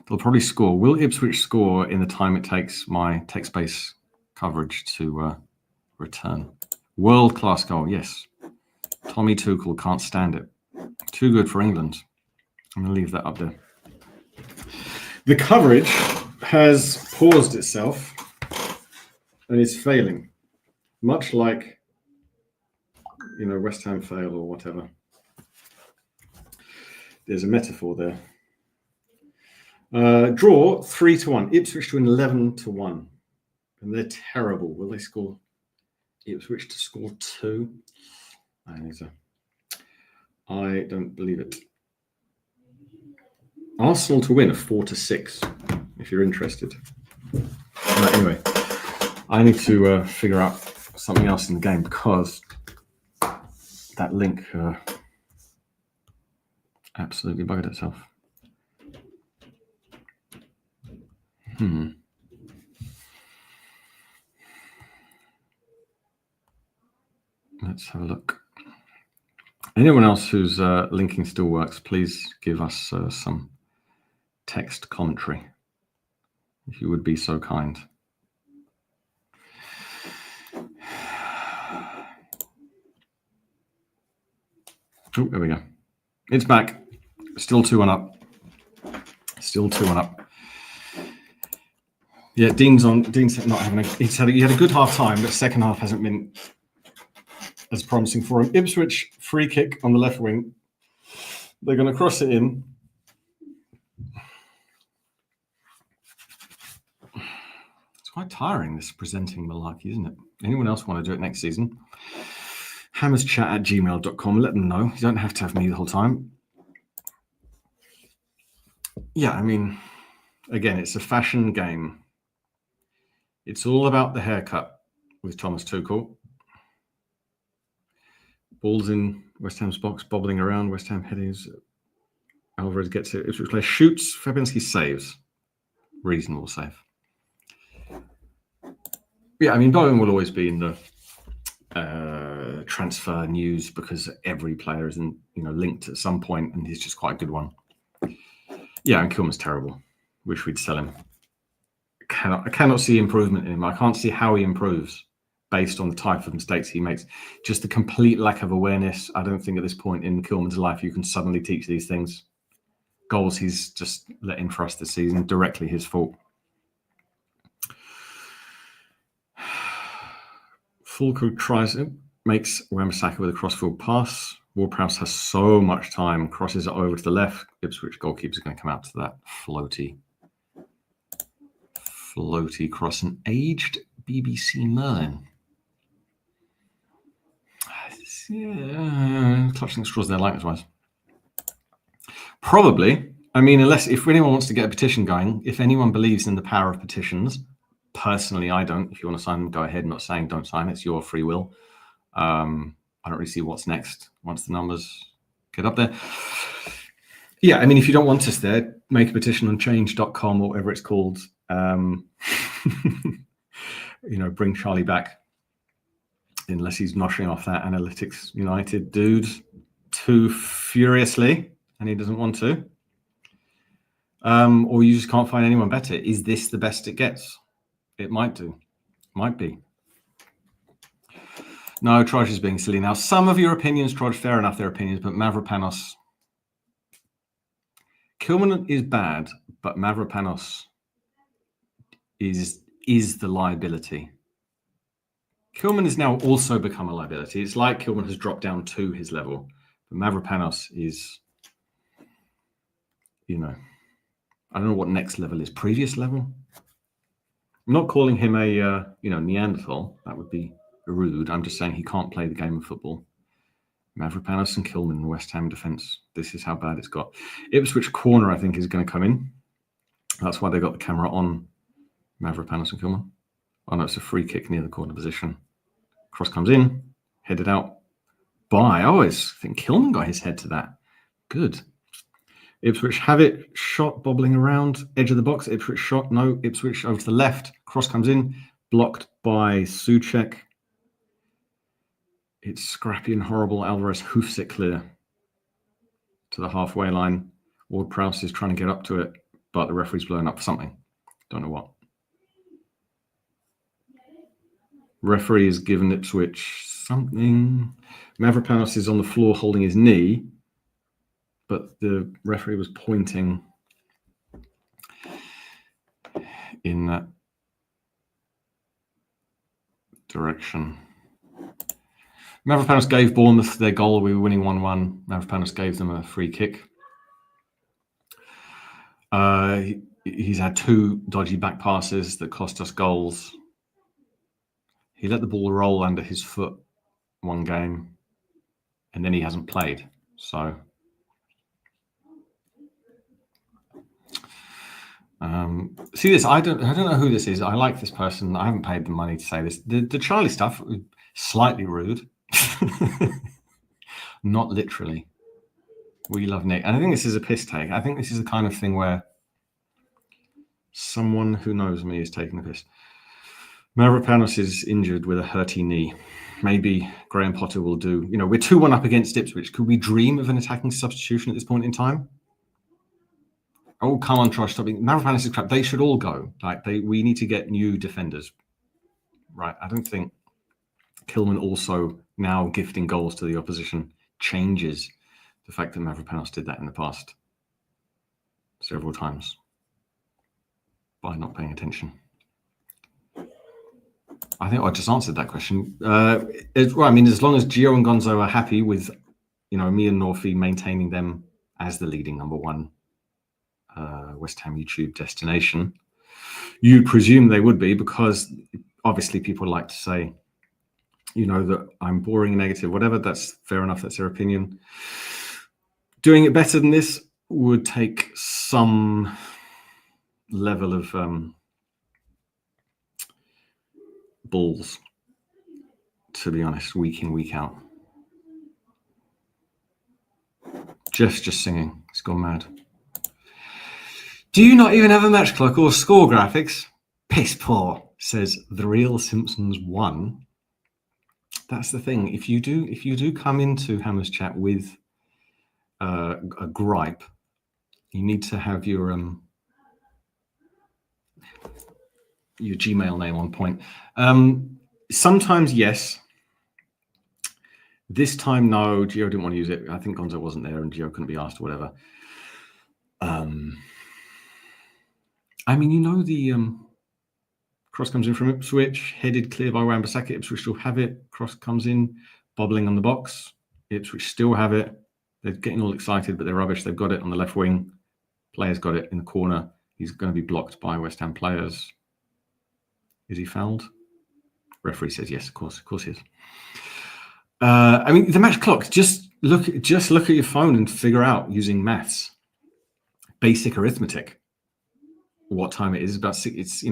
They'll probably score. Will Ipswich score in the time it takes my text-based coverage to return? World-class goal, yes. Tommy Tuchel can't stand it. Too good for England. I'm going to leave that up there. The coverage has paused itself and is failing. Much like, West Ham fail or whatever. There's a metaphor there. Draw 3-1. Ipswich to win 11-1. And they're terrible. Will they score? Ipswich to score 2? I don't believe it. Arsenal to win a 4-6, if you're interested. Anyway, I need to figure out something else in the game because that link absolutely buggered itself. Let's have a look. Anyone else whose linking still works, please give us some text commentary, if you would be so kind. Oh, there we go. It's back. Still 2-1 up. Still 2-1 up. Yeah, Dean's not having he had a good half time, but second half hasn't been as promising for him. Ipswich free kick on the left wing. They're going to cross it in. It's quite tiring, this presenting malarkey, isn't it? Anyone else want to do it next season? hammerschat@gmail.com. Let them know. You don't have to have me the whole time. Yeah, I mean, again, it's a fashion game. It's all about the haircut with Thomas Tuchel. Ball's in West Ham's box, bobbling around. West Ham headings. Alvarez gets it. Ipswich player shoots. Fabianski saves. Reasonable save. Yeah, I mean, Bowen will always be in the transfer news because every player is linked at some point, and he's just quite a good one. Yeah, and Kilman's terrible. Wish we'd sell him. I cannot see improvement in him. I can't see how he improves based on the type of mistakes he makes. Just the complete lack of awareness. I don't think at this point in Kilman's life you can suddenly teach these things. Goals he's just let in for us this season, directly his fault. Fulkrug makes Wan-Bissaka with a crossfield pass. Ward-Prowse has so much time, crosses it over to the left. Ipswich goalkeeper's going to come out to that floaty Floaty cross, an aged BBC Merlin. Yeah, clutching straws there, likeness-wise. Probably. I mean, if anyone wants to get a petition going, if anyone believes in the power of petitions, personally, I don't. If you want to sign them, go ahead. I'm not saying don't sign. It's your free will. I don't really see what's next once the numbers get up there. Yeah, I mean, if you don't want us there, make a petition on change.com or whatever it's called. Bring Charlie back, unless he's noshing off that Analytics United dude too furiously and he doesn't want to. Or you just can't find anyone better. Is this the best it gets? It might do. Might be. No, Troj is being silly now. Some of your opinions, Troj, fair enough, their opinions, but Mavropanos. Kilman is bad, but Mavropanos is the liability. Kilman has now also become a liability. It's like Kilman has dropped down to his level. But Mavropanos is, I don't know what next level is. Previous level? I'm not calling him a, Neanderthal. That would be rude. I'm just saying he can't play the game of football. Mavropanos and Kilman in the West Ham defence. This is how bad it's got. Ipswich corner, I think, is going to come in. That's why they got the camera on Mavropanos and Kilman. Oh, no, it's a free kick near the corner position. Cross comes in, headed out by, I think Kilman got his head to that. Good. Ipswich have it, shot bobbling around, edge of the box. Ipswich shot, no. Ipswich over to the left. Cross comes in, blocked by Souček. It's scrappy and horrible. Alvarez hoofs it clear to the halfway line. Ward-Prowse is trying to get up to it, but the referee's blowing up for something. Don't know what. Referee has given Ipswich something. Mavropanos is on the floor holding his knee, but the referee was pointing in that direction. Mavropanos gave Bournemouth their goal. We were winning 1-1. Mavropanos gave them a free kick. He's had 2 dodgy back passes that cost us goals. He let the ball roll under his foot one game, and then he hasn't played. So, see this. I don't know who this is. I like this person. I haven't paid the money to say this. The Charlie stuff, slightly rude. Not literally. We love Nick. And I think this is a piss take. I think this is the kind of thing where someone who knows me is taking the piss. Mavropanos is injured with a hurty knee. Maybe Graham Potter will do. We're 2-1 up against Ipswich. Could we dream of an attacking substitution at this point in time? Oh, come on, Trosh. Stop being. Mavropanos is crap. They should all go. We need to get new defenders. Right. I don't think Kilman also now gifting goals to the opposition changes the fact that Mavropanos did that in the past several times by not paying attention. I think I just answered that question. As long as Gio and Gonzo are happy with, me and Norfie maintaining them as the leading number 1 West Ham YouTube destination, you'd presume they would be, because obviously people like to say, that I'm boring, negative, whatever. That's fair enough. That's their opinion. Doing it better than this would take some level of balls, to be honest, week in, week out. Jeff's just singing. He's gone mad. Do you not even have a match clock or score graphics? Piss poor, says The Real Simpsons 1. That's the thing. If you do come into Hammer's chat with a gripe, you need to have your Gmail name on point. Sometimes yes. This time no. Gio didn't want to use it. I think Gonzo wasn't there and Gio couldn't be asked or whatever. The cross comes in from Ipswich, headed clear by Wan-Bissaka. Ipswich still have it. Cross comes in, bobbling on the box. Ipswich still have it. They're getting all excited, but they're rubbish. They've got it on the left wing. Players got it in the corner. He's going to be blocked by West Ham players. Is he fouled? Referee says yes, of course he is. I mean, the match clock. Just look at your phone and figure out using maths, basic arithmetic, what time it is. It's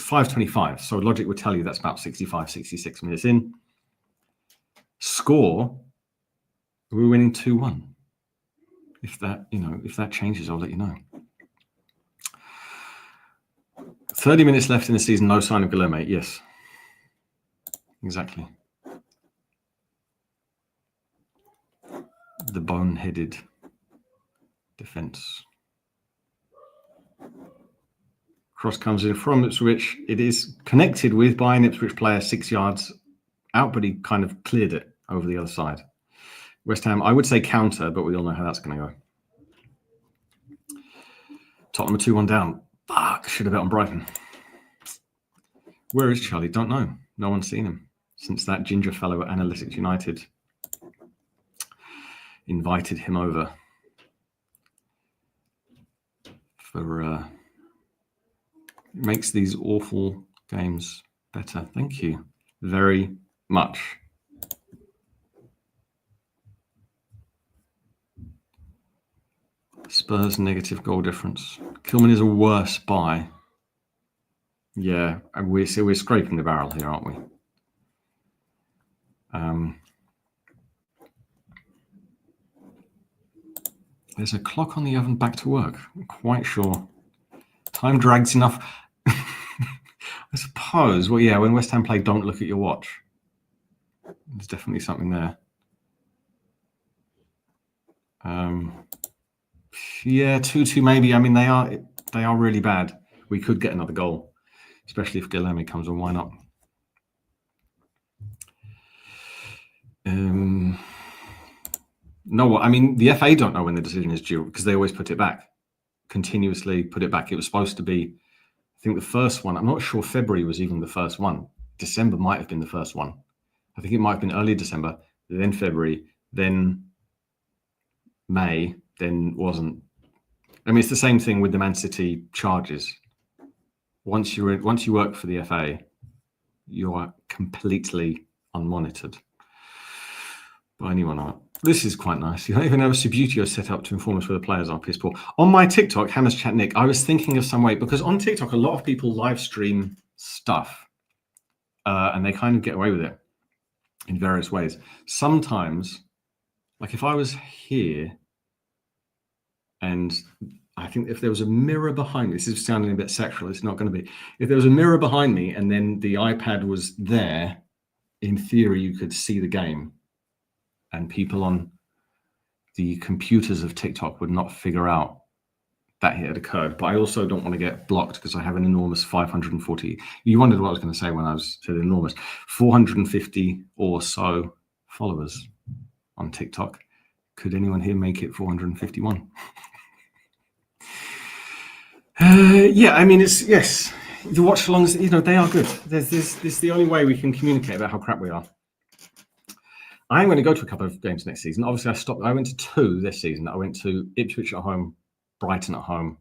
5:25. So logic would tell you that's about 65, 66 minutes in. Score. We're winning 2-1. If that changes, I'll let you know. 30 minutes left in the season. No sign of Guilherme. Yes, exactly. The boneheaded defence. Cross comes in from Ipswich. It is connected with by an Ipswich player 6 yards out, but he kind of cleared it over the other side. West Ham, I would say counter, but we all know how that's going to go. Tottenham are 2-1 down. Fuck, should have bet on Brighton. Where is Charlie? Don't know. No one's seen him since that ginger fellow at Analytics United invited him over for makes these awful games better. Thank you very much. Spurs negative goal difference. Kilman is a worse buy. Yeah, we're scraping the barrel here, aren't we? There's a clock on the oven. Back to work. I'm quite sure. Time drags enough. I suppose. Well, yeah. When West Ham play, don't look at your watch. There's definitely something there. Yeah, 2-2 maybe. I mean, they are really bad. We could get another goal, especially if Guilherme comes on. Why not? No, I mean, the FA don't know when the decision is due because they always put it back, continuously put it back. It was supposed to be, I think, the first one. I'm not sure February was even the first one. December might have been the first one. I think it might have been early December, then February, then May, then wasn't. I mean, it's the same thing with the Man City charges. Once you work for the FA, you are completely unmonitored by anyone. This is quite nice. You don't even have a Subutio set up to inform us where the players are. Piss poor. On my TikTok, Hammers Chat Nick, I was thinking of some way, because on TikTok, a lot of people live stream stuff and they kind of get away with it in various ways. Sometimes, like if I was here and I think if there was a mirror behind me, this is sounding a bit sexual, it's not going to be. If there was a mirror behind me and then the iPad was there, in theory, you could see the game. And people on the computers of TikTok would not figure out that it had occurred. But I also don't want to get blocked because I have an enormous 540. You wondered what I was going to say when I said enormous. 450 or so followers on TikTok. Could anyone here make it 451? Yeah, I mean, it's, yes, the watch alongs, they are good. This is the only way we can communicate about how crap we are. I'm going to go to a couple of games next season. Obviously, I went to 2 this season. I went to Ipswich at home, Brighton at home.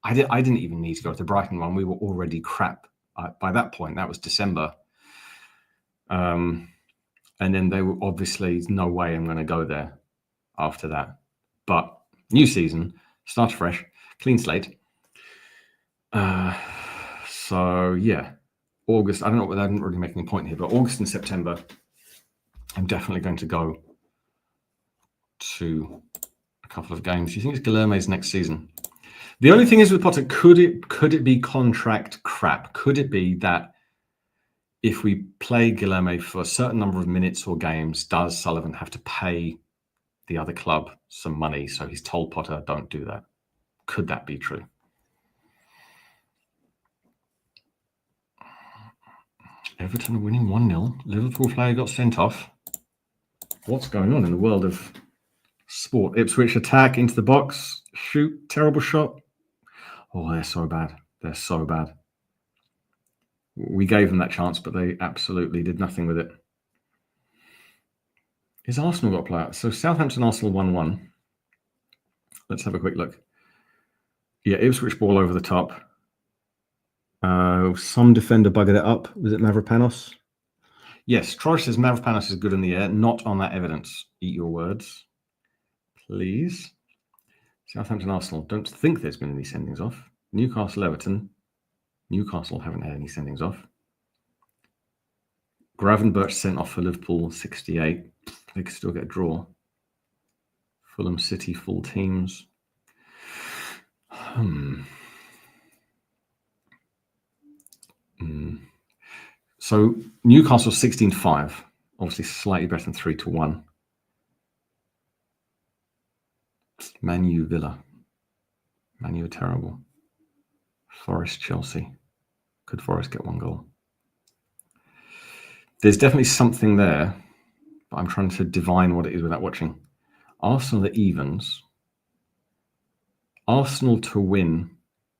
I didn't even need to go to the Brighton one. We were already crap by that point. That was December. And then they were obviously no way I'm going to go there after that. But new season, start fresh, clean slate. So yeah, August. I don't know whether I didn't really make any point here, but August and September, I'm definitely going to go to a couple of games. Do you think it's Guilherme's next season? The only thing is with Potter, could it be contract crap? Could it be that if we play Guilherme for a certain number of minutes or games, does Sullivan have to pay the other club some money? So he's told Potter, don't do that. Could that be true? Everton are winning 1-0. Liverpool player got sent off. What's going on in the world of sport? Ipswich attack into the box. Shoot. Terrible shot. Oh, they're so bad. They're so bad. We gave them that chance, but they absolutely did nothing with it. Is Arsenal got to play out? So Southampton, Arsenal 1-1. Let's have a quick look. Yeah, Ipswich ball over the top. Some defender buggered it up. Was it Mavropanos? Yes, Troy says Mavropanos is good in the air, not on that evidence. Eat your words, please. Southampton Arsenal. Don't think there's been any sendings off. Newcastle Everton. Newcastle haven't had any sendings off. Gravenberch sent off for Liverpool 68. They could still get a draw. Fulham City full teams. So Newcastle 16-5, obviously slightly better than 3-1. Man U Villa. Man U are terrible. Forest Chelsea. Could Forest get 1 goal? There's definitely something there, but I'm trying to divine what it is without watching. Arsenal at evens. Arsenal to win,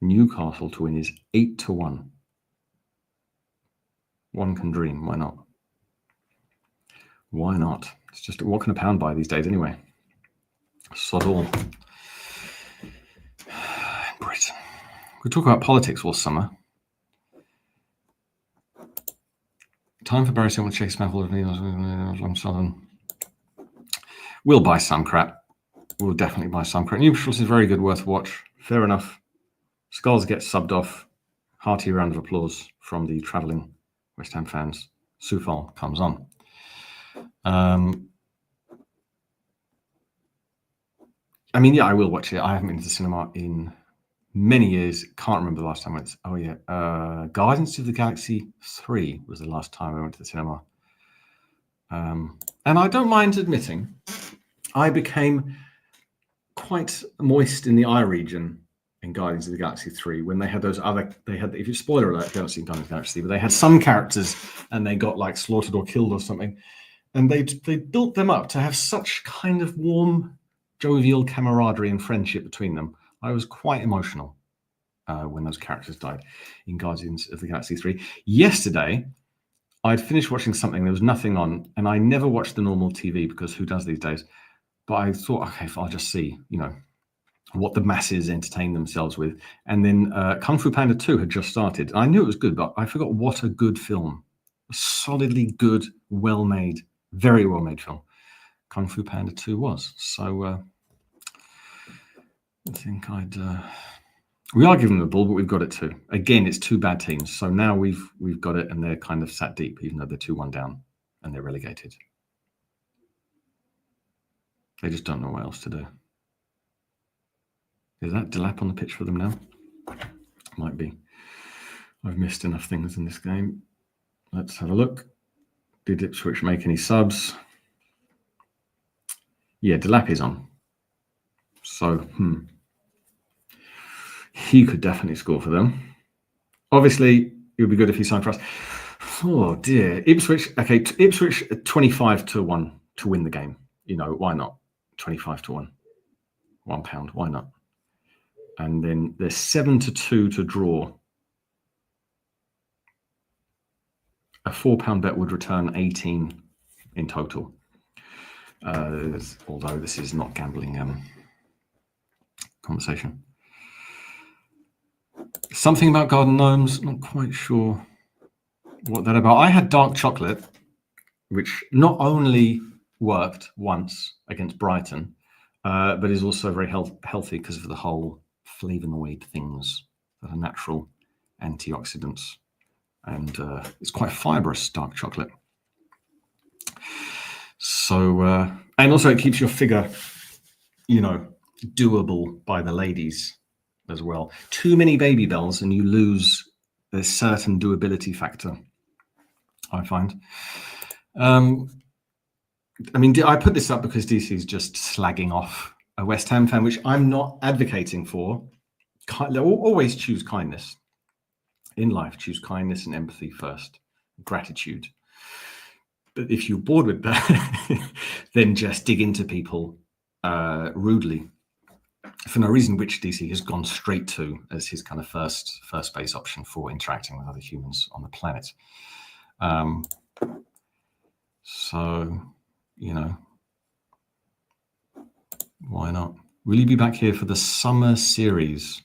Newcastle to win is 8-1. One can dream. Why not? Why not? It's just, what can a pound buy these days anyway? Sod all. In Britain. We talk about politics all summer. Time for Barry Silver to check Smithfield from Southern. We'll buy some crap. We'll definitely buy some crap. Newcastle is very good, worth a watch. Fair enough. Skulls get subbed off. Hearty round of applause from the travelling West Ham fans. Soufal comes on. I mean, yeah, I will watch it. I haven't been to the cinema in many years. Can't remember the last time I went. Oh, yeah. Guardians of the Galaxy 3 was the last time I went to the cinema. And I don't mind admitting, I became quite moist in the eye region in Guardians of the Galaxy 3 when they had those other, if you spoiler alert, if you haven't seen Guardians of the Galaxy, but they had some characters and they got like slaughtered or killed or something. And they built them up to have such kind of warm, jovial camaraderie and friendship between them. I was quite emotional when those characters died in Guardians of the Galaxy 3. Yesterday, I'd finished watching something, there was nothing on, and I never watched the normal TV because who does these days? But I thought, okay, I'll just see, what the masses entertain themselves with. And then Kung Fu Panda 2 had just started. I knew it was good, but I forgot what a good film. A solidly good, well-made, very well-made film. Kung Fu Panda 2 was. So I think we are giving them the ball, but we've got it too. Again, it's 2 bad teams. So now we've got it and they're kind of sat deep, even though they're 2-1 down and they're relegated. They just don't know what else to do. Is that Delap on the pitch for them now? Might be. I've missed enough things in this game. Let's have a look. Did Ipswich make any subs? Yeah, Delap is on. So, he could definitely score for them. Obviously, it would be good if he signed for us. Oh, dear. Ipswich 25-1 to win the game. Why not? 25-1. £1, why not? And then there's 7-2 to draw. A £4 bet would return 18 in total. Although this is not gambling conversation. Something about garden gnomes, not quite sure what that about. I had dark chocolate, which not only worked once against Brighton, but is also very healthy because of the whole flavonoid things that are natural antioxidants. And it's quite fibrous, dark chocolate. So, and also it keeps your figure, doable by the ladies as well. Too many baby bells and you lose a certain doability factor, I find. I put this up because DC is just slagging off a West Ham fan, which I'm not advocating for. Always choose kindness. In life, choose kindness and empathy first. Gratitude. But if you're bored with that, then just dig into people rudely for no reason, which DC has gone straight to as his kind of first base option for interacting with other humans on the planet. So, why not? Will you be back here for the summer series?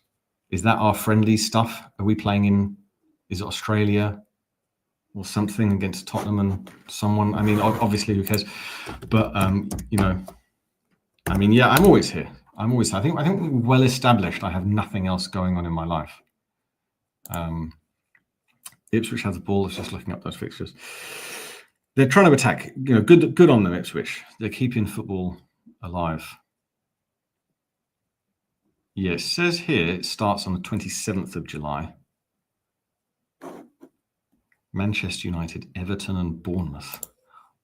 Is that our friendly stuff? Are we playing in Is it Australia or something against Tottenham and someone? I mean, obviously, who cares? But you know, I mean, yeah, I'm always here. I think well established. I have nothing else going on in my life. Ipswich has the ball. It's just looking up those fixtures. They're trying to attack. You know, good on them, Ipswich. They're keeping football alive. Yes, it says here it starts on the 27th of July. Manchester United, Everton, and Bournemouth.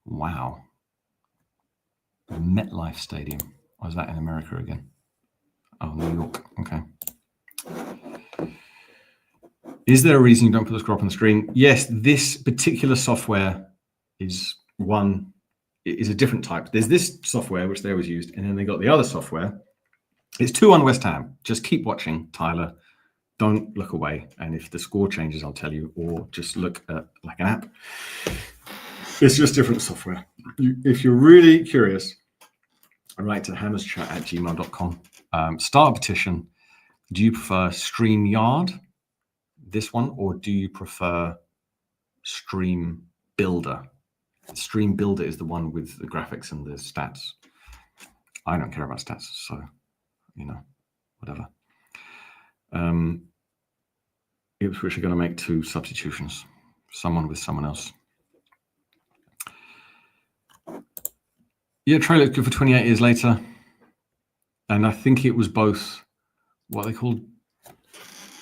Wow. The MetLife Stadium. Or is that in America again? Oh, New York. Okay. Is there a reason you don't put the score up on the screen? Yes, this particular software is a different type. There's this software, which they always used, and then they got the other software. It's 2-1 West Ham. Just keep watching, Tyler. Don't look away. And if the score changes, I'll tell you, or just look at like an app. It's just different software. If you're really curious, write to hammerschat@gmail.com. Start a petition. Do you prefer StreamYard, this one, or do you prefer Stream Builder? Stream Builder is the one with the graphics and the stats. I don't care about stats, so, you know, whatever. Ipswich are going to make 2 substitutions, someone with someone else. Yeah, trailer good for 28 years later. And I think it was both what they called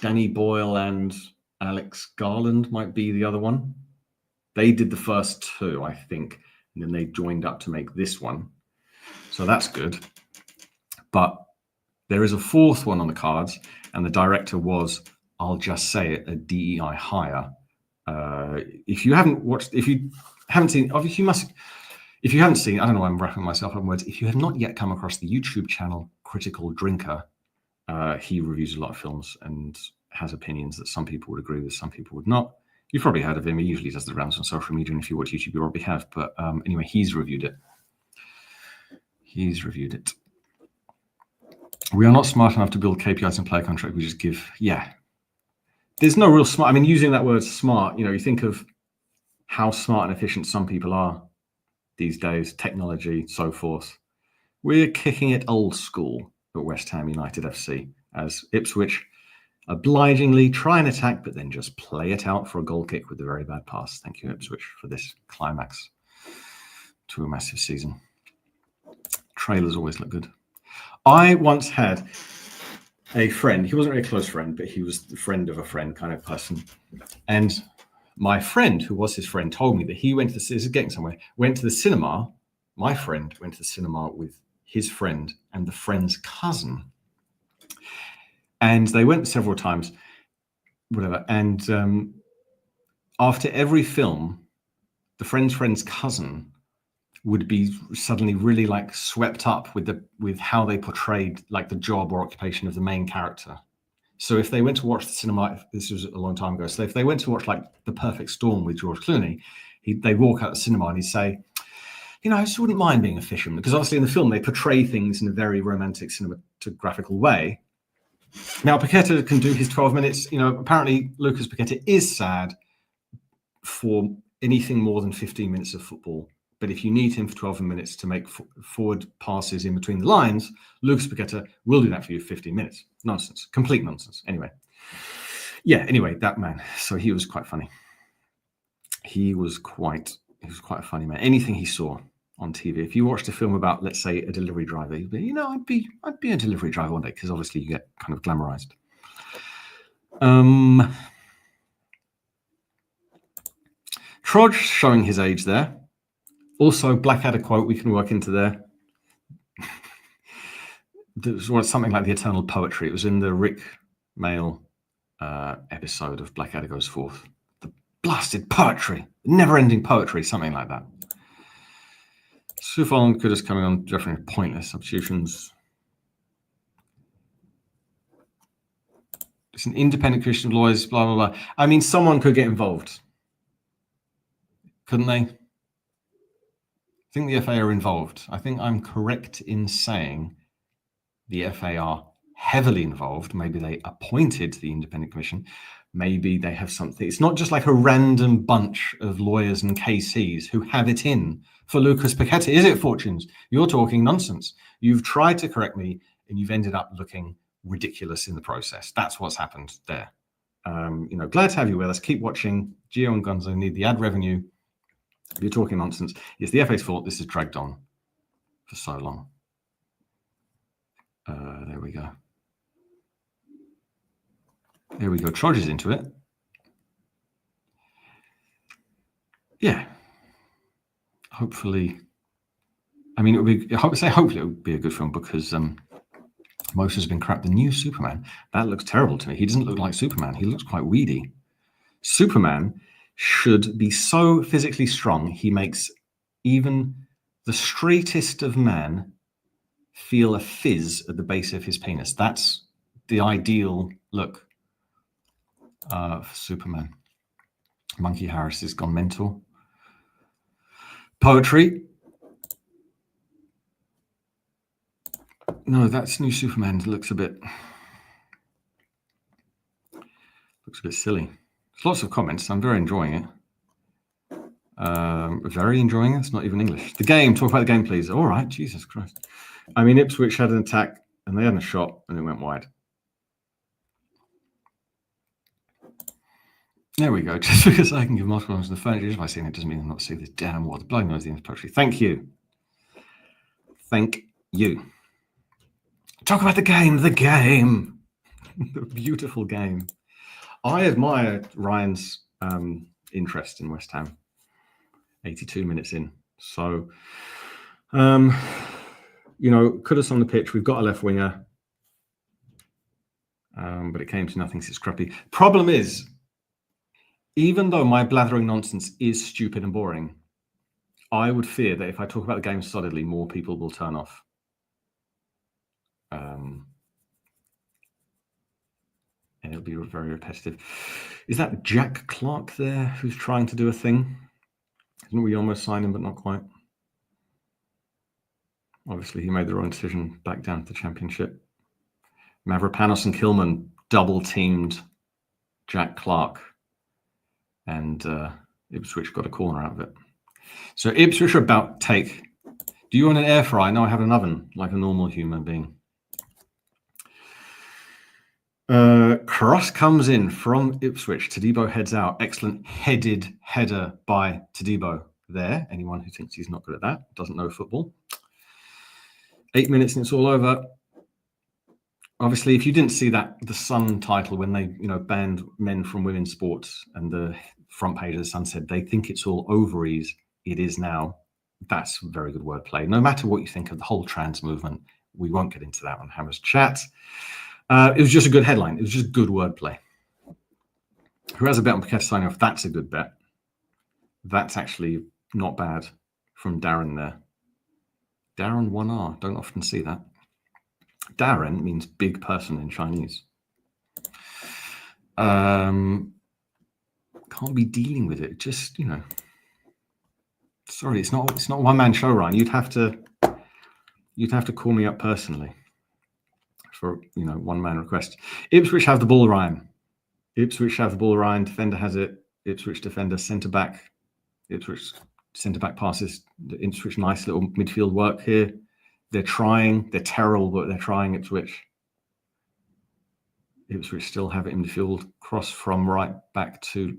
Danny Boyle and Alex Garland might be the other one. They did the first 2, I think, and then they joined up to make this one. So that's good. But there is a 4th one on the cards, and the director was, I'll just say it, a DEI hire. If you haven't seen, obviously you must. If you haven't seen, I don't know why I'm wrapping myself up in words. If you have not yet come across the YouTube channel Critical Drinker, he reviews a lot of films and has opinions that some people would agree with, some people would not. You've probably heard of him. He usually does the rounds on social media, and if you watch YouTube, you probably have. But anyway, he's reviewed it. We are not smart enough to build KPIs and player contract. We just give, yeah. There's no real smart. I mean, using that word smart, you know, you think of how smart and efficient some people are these days, technology, so forth. We're kicking it old school at West Ham United FC as Ipswich obligingly try and attack, but then just play it out for a goal kick with a very bad pass. Thank you, Ipswich, for this climax to a massive season. Trailers always look good. I once had a friend. He wasn't a really close friend, but he was the friend of a friend kind of person. And my friend, who was his friend, told me that he went to this is getting somewhere, went to the cinema. My friend went to the cinema with his friend and the friend's cousin. And they went several times, whatever. And after every film, the friend's cousin would be suddenly really like swept up with how they portrayed like the job or occupation of the main character. So if they went to watch the cinema, this was a long time ago. So if they went to watch like The Perfect Storm with George Clooney, they'd walk out of the cinema and he'd say, you know, I just wouldn't mind being a fisherman, because obviously in the film they portray things in a very romantic cinematographical way. Now Paqueta can do his 12 minutes. You know, apparently Lucas Paqueta is sad for anything more than 15 minutes of football. But if you need him for 12 minutes to make forward passes in between the lines, Lucas Paqueta will do that for you 15 minutes. Nonsense. Complete nonsense. Anyway. Yeah, anyway, that man. So he was quite funny. He was quite a funny man. Anything he saw on TV. If you watched a film about, let's say, a delivery driver, you'd be, you know, I'd be a delivery driver one day, because obviously you get kind of glamorized. Trodge showing his age there. Also, Blackadder quote we can work into there. There was something like the eternal poetry. It was in the Rick Mail episode of Blackadder Goes Forth. The blasted poetry, never-ending poetry, something like that. Sufol and Kudus coming on, definitely pointless substitutions. It's an independent Christian lawyers, blah, blah, blah. I mean, someone could get involved. Couldn't they? I think the FA are involved. I think I'm correct in saying the FA are heavily involved. Maybe they appointed the independent commission. Maybe they have something. It's not just like a random bunch of lawyers and KCs who have it in for Lucas Paqueta, is it, Fortunes? You're talking nonsense. You've tried to correct me and you've ended up looking ridiculous in the process. That's what's happened there. Glad to have you with us. Keep watching. Gio and Gonzo need the ad revenue. You're talking nonsense. It's the FA's fault. This has dragged on for so long. There we go. There we go. Trudge is into it. Yeah. Hopefully, I mean, hopefully it would be a good film because most has been crap. The new Superman, that looks terrible to me. He doesn't look like Superman. He looks quite weedy. Superman should be so physically strong, he makes even the straightest of man feel a fizz at the base of his penis. That's the ideal look for Superman. Monkey Harris has gone mental. Poetry. No, that's new Superman. Looks a bit silly. There's lots of comments. I'm very enjoying it. Very enjoying it. It's not even English. The game. Talk about the game, please. All right. Jesus Christ. I mean, Ipswich had an attack and they had a shot and it went wide. There we go. Just because I can give multiple ones to the furniture, just by seeing it doesn't mean I'm not seeing this damn wall. The bloody noise of the poetry. Thank you. Thank you. Talk about the game. The game. The beautiful game. I admire Ryan's interest in West Ham. 82 minutes in. So, Kudus on the pitch. We've got a left winger. But it came to nothing. It's crappy. Problem is, even though my blathering nonsense is stupid and boring, I would fear that if I talk about the game solidly, more people will turn off. And it'll be very repetitive. Is that Jack Clark there who's trying to do a thing? Didn't we almost sign him, but not quite? Obviously, he made the wrong decision back down to the Championship. Mavropanos and Kilman double-teamed Jack Clark. And Ipswich got a corner out of it. So Ipswich are about to take. Do you want an air fryer? No, I have an oven, like a normal human being. Cross comes in from Ipswich. Todibo heads out. Excellent headed header by Todibo there. Anyone who thinks he's not good at that doesn't know football. 8 minutes and it's all over. Obviously, if you didn't see that, the Sun title, when they banned men from women's sports and the front page of the Sun said they think it's all ovaries, it is now. That's very good wordplay. No matter what you think of the whole trans movement, we won't get into that on Hammer's chat. It was just a good headline. It was just good wordplay. Who has a bet on Paqueta signing off? That's a good bet. That's actually not bad from Darren there. Darren 1R. Don't often see that. Darren means big person in Chinese. Can't be dealing with it. Just, sorry, it's not a one-man show, Ryan. You'd have to call me up personally for one-man request. Ipswich have the ball, Ryan. Ipswich have the ball, Ryan. Defender has it. Ipswich defender, centre back. Ipswich centre back passes. Ipswich nice little midfield work here. They're trying. They're terrible, but they're trying. Ipswich still have it in midfield. Cross from right back to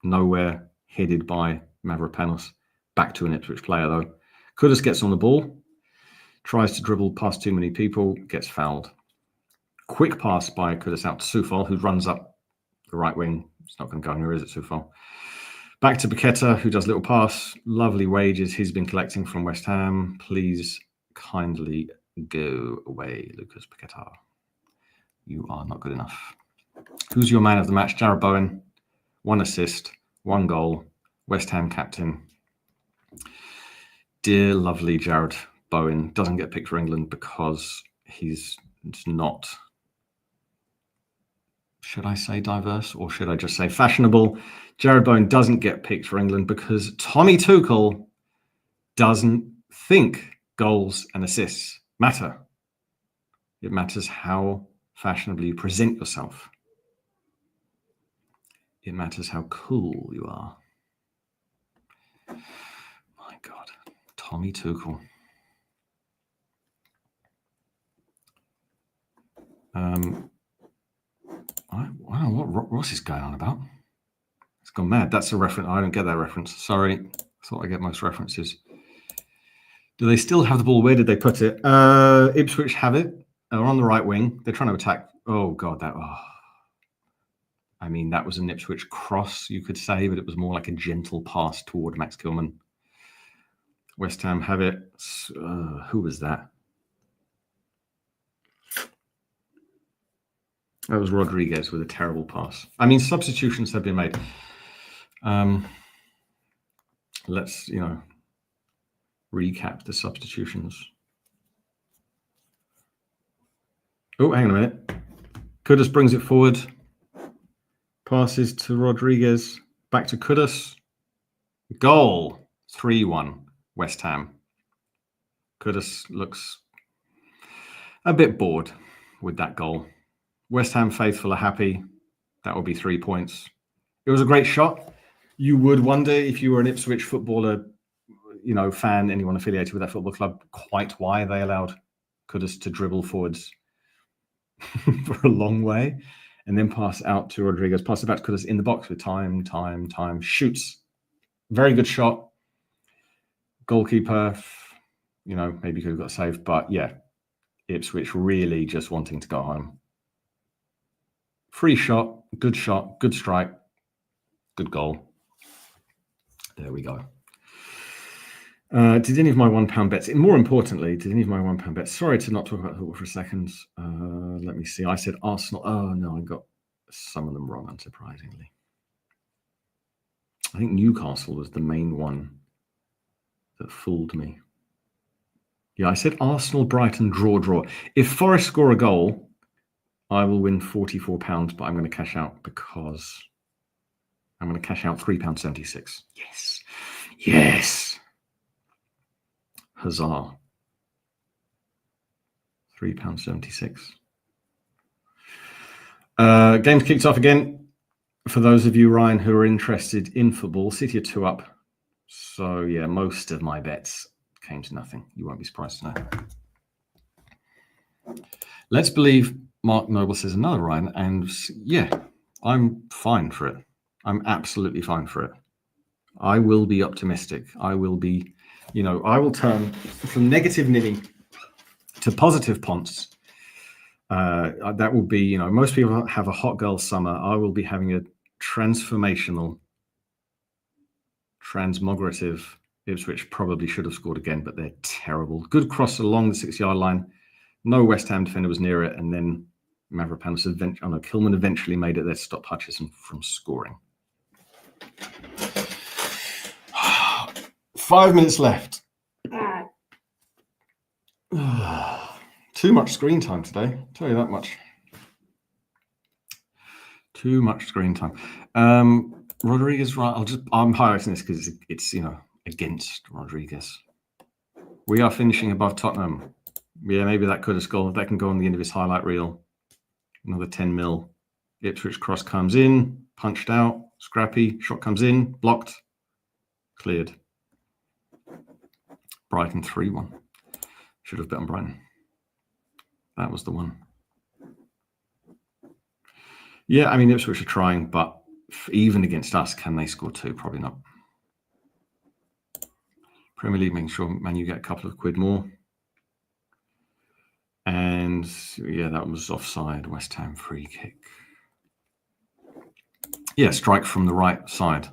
nowhere, headed by Mavropanos. Back to an Ipswich player, though. Kudus gets on the ball. Tries to dribble past too many people. Gets fouled. Quick pass by Kudus out to Soufal, who runs up the right wing. It's not going to go anywhere, is it, Soufal? Back to Paqueta, who does little pass. Lovely wages he's been collecting from West Ham. Please kindly go away, Lucas Paqueta. You are not good enough. Who's your man of the match? Jared Bowen. 1 assist, 1 goal. West Ham captain. Dear, lovely Jared Bowen doesn't get picked for England because he's not, should I say diverse or should I just say fashionable? Jared Bowen doesn't get picked for England because Tommy Tuchel doesn't think goals and assists matter. It matters how fashionably you present yourself. It matters how cool you are. My God, Tommy Tuchel. Wow, what Ross is going on about? It's gone mad. That's a reference. I don't get that reference. Sorry. I thought I get most references. Do they still have the ball? Where did they put it? Ipswich have it. They're on the right wing. They're trying to attack. Oh, God. I mean, that was an Ipswich cross, you could say, but it was more like a gentle pass toward Max Kilman. West Ham have it. Who was that? That was Rodriguez with a terrible pass. I mean, substitutions have been made. Let's, recap the substitutions. Oh, hang on a minute. Kudus brings it forward. Passes to Rodriguez. Back to Kudus. Goal. 3-1. West Ham. Kudus looks a bit bored with that goal. West Ham faithful are happy. That will be 3 points. It was a great shot. You would wonder if you were an Ipswich footballer, fan, anyone affiliated with that football club, quite why they allowed Kudus to dribble forwards for a long way and then pass out to Rodriguez, pass it back to Kudus in the box with time, shoots. Very good shot. Goalkeeper, maybe could have got saved, but yeah, Ipswich really just wanting to go home. Free shot, good strike, good goal. There we go. Did any of my £1 bets, more importantly, sorry to not talk about football for a second. Let me see. I said Arsenal. Oh, no, I got some of them wrong, unsurprisingly. I think Newcastle was the main one that fooled me. Yeah, I said Arsenal, Brighton, draw. If Forest score a goal, I will win £44, but I'm going to cash out because I'm going to cash out £3.76. Yes. Huzzah. £3.76. Game's kicked off again. For those of you, Ryan, who are interested in football, City are 2 up. So, yeah, most of my bets came to nothing. You won't be surprised to know. Let's believe Mark Noble says another Ryan. And, yeah, I'm fine for it. I'm absolutely fine for it. I will be optimistic. I will be, I will turn from negative Nini to positive Ponce. That will be, most people have a hot girl summer. I will be having a transformational, transmogrative. Ipswich probably should have scored again, but they're terrible. Good cross along the 6-yard line. No West Ham defender was near it. And then Mavropanos Kilman eventually made it there to stop Hutchison from scoring. 5 minutes left. Too much screen time today. I'll tell you that much. Too much screen time. Rodriguez, right? I'm highlighting this because it's against Rodriguez. We are finishing above Tottenham. Yeah, maybe that could have scored. That can go on the end of his highlight reel. Another 10 mil. Ipswich cross comes in, punched out, scrappy, shot comes in, blocked, cleared. Brighton 3-1. Should have bet on Brighton. That was the one. Yeah, I mean, Ipswich are trying, but even against us, can they score 2? Probably not. Premier League making sure Man U get a couple of quid more. And yeah, that was offside. West Ham free kick. Yeah, strike from the right side.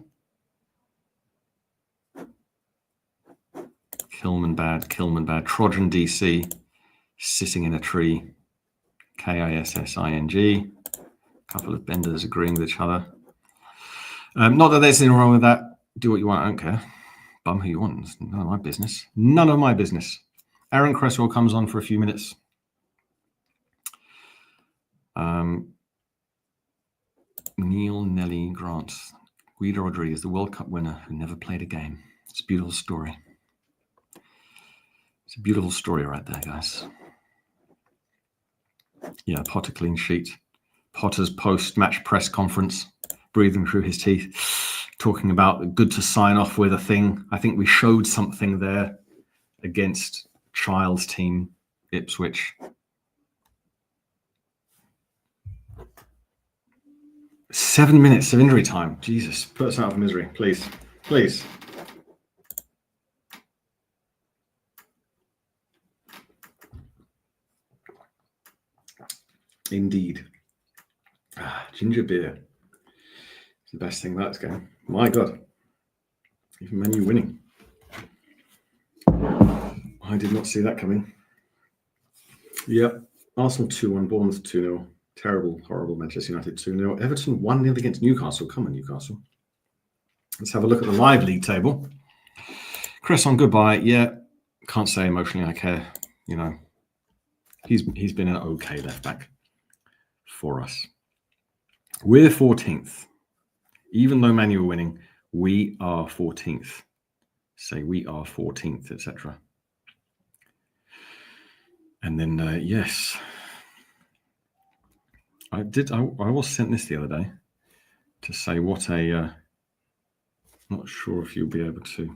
Kilman bad. Trojan DC sitting in a tree. KISSING. A couple of benders agreeing with each other. Not that there's anything wrong with that. Do what you want. I don't care. Bum who you want. It's none of my business. None of my business. Aaron Cresswell comes on for a few minutes. Neil Nelly Grant. Guido Rodriguez, the World Cup winner who never played a game. It's a beautiful story. It's a beautiful story right there, guys. Yeah, Potter clean sheet. Potter's post-match press conference, breathing through his teeth, talking about good to sign off with a thing. I think we showed something there against Child's team, Ipswich. Seven minutes of injury time. Jesus, put us out of misery, please. Please. Indeed. Ginger beer. It's the best thing about this game. My God. Even Man U winning. I did not see that coming. Yep. Arsenal 2-1, Bournemouth 2-0. Terrible, horrible Manchester United 2-0. Everton 1-0 against Newcastle. Come on, Newcastle. Let's have a look at the live league table. Cresson, goodbye. Yeah, can't say emotionally I care. You know, he's been an okay left back for us. We're 14th. Even though Man U are winning, we are 14th. Say we are 14th, etc. And then, yes, I was sent this the other day to say what a, not sure if you'll be able to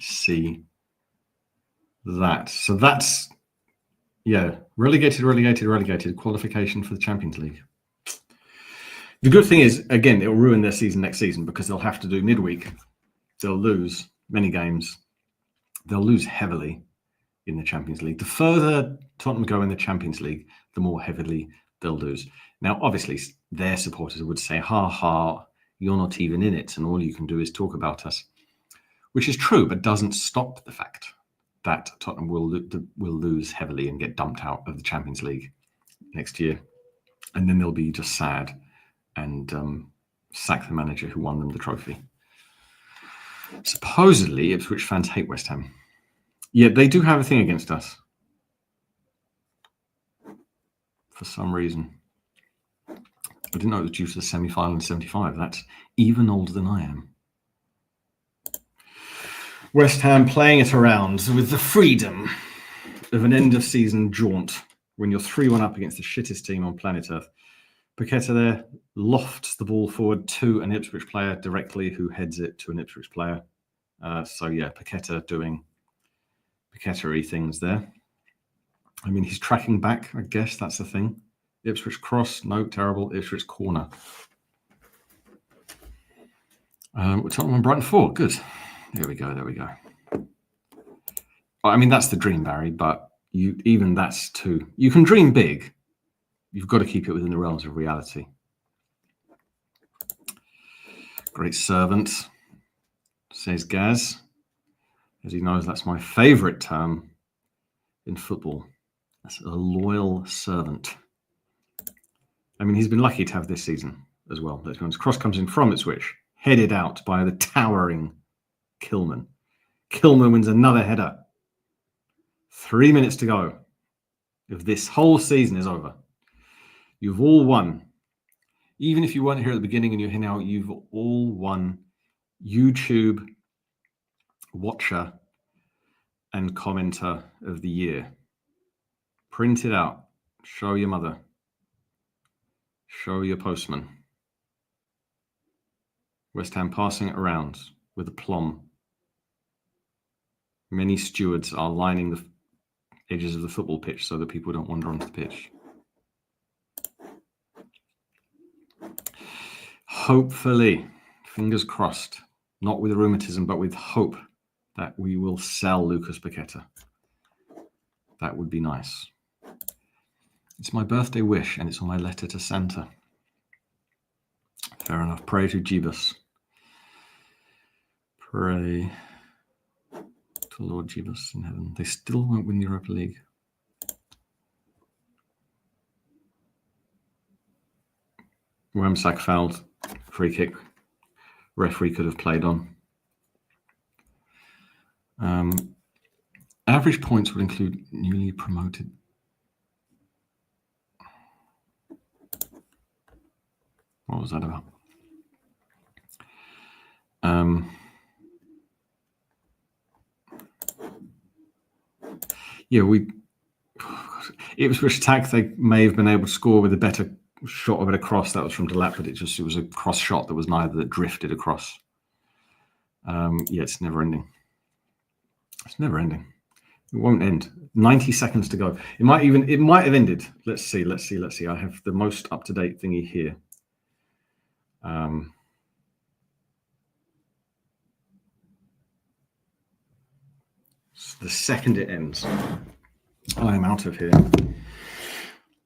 see that. So that's, yeah, relegated, qualification for the Champions League. The good thing is, again, it'll ruin their season next season because they'll have to do midweek. They'll lose many games. They'll lose heavily in the Champions League. The further Tottenham go in the Champions League, the more heavily they'll lose. Now, obviously, their supporters would say, ha ha, you're not even in it, and all you can do is talk about us. Which is true, but doesn't stop the fact that Tottenham will lose heavily and get dumped out of the Champions League next year. And then they'll be just sad and sack the manager who won them the trophy. Supposedly, Ipswich fans hate West Ham. Yeah, they do have a thing against us. For some reason. I didn't know it was due to the semi-final in 75. That's even older than I am. West Ham playing it around with the freedom of an end-of-season jaunt when you're 3-1 up against the shittest team on planet Earth. Paqueta there lofts the ball forward to an Ipswich player directly, who heads it to an Ipswich player. So yeah, Paqueta doing Paqueta-y things there. I mean, he's tracking back, I guess that's the thing. Ipswich cross, no, terrible. Ipswich corner. Tottenham and Brighton 4, good. There we go. I mean, that's the dream, Barry, but even that's too... You can dream big. You've got to keep it within the realms of reality. Great servant, says Gaz. As he knows, that's my favourite term in football. That's a loyal servant. I mean, he's been lucky to have this season as well. Cross comes in from Ipswich, headed out by the towering Kilman. Kilman wins another header. 3 minutes to go. If this whole season is over, you've all won. Even if you weren't here at the beginning and you're here now, you've all won YouTube Watcher and Commenter of the Year. Print it out. Show your mother. Show your postman. West Ham passing it around with aplomb. Many stewards are lining the edges of the football pitch so that people don't wander onto the pitch. Hopefully, fingers crossed, not with rheumatism, but with hope that we will sell Lucas Paqueta. That would be nice. It's my birthday wish, and it's on my letter to Santa. Fair enough. Pray to Jeebus. Pray to Lord Jeebus in heaven. They still won't win the Europa League. Wamsak fouled. Free kick. Referee could have played on. Average points would include newly promoted. What was that about? Yeah, Ipswich Town, they may have been able to score with a better shot of it across. That was from Delap, but it was a cross shot that was neither, that drifted across. Yeah, it's never ending. It's never ending. It won't end. 90 seconds to go. It might have ended. Let's see. I have the most up-to-date thingy here. The second it ends, I am out of here.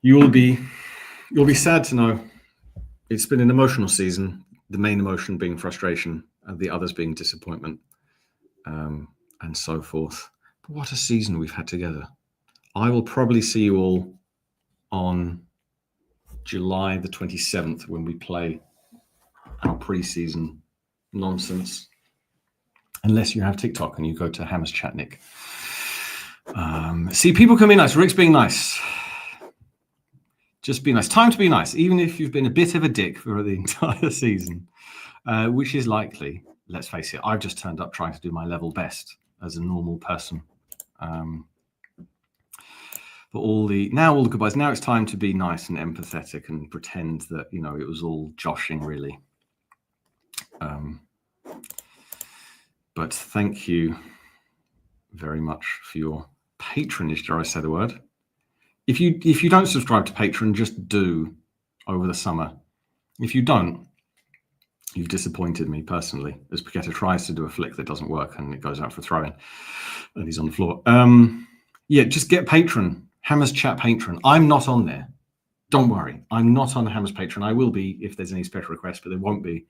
You'll be sad to know it's been an emotional season, the main emotion being frustration and the others being disappointment, and so forth. But what a season we've had together. I will probably see you all on July the 27th when we play our pre-season nonsense. Unless you have TikTok and you go to Hammers Chat, Nick. See, people can be nice. Rick's being nice. Just be nice. Time to be nice, even if you've been a bit of a dick for the entire season, which is likely. Let's face it, I've just turned up trying to do my level best as a normal person. But all the goodbyes. Now it's time to be nice and empathetic and pretend that, you know, it was all joshing, really. But thank you very much for your patronage, dare I say the word. If you don't subscribe to Patreon, just do over the summer. If you don't, you've disappointed me personally, as Paqueta tries to do a flick that doesn't work and it goes out for throwing and he's on the floor. Yeah, just get Patreon, Hammers Chat Patreon. I'm not on there. Don't worry. I'm not on the Hammers Patreon. I will be if there's any special requests, but there won't be.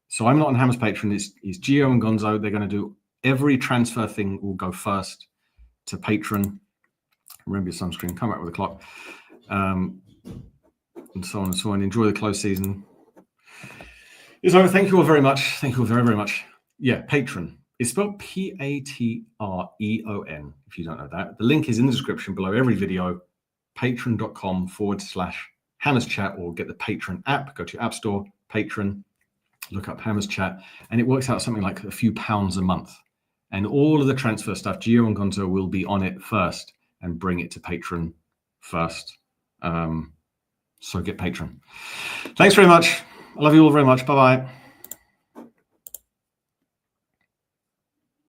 So I'm not on Hammers Patreon. It's Gio and Gonzo. They're going to do every transfer thing will go first to Patreon. Remember your sunscreen. Come back with a clock. And so on and so on. Enjoy the close season. It's over. Thank you all very much. Thank you all very, very much. Yeah, Patreon. It's spelled Patreon, if you don't know that. The link is in the description below every video. Patreon.com/Hammers Chat, or get the Patreon app. Go to your app store, Patreon. Look up Hammers Chat, and it works out something like a few pounds a month. And all of the transfer stuff, Gio and Gonzo will be on it first and bring it to Patreon first. So get Patreon. Thanks very much. I love you all very much. Bye-bye.